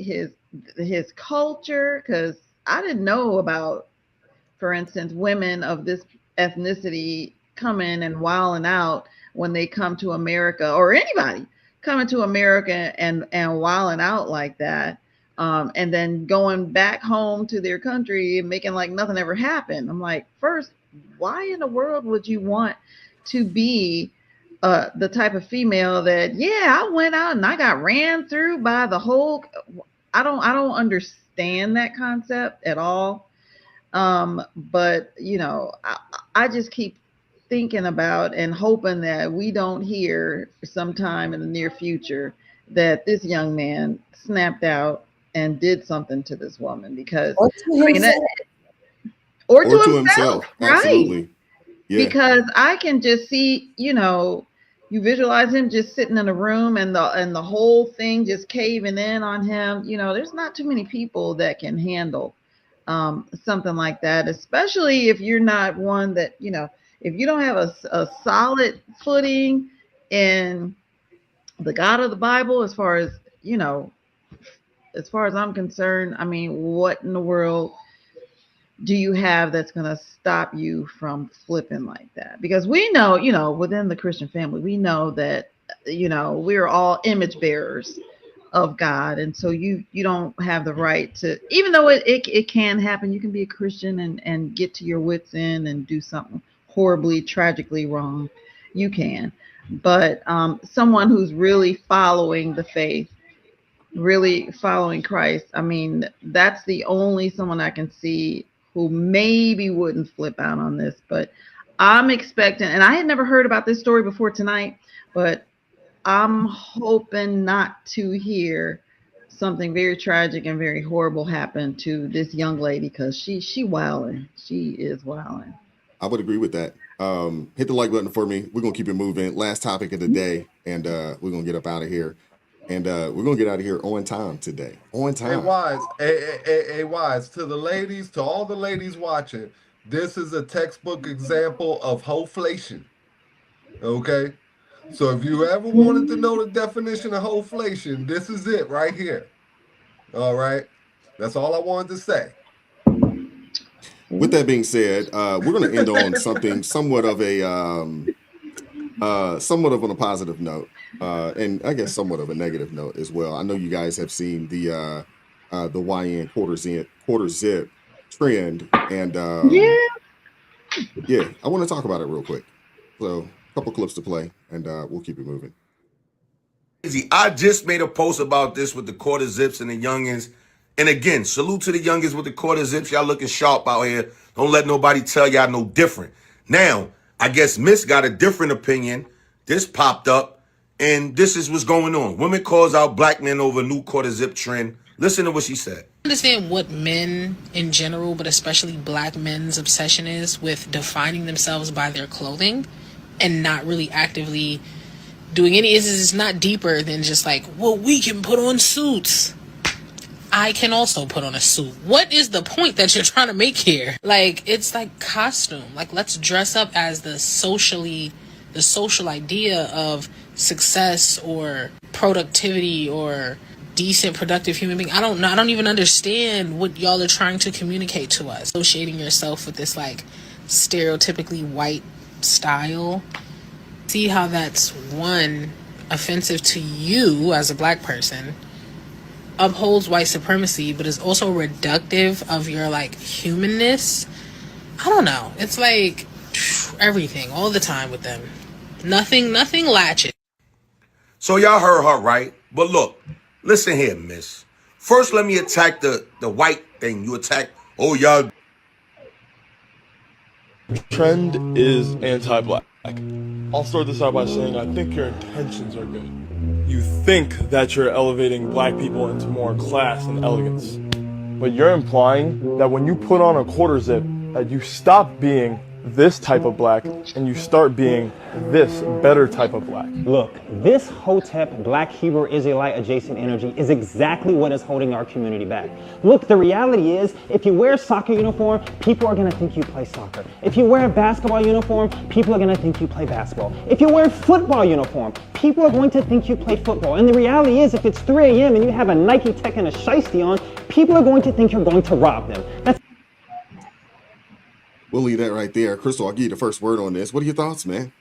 his culture, because I didn't know about, for instance, women of this ethnicity coming and wilding out when they come to America, or anybody coming to America and wilding out like that, and then going back home to their country and making like nothing ever happened. I'm like, first, why in the world would you want to be the type of female that, yeah, I went out and I got ran through by the whole, I don't understand that concept at all. But I just keep thinking about and hoping that we don't hear sometime in the near future that this young man snapped out and did something to this woman, because or to himself, right? Absolutely. Yeah. Because I can just see, you visualize him just sitting in a room and the whole thing just caving in on him. There's not too many people that can handle something like that, especially if you're not one that, if you don't have a solid footing in the God of the Bible, as far as I'm concerned. What in the world do you have that's going to stop you from flipping like that? Because we know, within the Christian family, we know that, we're all image bearers of God. And so you don't have the right to, even though it can happen, you can be a Christian and get to your wits end and do something horribly, tragically wrong. You can. But someone who's really following the faith, really following Christ, that's the only someone I can see who maybe wouldn't flip out on this, but I'm expecting, and I had never heard about this story before tonight, but I'm hoping not to hear something very tragic and very horrible happen to this young lady, because she wilding. She is wilding. I would agree with that. Hit the like button for me. We're gonna keep it moving. Last topic of the day, and we're gonna get up out of here. And we're gonna get out of here on time today. On time. Wise, to the ladies, to all the ladies watching, this is a textbook example of hoflation. Okay? So if you ever wanted to know the definition of hoflation, this is it right here. All right? That's all I wanted to say. With that being said, we're going to end on something somewhat of a on a positive note, and I guess somewhat of a negative note as well. I know you guys have seen the YN quarter zip trend, and yeah, I want to talk about it real quick. So, a couple clips to play, and we'll keep it moving. I just made a post about this with the quarter zips and the youngins. And again, salute to the youngins with the quarter zips. Y'all looking sharp out here. Don't let nobody tell y'all no different. Now, I guess Miss got a different opinion. This popped up, and this is what's going on. Women calls out black men over new quarter zip trend. Listen to what she said. I understand what men in general, but especially black men's obsession is with defining themselves by their clothing and not really actively doing any. It's not deeper than just like, well, we can put on suits. I can also put on a suit. What is the point that you're trying to make here? Like, it's like costume. Like, let's dress up as the social idea of success or productivity or decent, productive human being. I don't even understand what y'all are trying to communicate to us. Associating yourself with this, like, stereotypically white style. See how that's, one, offensive to you as a black person, upholds white supremacy, but is also reductive of your, like, humanness. I don't know. It's like everything all the time with them. Nothing latches. So y'all heard her, right? But look, listen here, miss. First, let me attack the white thing. You attack, oh, y'all. Trend is anti-black. I'll start this out by saying I think your intentions are good. You think that you're elevating black people into more class and elegance. But you're implying that when you put on a quarter zip, that you stop being this type of black and you start being this better type of black. Look, this Hotep Black Hebrew Israelite adjacent energy is exactly what is holding our community back. Look, the reality is, if you wear a soccer uniform, people are going to think you play soccer. If you wear a basketball uniform, people are going to think you play basketball. If you wear a football uniform, people are going to think you play football. And the reality is, if it's 3 a.m. and you have a Nike Tech and a shiesty on, people are going to think you're going to rob them. We'll leave that right there. Crystal, I'll give you the first word on this. What are your thoughts, man?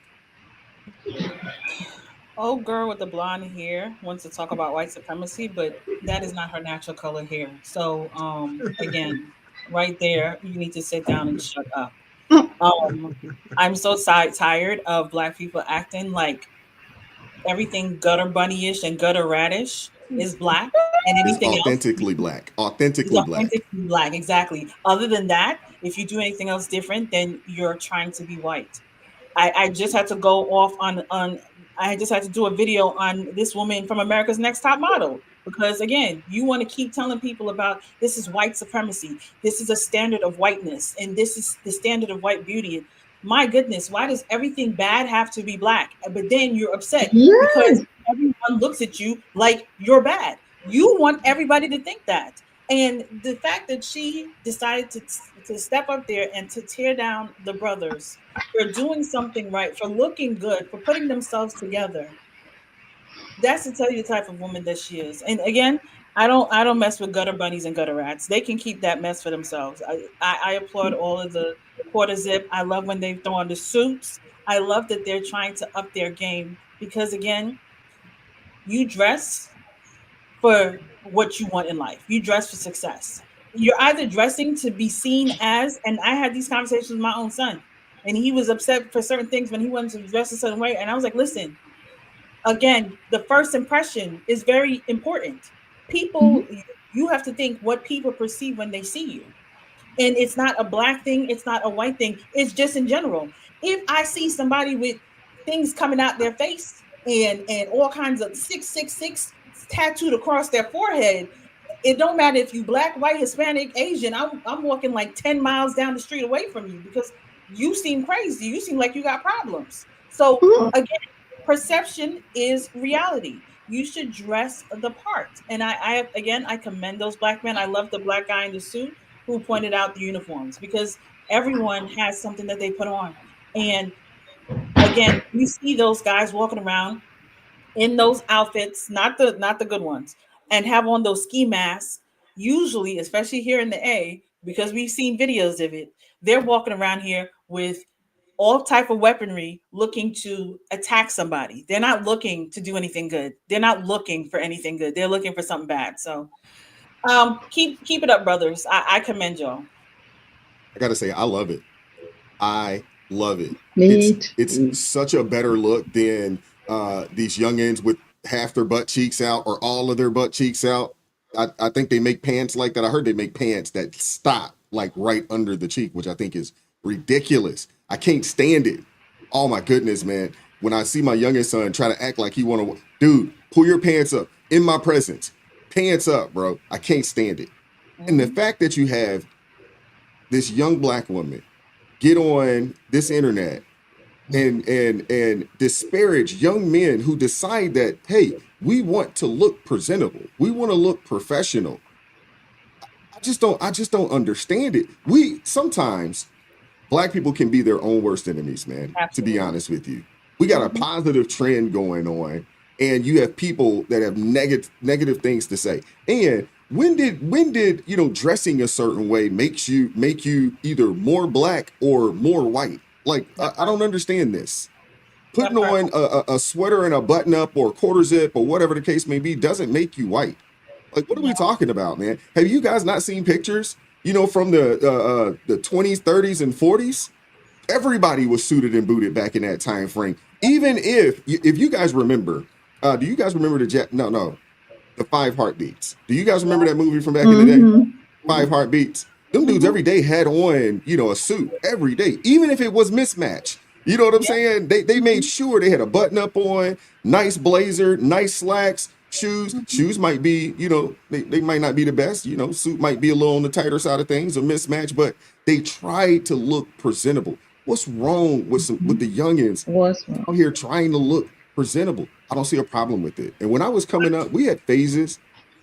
Old girl with the blonde hair wants to talk about white supremacy, but that is not her natural color hair. So, again, right there, you need to sit down and shut up. I'm so tired of black people acting like everything gutter bunny-ish and gutter radish is black, and anything it's authentically else black. Authentically black, exactly. Other than that, if you do anything else different, then you're trying to be white. I just had to go off on I just had to do a video on this woman from America's Next Top Model, because again, you want to keep telling people about this is white supremacy, this is a standard of whiteness, and this is the standard of white beauty. My goodness, why does everything bad have to be black? But then you're upset because everyone looks at you like you're bad. You want everybody to think that. And the fact that she decided to step up there and to tear down the brothers for doing something right, for looking good, for putting themselves together, that's to tell you the type of woman that she is. And again, I don't mess with gutter bunnies and gutter rats. They can keep that mess for themselves. I applaud all of the quarter zip. I love when they throw on the suits. I love that they're trying to up their game, because again, you dress for what you want in life. You dress for success. You're either dressing to be seen as, and I had these conversations with my own son, and he was upset for certain things when he wanted to dress a certain way. And I was like, listen, again, the first impression is very important. People, you have to think what people perceive when they see you. And it's not a black thing, it's not a white thing, it's just in general. If I see somebody with things coming out their face and all kinds of 666 tattooed across their forehead, it don't matter if you black, white, Hispanic, Asian. I'm walking like 10 miles down the street away from you because you seem crazy. You seem like you got problems. So again, perception is reality. You should dress the part. And I commend those black men. I love the black guy in the suit who pointed out the uniforms because everyone has something that they put on. And again, you see those guys walking around in those outfits, not the good ones, and have on those ski masks. Usually, especially here in the A, because we've seen videos of it, they're walking around here with all type of weaponry looking to attack somebody. They're not looking to do anything good. They're not looking for anything good. They're looking for something bad. So keep it up, brothers. I commend y'all. I gotta say, I love it. I love it. Me It's such a better look than these youngins with half their butt cheeks out or all of their butt cheeks out. I think they make pants like that. I heard they make pants that stop like right under the cheek, which I think is ridiculous. I can't stand it. Oh my goodness, man. When I see my youngest son try to act like he want to, dude, pull your pants up in my presence. Pants up, bro. I can't stand it. And the fact that you have this young black woman get on this internet and disparage young men who decide that, hey, we want to look presentable, we want to look professional. I just don't understand it. We sometimes black people can be their own worst enemies, man. Absolutely. To be honest with you, we got a positive trend going on, and you have people that have negative things to say. And when did dressing a certain way make you either more black or more white? Like I don't understand this. Putting on a sweater and a button up or quarter zip or whatever the case may be doesn't make you white. Like, what are we talking about, man? Have you guys not seen pictures, from the 20s, 30s, and 40s? Everybody was suited and booted back in that time frame. Even if you guys remember, do you guys remember the 5 Heartbeats? Do you guys remember that movie from back in the day? 5 Heartbeats. Them dudes every day had on, a suit every day, even if it was mismatched. You know what I'm saying? They made sure they had a button up on, nice blazer, nice slacks, shoes. Shoes might be, they might not be the best. Suit might be a little on the tighter side of things or mismatched, but they tried to look presentable. What's wrong with the youngins out here trying to look presentable? I don't see a problem with it. And when I was coming up, we had phases.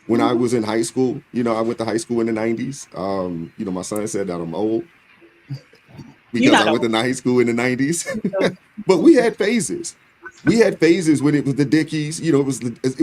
When I was in high school, I went to high school in the 90s. My son said that I'm old because I went to high school in the 90s. But we had phases. We had phases when it was the Dickies. It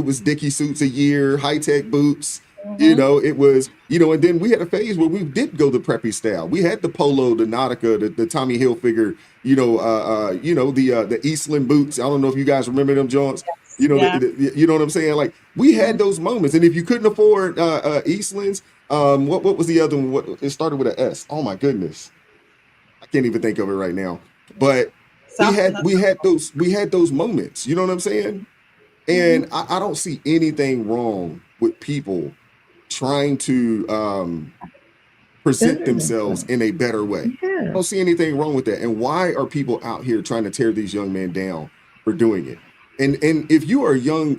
was Dickie suits a year, high-tech boots. It was, and then we had a phase where we did go the preppy style. We had the polo, the Nautica, the Tommy Hilfiger, the Eastland boots. I don't know if you guys remember them joints. You know what I'm saying? Like, we had those moments. And if you couldn't afford Eastlands, what was the other one? It started with an S. Oh my goodness. I can't even think of it right now. But we had those moments. You know what I'm saying? And I don't see anything wrong with people trying to present themselves in a better way. I don't see anything wrong with that. And why are people out here trying to tear these young men down for doing it? And if you are a young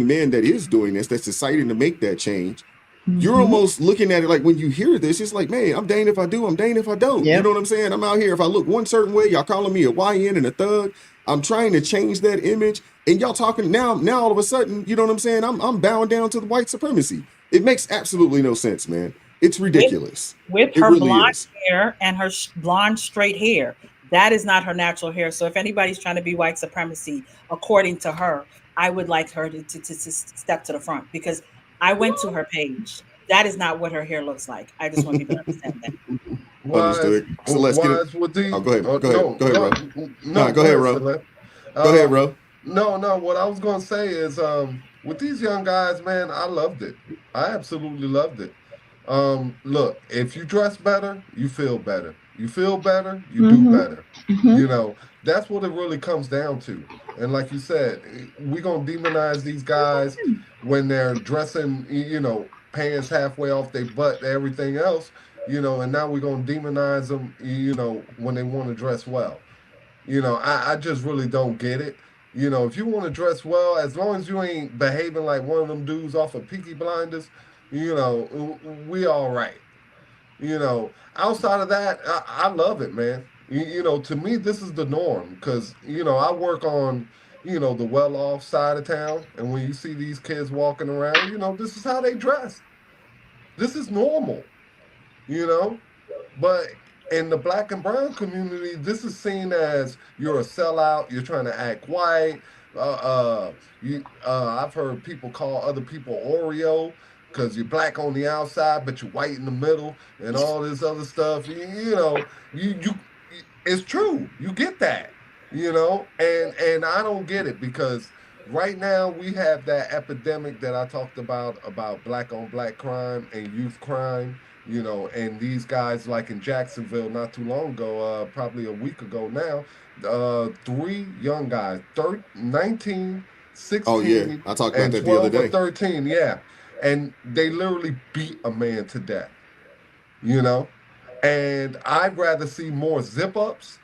man that is doing this, that's deciding to make that change, you're almost looking at it like, when you hear this, it's like, man, I'm danged if I do, I'm danged if I don't. You know what I'm saying? I'm out here. If I look one certain way, y'all calling me a YN and a thug. I'm trying to change that image. And y'all talking now all of a sudden, you know what I'm saying? I'm bowing down to the white supremacy. It makes absolutely no sense, man. It's ridiculous. With her blonde hair and her blonde straight hair. That is not her natural hair. So if anybody's trying to be white supremacy, according to her, I would like her to step to the front, because I went to her page. That is not what her hair looks like. I just want people to understand that. Understood. So let's get it. Oh, go ahead. Go ahead, bro. Go ahead, bro. Go ahead, bro. No. What I was going to say is, with these young guys, man, I loved it. I absolutely loved it. Look, if you dress better, you feel better. You feel better, you do better. That's what it really comes down to. And like you said, we're going to demonize these guys when they're dressing, pants halfway off their butt and everything else. and now we're gonna demonize them, when they want to dress well. I just really don't get it. If you want to dress well, as long as you ain't behaving like one of them dudes off of Peaky Blinders, we all right. Outside of that, I love it, man. To me, this is the norm because, I work on, the well off side of town. And when you see these kids walking around, this is how they dress. This is normal, you know? But in the black and brown community, this is seen as you're a sellout, you're trying to act white. I've heard people call other people Oreo because you're black on the outside, but you're white in the middle, and all this other stuff. You it's true. You get that, and I don't get it because right now we have that epidemic that I talked about black on black crime and youth crime, and these guys like in Jacksonville not too long ago, probably a week ago now, three young guys, 19, Oh yeah, 16, I talked about and that the other 12 or day. 13, yeah. And they literally beat a man to death, you know? And I'd rather see more zip ups,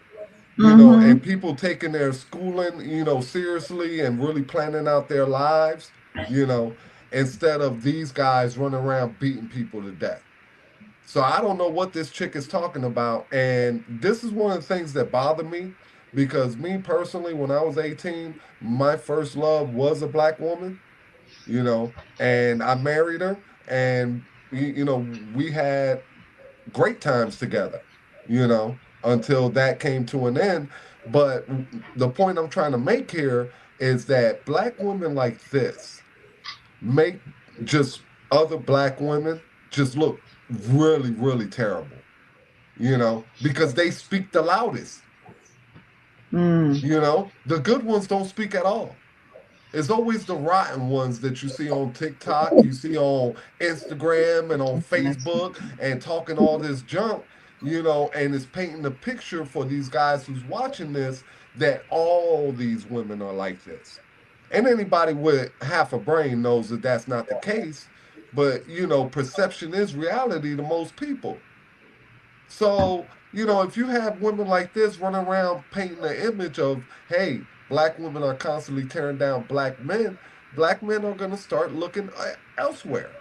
and people taking their schooling, seriously and really planning out their lives, you know, instead of these guys running around beating people to death. So I don't know what this chick is talking about. And this is one of the things that bother me because me personally, when I was 18, my first love was a black woman, and I married her and, we had great times together, until that came to an end. But the point I'm trying to make here is that black women like this make just other black women just look really, really terrible, because they speak the loudest. The good ones don't speak at all. It's always the rotten ones that you see on TikTok, you see on Instagram and on Facebook and talking all this junk, and it's painting the picture for these guys who's watching this that all these women are like this. And anybody with half a brain knows that that's not the case, but perception is reality to most people. So, if you have women like this running around painting the image of, hey, black women are constantly tearing down black men are going to start looking elsewhere.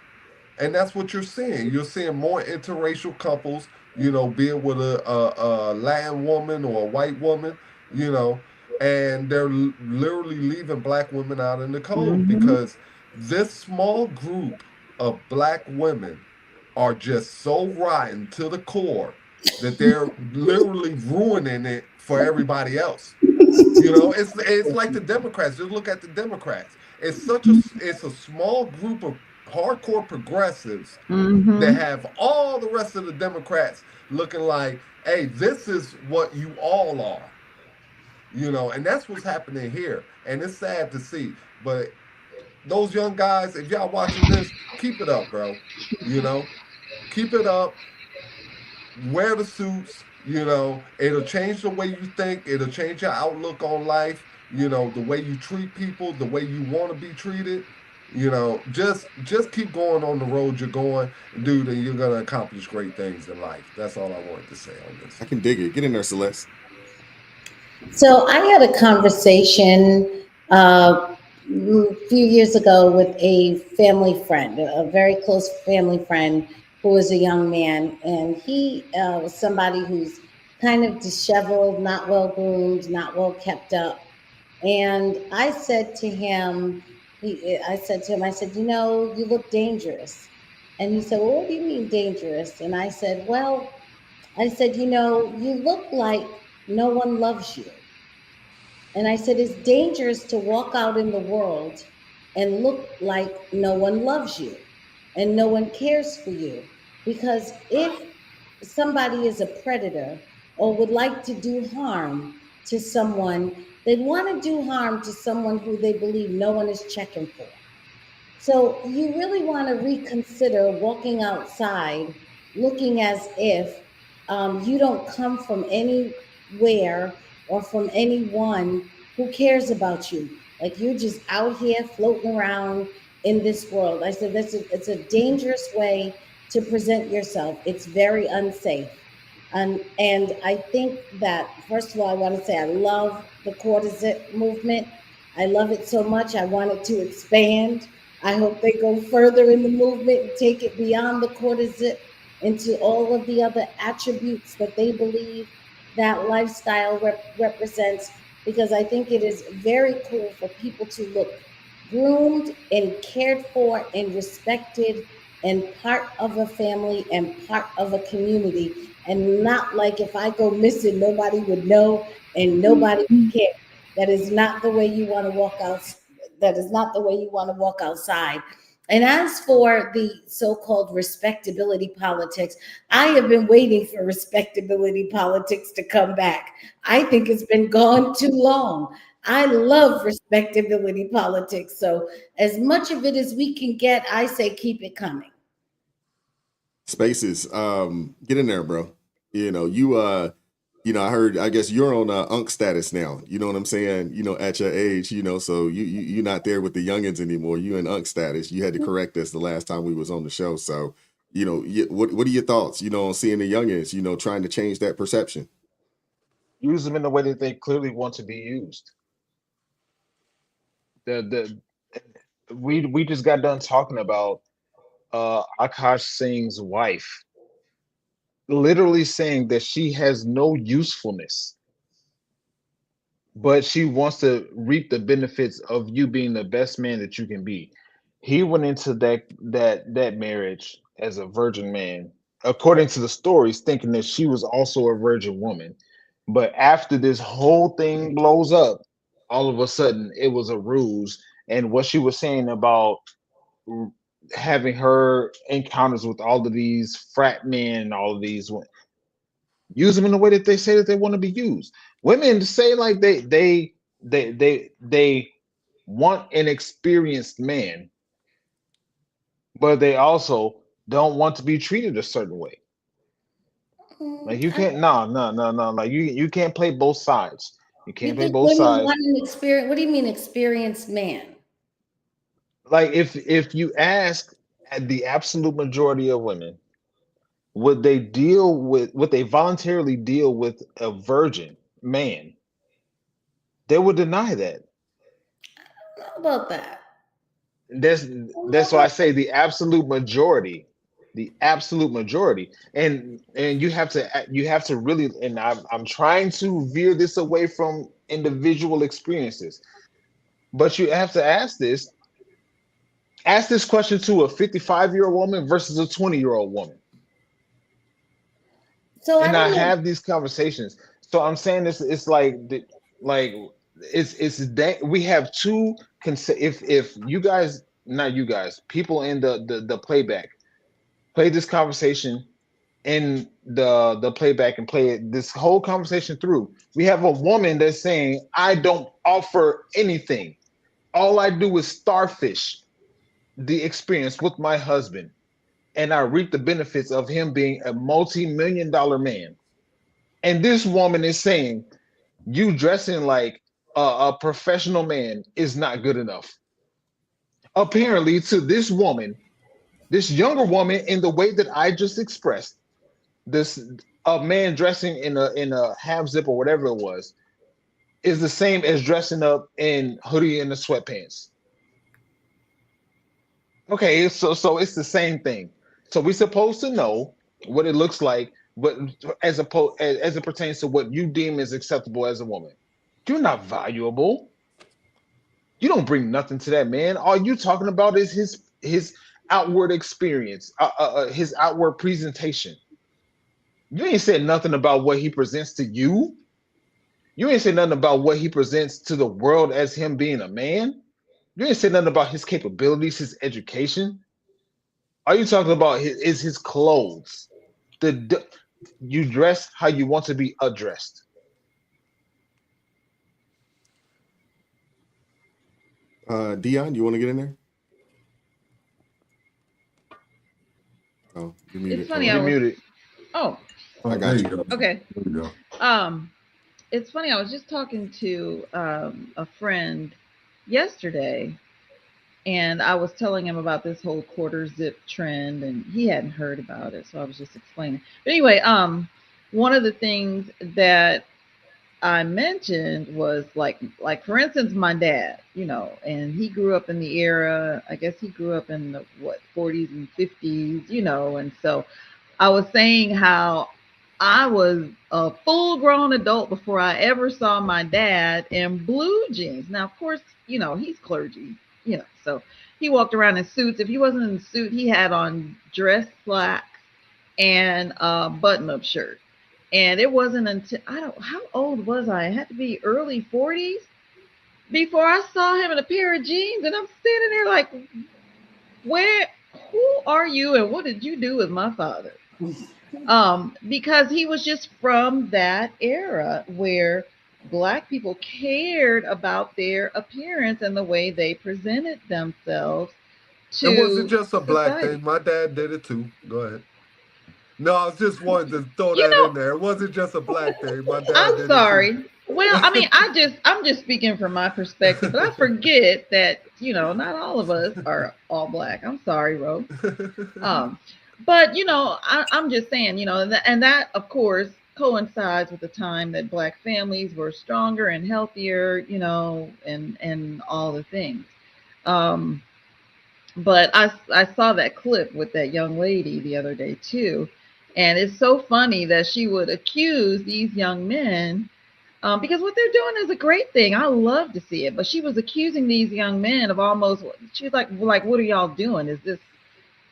And that's what you're seeing. You're seeing more interracial couples, be it with a Latin woman or a white woman, you know, and they're literally leaving black women out in the cold because this small group of black women are just so rotten to the core that they're literally ruining it for everybody else. It's like the Democrats. Just look at the Democrats. It's a small group of hardcore progressives that have all the rest of the Democrats looking like, hey, this is what you all are. And that's what's happening here. And it's sad to see. But those young guys, if y'all watching this, keep it up, bro. Keep it up. Wear the suits. It'll change the way you think. It'll change your outlook on life. The way you treat people, the way you want to be treated. Just keep going on the road you're going, dude, and you're gonna accomplish great things in life. That's all I wanted to say on this. I can dig it. Get in there, Celeste. So I had a conversation a few years ago with a family friend, a very close family friend who was a young man, and he was somebody who's kind of disheveled, not well groomed, not well kept up. And I said to him, I said, you look dangerous. And he said, well, what do you mean dangerous? And I said, well, you look like no one loves you. And I said, it's dangerous to walk out in the world and look like no one loves you and no one cares for you. Because if somebody is a predator or would like to do harm to someone, they'd want to do harm to someone who they believe no one is checking for. So you really want to reconsider walking outside looking as if you don't come from anywhere or from anyone who cares about you. Like you're just out here floating around in this world. I said it's a dangerous way to present yourself. It's very unsafe. And I think that, first of all, I want to say I love the quarter zip movement. I love it so much. I want it to expand. I hope they go further in the movement and take it beyond the quarter zip into all of the other attributes that they believe that lifestyle represents, because I think it is very cool for people to look groomed and cared for and respected and part of a family and part of a community, and not like if I go missing, nobody would know and nobody would care. That is not the way you want to walk out. That is not the way you want to walk outside. And as for the so-called respectability politics, I have been waiting for respectability politics to come back. I think it's been gone too long. I love respectability politics. So as much of it as we can get, I say keep it coming. Spaces, get in there, bro. I heard, I guess you're on unk status now. You know what I'm saying? At your age, so you're not there with the youngins anymore. You in unk status. You had to correct us the last time we was on the show. So, what are your thoughts, on seeing the youngins, trying to change that perception? Use them in the way that they clearly want to be used. We just got done talking about Akash Singh's wife literally saying that she has no usefulness, but she wants to reap the benefits of you being the best man that you can be. He went into that marriage as a virgin man, according to the stories, thinking that she was also a virgin woman. But after this whole thing blows up, all of a sudden it was a ruse. And what she was saying about having her encounters with all of these frat men and all of these, use them in the way that they say that they want to be used. Women say like they want an experienced man, but they also don't want to be treated a certain way. Like you can't, no. Like you can't play both sides. You can't play both Women sides. want an experience. What do you mean experienced man? Like if you ask the absolute majority of women, would they voluntarily deal with a virgin man? They would deny that. How about that? That's why I say the absolute majority, and you have to really, and I'm trying to veer this away from individual experiences, but you have to ask this question to a 55-year-old woman versus a 20-year-old woman. So and I I don't know. have these conversations. So I'm saying this. It's like we have two. If you guys, not you guys, people in the playback, play this conversation in the playback and play it, this whole conversation through. We have a woman that's saying, "I don't offer anything. All I do is starfish the experience with my husband, and I reap the benefits of him being a multi-million-dollar man." And this woman is saying, you dressing like a professional man is not good enough. Apparently, to this woman, this younger woman, in the way that I just expressed, a man dressing in a half zip or whatever it was, is the same as dressing up in hoodie and the sweatpants. Okay, so it's the same thing. So we're supposed to know what it looks like, but as it pertains to what you deem is acceptable as a woman. You're not valuable. You don't bring nothing to that man. All you talking about is his outward experience, his outward presentation. You ain't said nothing about what he presents to you. You ain't said nothing about what he presents to the world as him being a man. You ain't said nothing about his capabilities, his education. All you talking about is his clothes. You dress how you want to be addressed. Dion, you want to get in there? Oh, you're muted. It's funny. You're muted. Oh, I got you. Okay. There you go. It's funny. I was just talking to a friend yesterday, And I was telling him about this whole quarter zip trend, and he hadn't heard about it, so I was just explaining. But anyway, one of the things that I mentioned was like for instance, my dad, and he grew up in the era. I guess he grew up in the 40s and 50s, and so I was saying how I was a full-grown adult before I ever saw my dad in blue jeans. Now, of course, he's clergy, so he walked around in suits. If he wasn't in a suit, he had on dress slacks and a button-up shirt. And it wasn't until how old was I? It had to be early 40s before I saw him in a pair of jeans. And I'm standing there like, who are you and what did you do with my father? Because he was just from that era where Black people cared about their appearance and the way they presented themselves It wasn't to just a black society. thing. My dad did it too. Go ahead. No, I was just wanted to throw You that know, in there. It wasn't just a black thing. My dad I'm did it too. sorry. Well, I mean, I'm just speaking from my perspective, but I forget that, not all of us are all Black. I'm sorry, Ro. But I'm just saying, and that of course coincides with the time that Black families were stronger and healthier, and all the things. Um, but I saw that clip with that young lady the other day too, and it's so funny that she would accuse these young men, because what they're doing is a great thing. I love to see it, but she was accusing these young men of almost. She was like, what are y'all doing? Is this?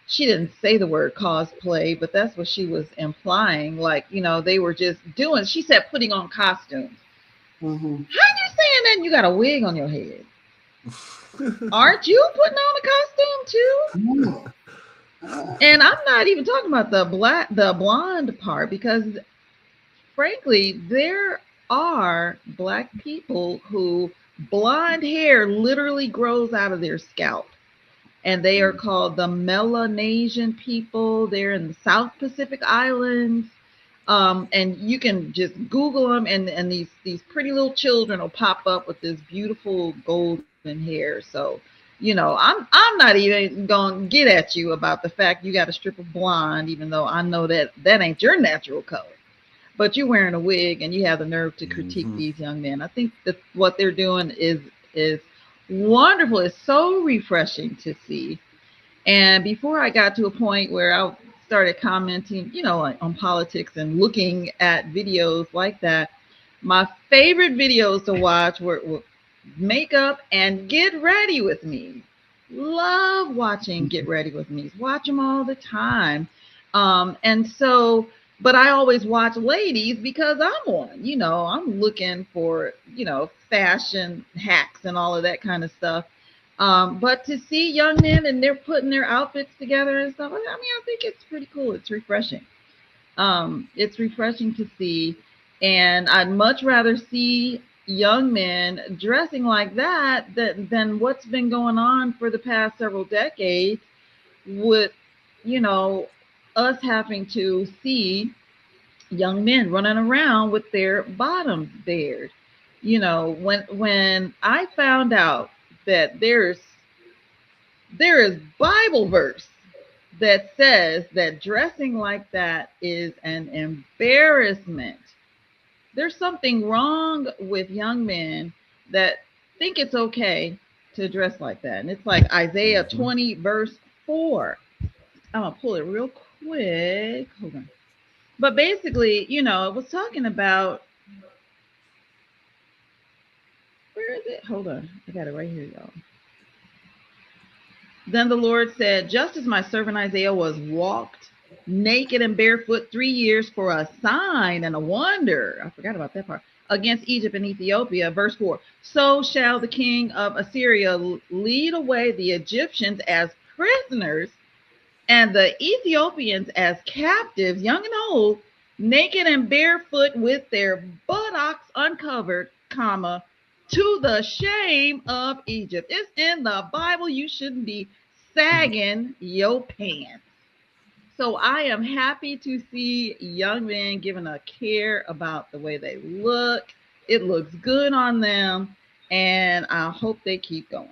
She didn't say the word cosplay, but that's what she was implying. Like, they were just doing. She said putting on costumes. Mm-hmm. How you saying that? And you got a wig on your head. Aren't you putting on a costume too? And I'm not even talking about the blonde part, because frankly, there are Black people who blonde hair literally grows out of their scalp. And they are called the Melanesian people. They're in the South Pacific Islands. And you can just Google them, and these pretty little children will pop up with this beautiful golden hair. So, I'm not even gonna get at you about the fact you got a strip of blonde, even though I know that ain't your natural color. But you're wearing a wig, and you have the nerve to critique these young men. I think that what they're doing is wonderful. It's so refreshing to see. And before I got to a point where I started commenting, on politics and looking at videos like that, my favorite videos to watch were Makeup and Get Ready With Me. Love watching Get Ready With Me. Watch them all the time. But I always watch ladies because I'm one. I'm looking for, fashion hacks and all of that kind of stuff. But to see young men and they're putting their outfits together and stuff, I think it's pretty cool. It's refreshing. It's refreshing to see. And I'd much rather see young men dressing like that than what's been going on for the past several decades with, us having to see young men running around with their bottoms bared. When I found out that there is Bible verse that says that dressing like that is an embarrassment. There's something wrong with young men that think it's okay to dress like that. And it's like Isaiah 20 verse 4. I'm going to pull it real quick. Hold on. But basically, it was talking about, where is it? Hold on. I got it right here, y'all. Then the Lord said, just as my servant Isaiah was walked naked and barefoot 3 years for a sign and a wonder. I forgot about that part. Against Egypt and Ethiopia. Verse 4. So shall the king of Assyria lead away the Egyptians as prisoners and the Ethiopians as captives, young and old, naked and barefoot with their buttocks uncovered, comma, to the shame of Egypt. It's in the Bible. You shouldn't be sagging your pants. So I am happy to see young men giving a care about the way they look. It looks good on them, and I hope they keep going.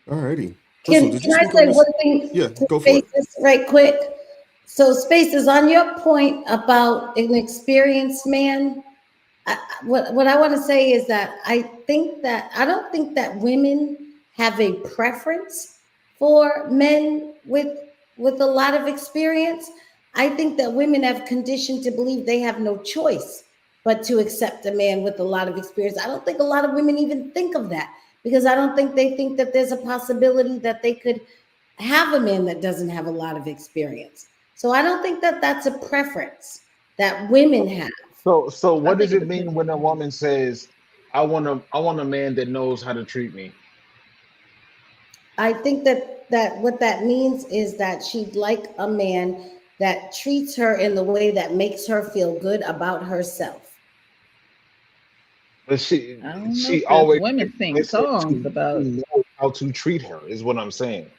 Alrighty. Crystal, did you Can I speak on say this? one thing Yeah, to go for it. Spaces right quick? So Spaces, on your point about an experienced man, what I want to say is that I don't think that women have a preference for men with a lot of experience. I think that women have conditioned to believe they have no choice but to accept a man with a lot of experience. I don't think a lot of women even think of that, because I don't think they think that there's a possibility that they could have a man that doesn't have a lot of experience. So I don't think that that's a preference that women have. So I what does think it it's mean when a woman says, I want a man that knows how to treat me"? I think that what that means is that she'd like a man that treats her in the way that makes her feel good about herself. But I don't know, she sis. always Women sing expects him songs to about. know how to treat her, is what I'm saying.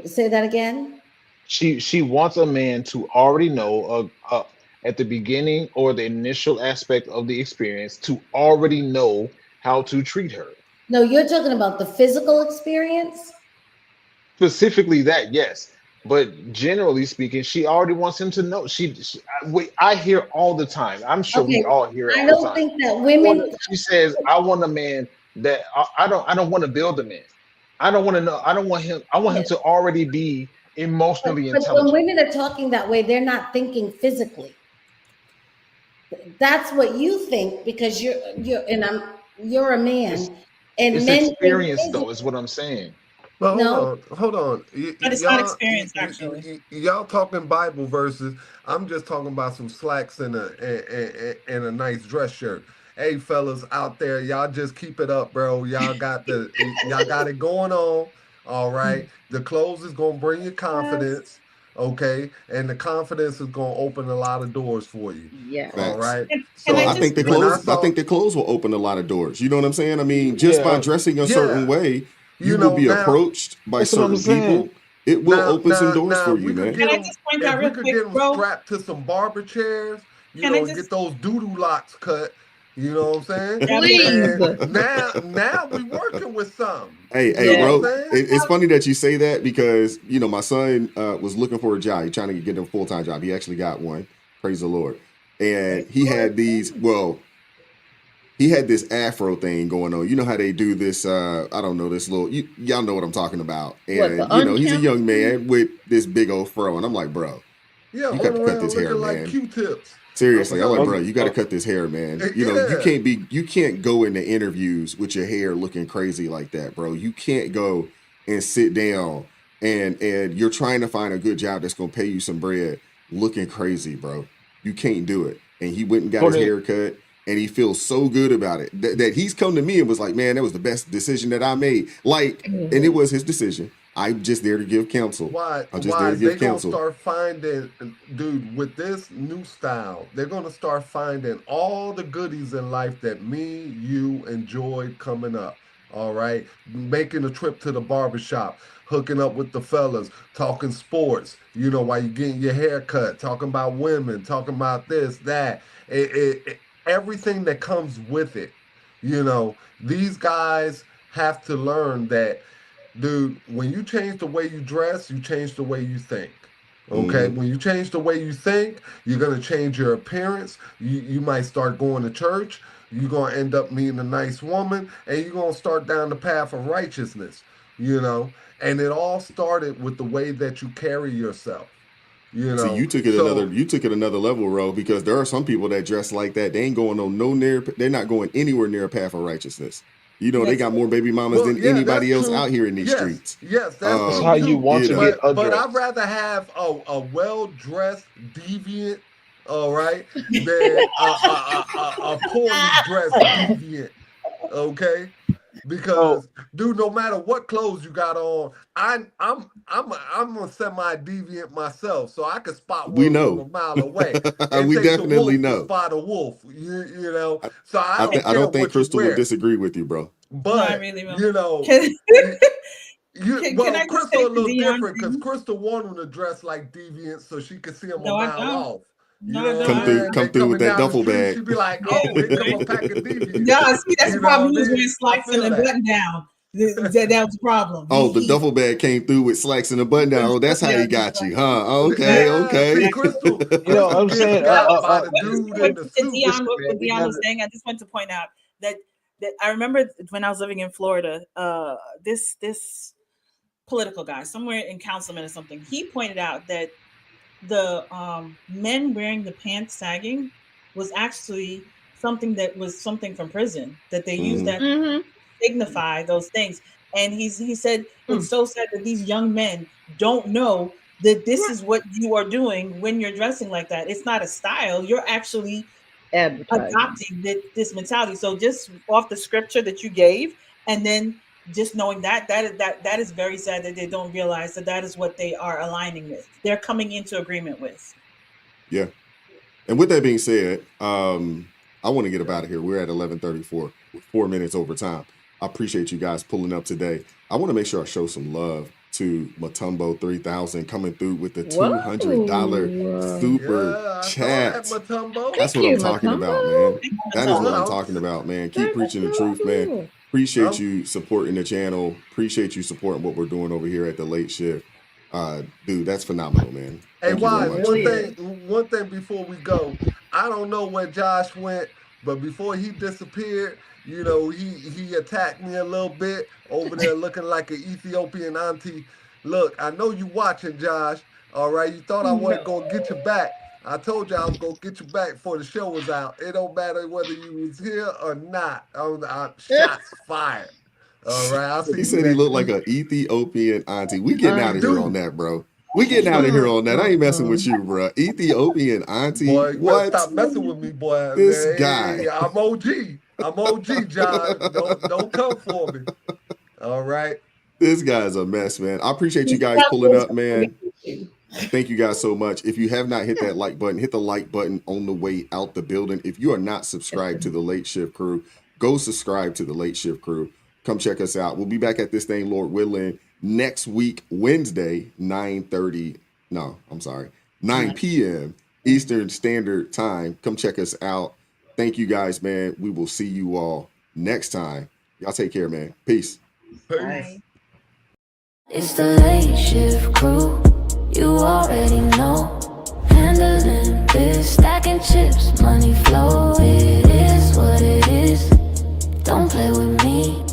Say that again. She wants a man to already know at the beginning or the initial aspect of the experience to already know how to treat her. No, you're talking about the physical experience. Specifically that, yes. But generally speaking, she already wants him to know. I hear all the time. I'm sure we Okay, all hear it I all the don't time. think that women. She says, "I want a man that I don't want to build a man. I don't want to know. I don't want him. I want him to already be emotionally But when intelligent." women are talking that way, they're not thinking physically. That's what you think because you're a man, and It's men think experience, though, is physically. what I'm saying. But No, hold on. But it's not experience, actually. Y'all talking Bible verses. I'm just talking about some slacks and a nice dress shirt. Hey, fellas out there, y'all just keep it up, bro. Y'all got it going on. All right. The clothes is gonna bring you confidence. Okay, and the confidence is gonna open a lot of doors for you. Yes. All Facts. right. Can Well, I I So just think the when I clothes. I saw think the clothes will open a lot of doors. You know what I'm saying? I mean, just by Yeah, dressing a certain yeah, way, you you will know be now approached by that's what I'm certain people. saying. It will open some doors Now, for if you, we could man. get can I them, just point if out we real could quick, get them bro? strapped to some barber chairs, Can I and just get those doodoo locks cut, you know what I'm saying? Please. Then now we working with something. You Hey, know Yes. what bro. I'm saying? It's funny that you say that because my son was looking for a job. He's trying to get a full time job. He actually got one. Praise the Lord. And he had these. Well, he had this afro thing going on. You know how they do this, I don't know, this little, y'all know what I'm talking about. What, the And, he's a unkempt young one? man with this big old fro. And I'm like, bro, Yeah, you got going to cut this around hair, looking like man. Q-tips. Seriously. I'm like, bro, Okay, you got to cut this hair, man. Yeah. You can't go into interviews with your hair looking crazy like that, bro. You can't go and sit down and you're trying to find a good job that's going to pay you some bread looking crazy, bro. You can't do it. And he went and got his Tony, hair cut and he feels so good about it that he's come to me and was like, man, that was the best decision that I made. Like, and it Mhm. was his decision. I'm just there to give counsel. Why? I'm just there Why to they give gonna counsel. start finding, dude, with this new style? They're gonna start finding all the goodies in life that me, you enjoyed coming up. All right, making a trip to the barbershop, hooking up with the fellas, talking sports. While you getting your hair cut, talking about women, talking about this, that, everything that comes with it. These guys have to learn that, dude, when you change the way you dress, you change the way you think. Okay, Mm-hmm. when you change the way you think, you're gonna change your appearance. You might start going to church. You're gonna end up meeting a nice woman, and you're gonna start down the path of righteousness. You know, and it all started with the way that you carry yourself. See, So you took it another level, bro, because there are some people that dress like that. They ain't going on they're not going anywhere near a path of righteousness. They yes. got more baby mamas well, than yeah, that's anybody else true. out here in these Yes, streets. yes, that's that's true how you too. want to get But I'd addressed. rather have a well dressed deviant, all right, than a poorly dressed deviant. Okay, So because dude, no matter what clothes you got on, I'm a semi deviant myself, so I can spot We one from know. a mile away. It We takes a definitely wolf to know. spot a wolf. I, So I don't I care don't think what you Crystal would wear. disagree with you, bro. No, I But really will. you know, Can, you, can I just Crystal say a to little Dion different because thing? Crystal wanted him to dress like deviant so she could see him a No, I mile don't. off. You No, I know don't. what Come I'm through, saying? come They through with coming that down the duffel street, bag. she'd be like, Yeah, "Oh, here come right. a pack of deviants." Yeah, see, that's the You know problem. what He I was wearing mean? I slacks and feel a that. button down. That was the problem. Oh, the duffel bag came through with slacks and a button down. Oh, that's how he got you, huh? Okay, okay. See, Crystal, You know what I'm Crystal saying? gets got by the dude in the To suit. Dion, what Dion was saying, I just want to point out that I remember when I was living in Florida, this political guy, somewhere in councilman or something, he pointed out that the men wearing the pants sagging was actually something from prison, that they used that to signify those things. And he said it's so sad that these young men don't know that this is what you are doing when you're dressing like that. It's not a style. You're actually adopting this mentality. So just off the scripture that you gave, and then just knowing that is very sad that they don't realize that is what they are aligning with. They're coming into agreement with. Yeah. And with that being said, I want to get up out of here. We're at 11:34, 4 minutes over time. I appreciate you guys pulling up today. I want to make sure I show some love to Matumbo 3000 coming through with the $200 super chat. That's what I'm talking about, man. That is what I'm talking about, man. Keep preaching the truth, man. Appreciate you supporting the channel. Appreciate you supporting what we're doing over here at the Late Shift. Dude, that's phenomenal, man. Hey, Thank you very Wise, much. one thing before we go. I don't know where Josh went, but before he disappeared, you know, he attacked me a little bit over there looking like an Ethiopian auntie. Look, I know you watching, Josh. All right, you thought I wasn't going to get you back. I told you I was going to get you back before the show was out. It don't matter whether you was here or not. Shots fired. All right, I'll see He said he looked like an Ethiopian auntie. We getting out of here on that, bro. We getting out of here on that. I ain't messing with you, bro. Ethiopian auntie. Boy, you what? better stop messing with me, boy. This guy. Hey, I'm OG, John. Don't come for me. All right. This guy's a mess, man. I appreciate you guys pulling up, man. Thank you guys so much. If you have not hit that like button, hit the like button on the way out the building. If you are not subscribed to the Late Shift Crew, go subscribe to the Late Shift Crew. Come check us out. We'll be back at this thing, Lord willing, next week, Wednesday, 9 p.m. Eastern Standard Time. Come check us out. Thank you guys, man. We will see you all next time. Y'all take care, man. Peace. Peace. It's the Late Shift Crew. You already know. Handling this, stacking chips, money flow. It is what it is. Don't play with me.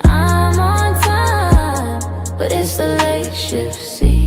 I'm on time, but it's the Late Shift. See.